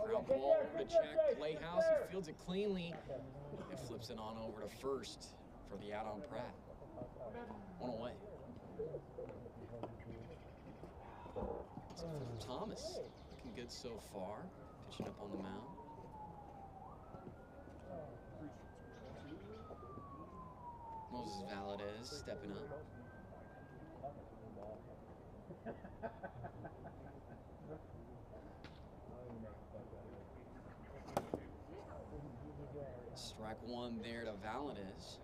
Ground ball over to check. Playhouse, he fields it cleanly and flips it on over to first for the out on Pratt. 1 away. So Philip Thomas looking good so far, pitching up on the mound. Moses Valadez stepping up. Strike 1 there to Valadez.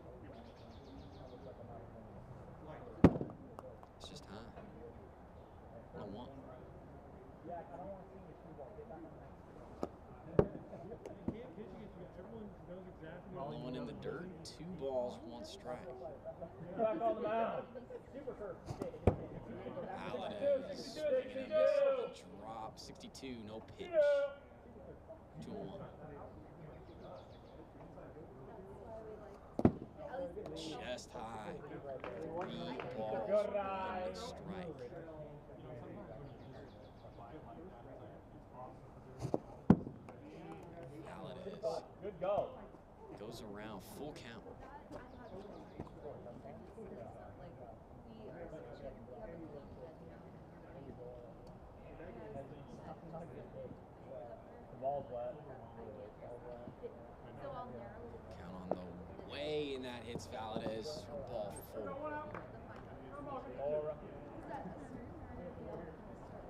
It's just high. 1-1. 2 balls, 1 strike. Back on the mound. Valadez drop, 62, no pitch. 2-1. Chest high, 3 balls, 1 strike. Valadez. Good go. Goes around, full count. The ball's wet. Count on the way, and that hits Valadez for ball 4.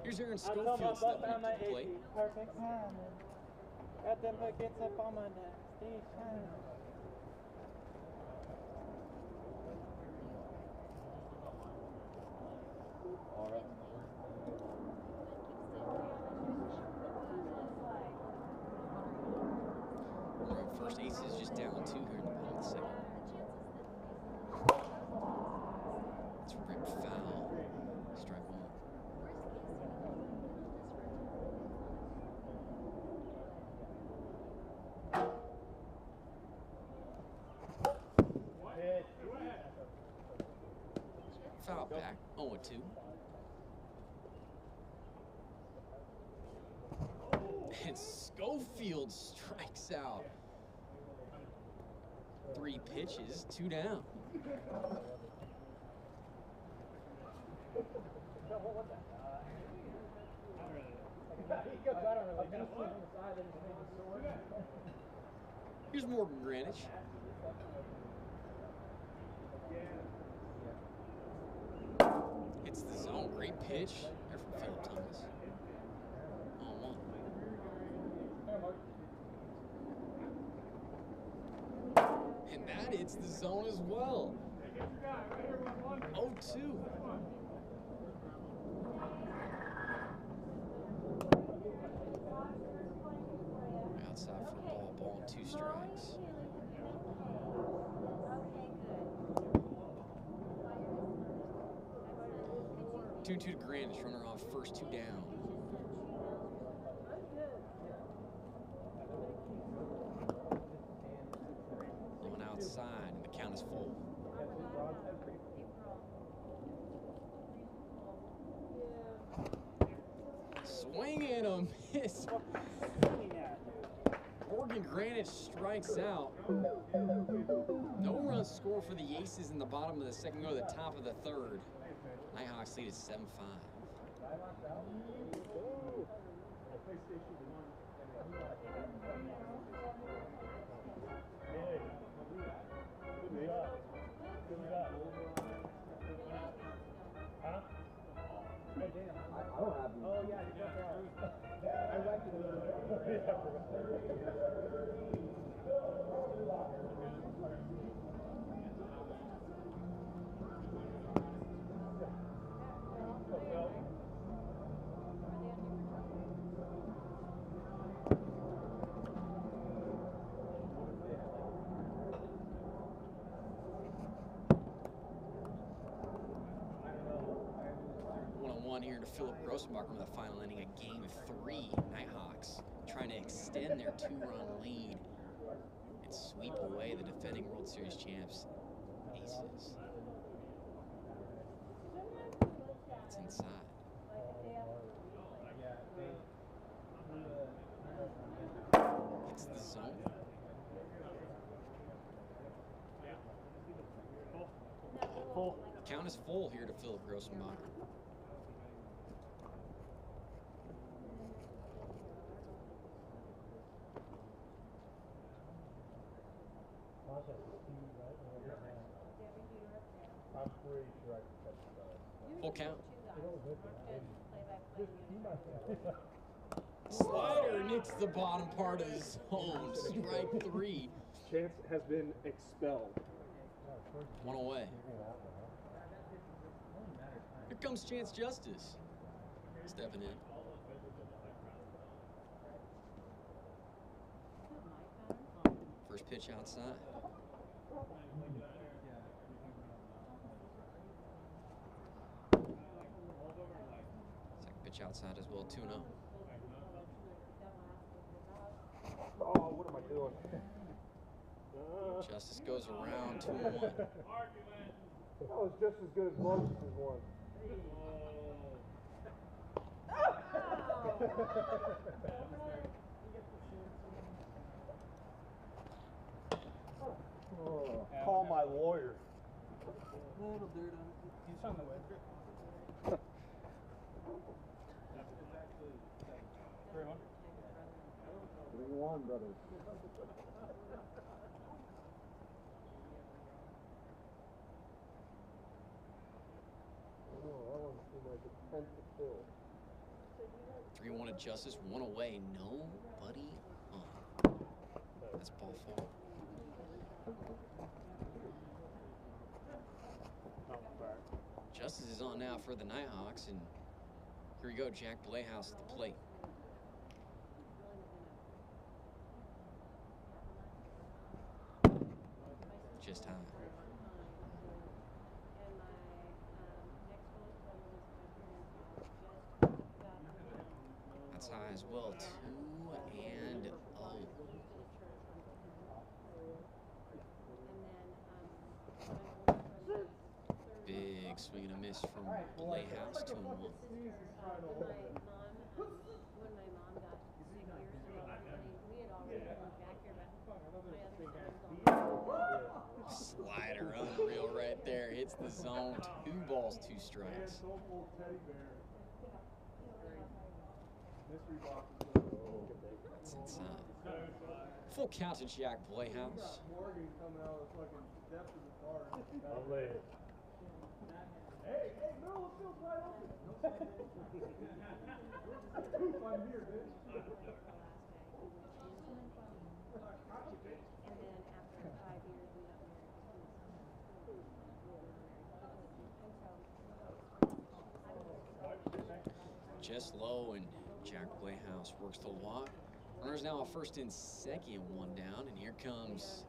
Here's Aaron Schofield stepping up to the plate. Perfect timing. Got them buckets up on my neck. Stay shining. All right. First ace is just down 2 here in the bottom of the second. It's ripped foul. Strike 1. Foul back. 0-2. And Schofield strikes out. 3 pitches, 2 down. Here's Morgan Greenwich. Hits the zone. Great pitch there from Philip Thomas. 0-1. And that hits the zone as well. 0-2. Outside for a ball and 2 strikes. Two to Greenwich, runner on first, 2 down. Going outside, and the count is full. Swing and a miss. Morgan Greenwich strikes out. No runs scored for the Aces in the bottom of the second, go to the top of the third. Nighthawks lead is 7-5. Huh? I don't have these. Oh, yeah, you got that. I went to Here to Philip Grossmacher with a final inning of Game 3. Nighthawks trying to extend their 2-run lead and sweep away the defending World Series champs, Aces. It's inside. It's the zone. Full. Count is full here to Philip Grossmacher. I'm pretty sure I can catch the Full count. Slider nicks the bottom part of the zone. Strike 3. Chance has been expelled. 1 away. Here comes Chance Justice. Stepping in. First pitch outside. Second pitch outside as well, 2-0. Oh, what am I doing? Justice goes around 2-1. That was just as good as Moses' one. Oh, call my lawyer. Little dirt on it. He's on the way. 3-1, brothers. Oh, that one seemed like a 10 to kill. 3-1 at Justice, 1 away, nobody on. That's ball 4. Justice is on now for the Nighthawks, and here we go, Jack Playhouse at the plate. Just high. That's high as well, 2-0. Big swing and a miss from Playhouse, 2-1. Slider unreal right there. Hits the zone. 2 balls, 2 strikes. That's inside. Full count to Jack Playhouse. I'm late. Hey, no, it feels wide open. I'm here, bitch. Just low, and Jack Playhouse works the walk. Runners now at first and second, 1 down, and here comes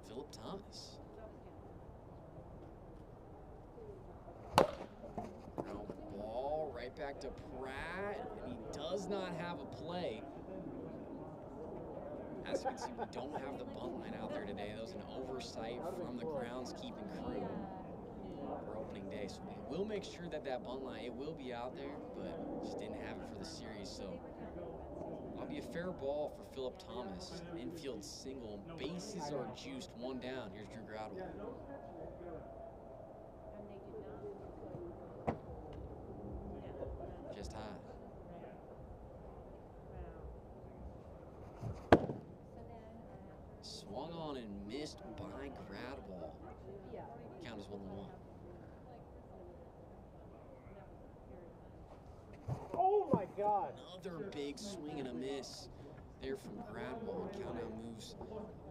Philip Thomas. Ground ball right back to Pratt, and he does not have a play. As you can see, we don't have the bunt line out there today. That was an oversight from the groundskeeping crew for opening day. So we will make sure that that bunt line, it will be out there, but just didn't have it for the series. So that'll be a fair ball for Philip Thomas. Infield single. Bases are juiced, 1 down. Here's Drew Gradwell. Just high. Swung on and missed by Gradwell. Count is 1-1. Oh my God! Another big swing and a miss there from Gradwell. Count now moves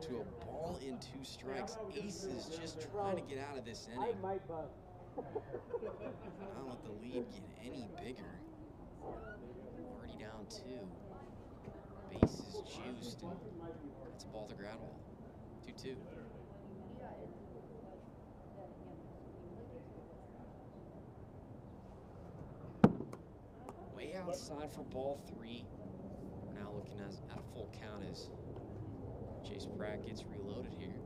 to a ball in 2 strikes. Aces just trying to get out of this inning. might bust. Not let the lead get any bigger. Already down 2. Bases juiced, and that's a ball to Gradwell. 2-2. Way outside for ball 3. We're now looking at a full count as Chase Pratt gets reloaded here.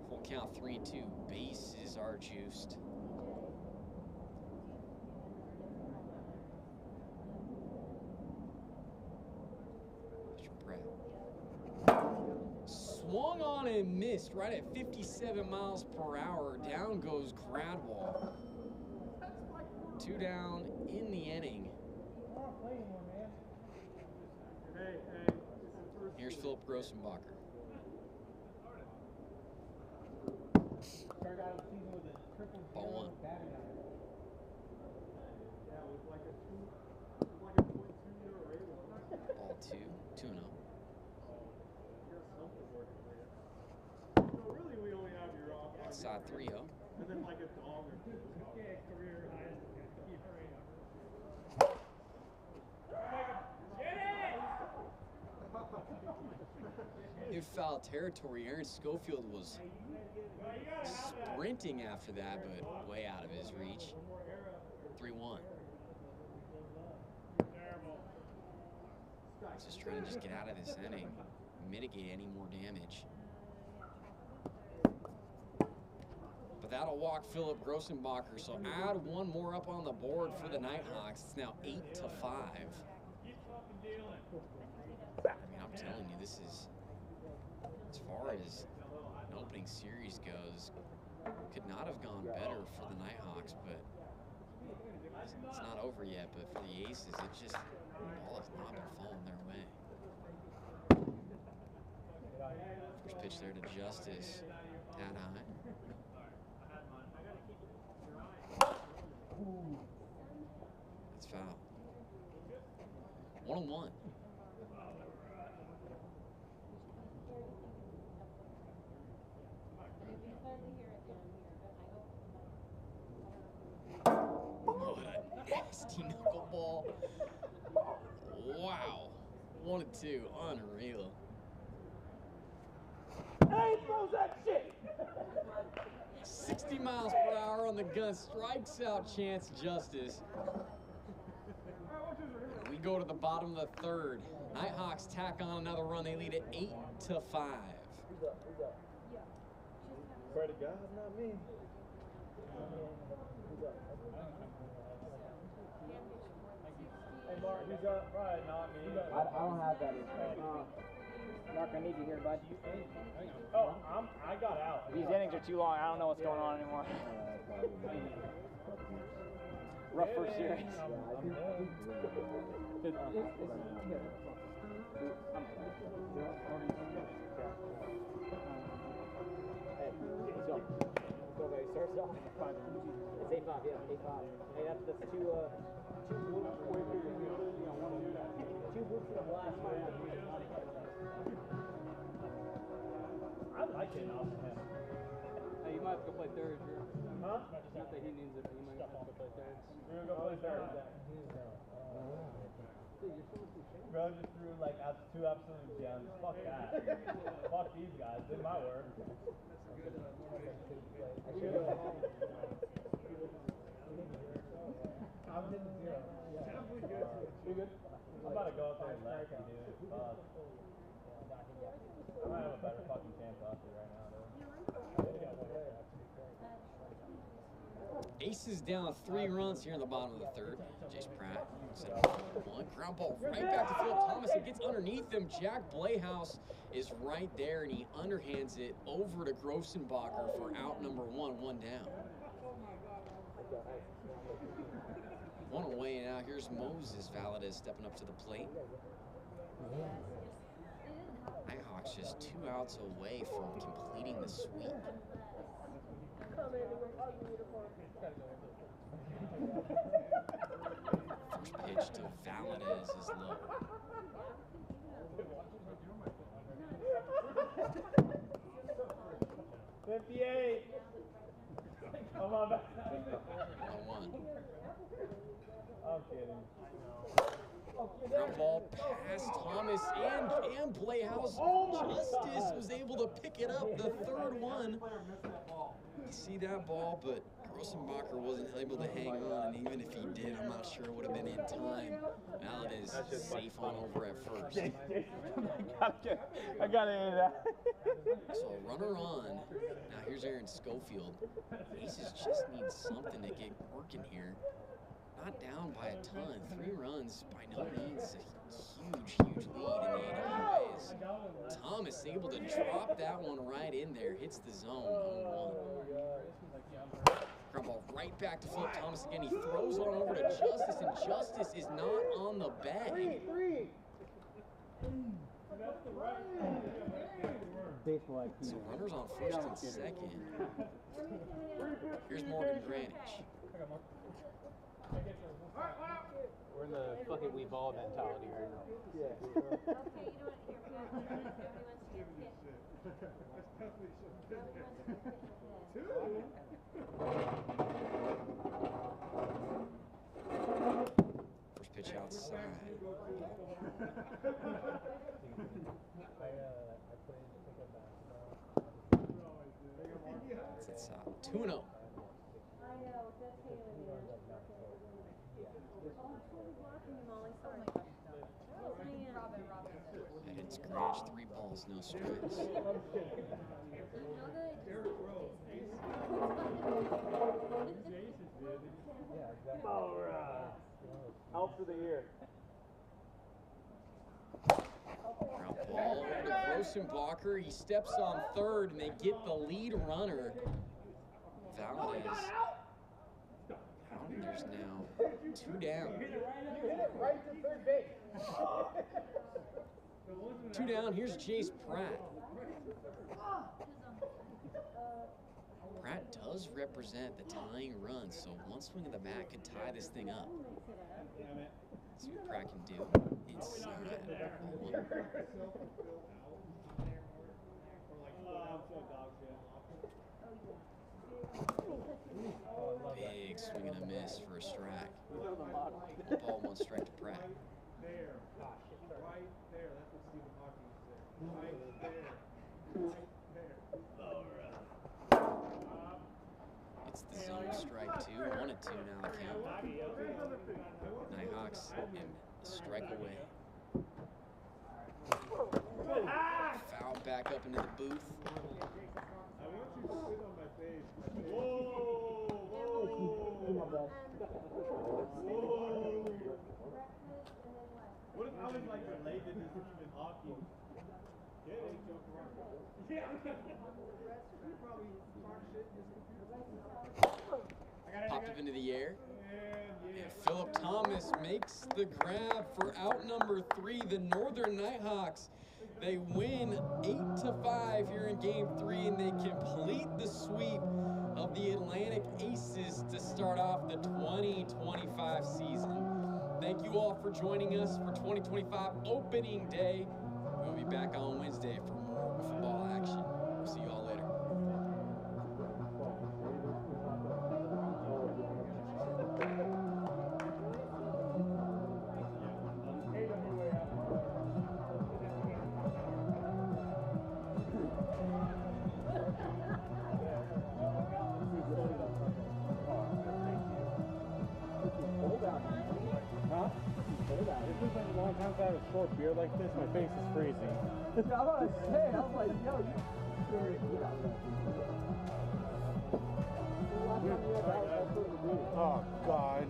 Full count 3-2. Bases are juiced. Swung on and missed right at 57 miles per hour. Down goes Gradwell. 2 down in the inning. Here's Philip Grossenbacher. Ball 1. Ball 2, 2-0. Outside 3-0. And then like a dog or two. in foul territory. Aaron Schofield was sprinting after that, but way out of his reach. 3-1. Just trying to get out of this inning, mitigate any more damage. But that'll walk Philip Grossenbacher, so add one more up on the board for the Nighthawks. It's now 8-5. I mean, I'm telling you, this is, as far as an opening series goes, could not have gone better for the Nighthawks, but it's not over yet. But for the Aces, it just, the ball has not been falling their way. First pitch there to Justice, that high. That's foul. 1-1. What a nasty knuckleball. Wow. 1-2. Unreal. Hey, throws that shit! 60 miles per hour on the gun, strikes out Chance Justice. We go to the bottom of the third. Nighthawks tack on another run. They lead at 8-5. Pray to God, not me. Hey, Mark, who's up? Probably not me. I don't have that info. Mark, I need you here, bud. Oh, I got out. These innings are too long. I don't know what's going on anymore. Rough first series. Starts off. It's 8-5, yeah, 8-5. Hey, that's two bloops in the last one. I like it off of him. Hey, you might have to go play third, sure. Huh? Not that he needs it, but you might have to go play third. We're gonna go play third. Bro just threw like two absolute gems. Fuck that. Fuck these guys. Did my work. I'm hitting 0. You good? I'm about to go up there and lefty, dude. Fuck. I might have a better fucking chance off you right now, dude. Aces down 3 runs here in the bottom of the third. Jace Pratt set one ground ball right back to Phil Thomas. It gets underneath him. Jack Blayhouse is right there, and he underhands it over to Grossenbacher for out number 1, 1 down. One away now. Here's Moses Valadez stepping up to the plate. Nighthawks just 2 outs away from completing the sweep. First pitch to Valadez is low. $58. Come on back. 1-1. I'm kidding. Ground ball past Thomas and Playhouse. Justice was able to pick it up, the third one. You see that ball, but Grossenbacher wasn't able to hang on, and even if he did, I'm not sure it would have been in time. Valadez safe on over at first. I gotta hear that. So a runner on. Now here's Aaron Schofield. Aces just need something to get working here. Not down by a ton. 3 runs, by no means a huge lead in the AWAs. Thomas able to drop that one right in there. Hits the zone, 0-1. Ground ball right back to Philip Thomas again. He throws on over to Justice, and Justice is not on the bag. So runners on first and second. Here's Morgan Granich. We're in the fucking we ball mentality right now. Yeah. First pitch outside. It's 2-0. And it's Greenwich, 3 balls, no strikes. All right. Out for the year. Ground ball over to Grossenbacher. He steps on third, and they get the lead runner. Valdez. There's now 2 down. You hit it right to third base. 2 down. Here's Jace Pratt. Pratt does represent the tying run, so one swing of the bat could tie this thing up. Let's see what Pratt can do inside. Big swing and a miss for a strike. Ball 1 strike to Pratt. There. Right there. That's what Stephen Hawking said. Right there. Right there. All right. It's the zone strike 2. 1-2 now the count. Nighthawks and a strike away. Foul back up into the booth. I want you to sit on my face. Whoa! What if I was like related to Stephen Hawking? Yeah. Popped up into the air. And Philip Thomas makes the grab for out number 3. The Northern Nighthawks, they win 8-5 here in Game 3, and they complete the sweep of the Atlantic Aces to start off the 2025 season. Thank you all for joining us for 2025 opening day. We'll be back on Wednesday for more football action. We'll see you all later. Sometimes I have a short beard like this, my face is freezing. I was about to say, I was like, yo, you Oh, God.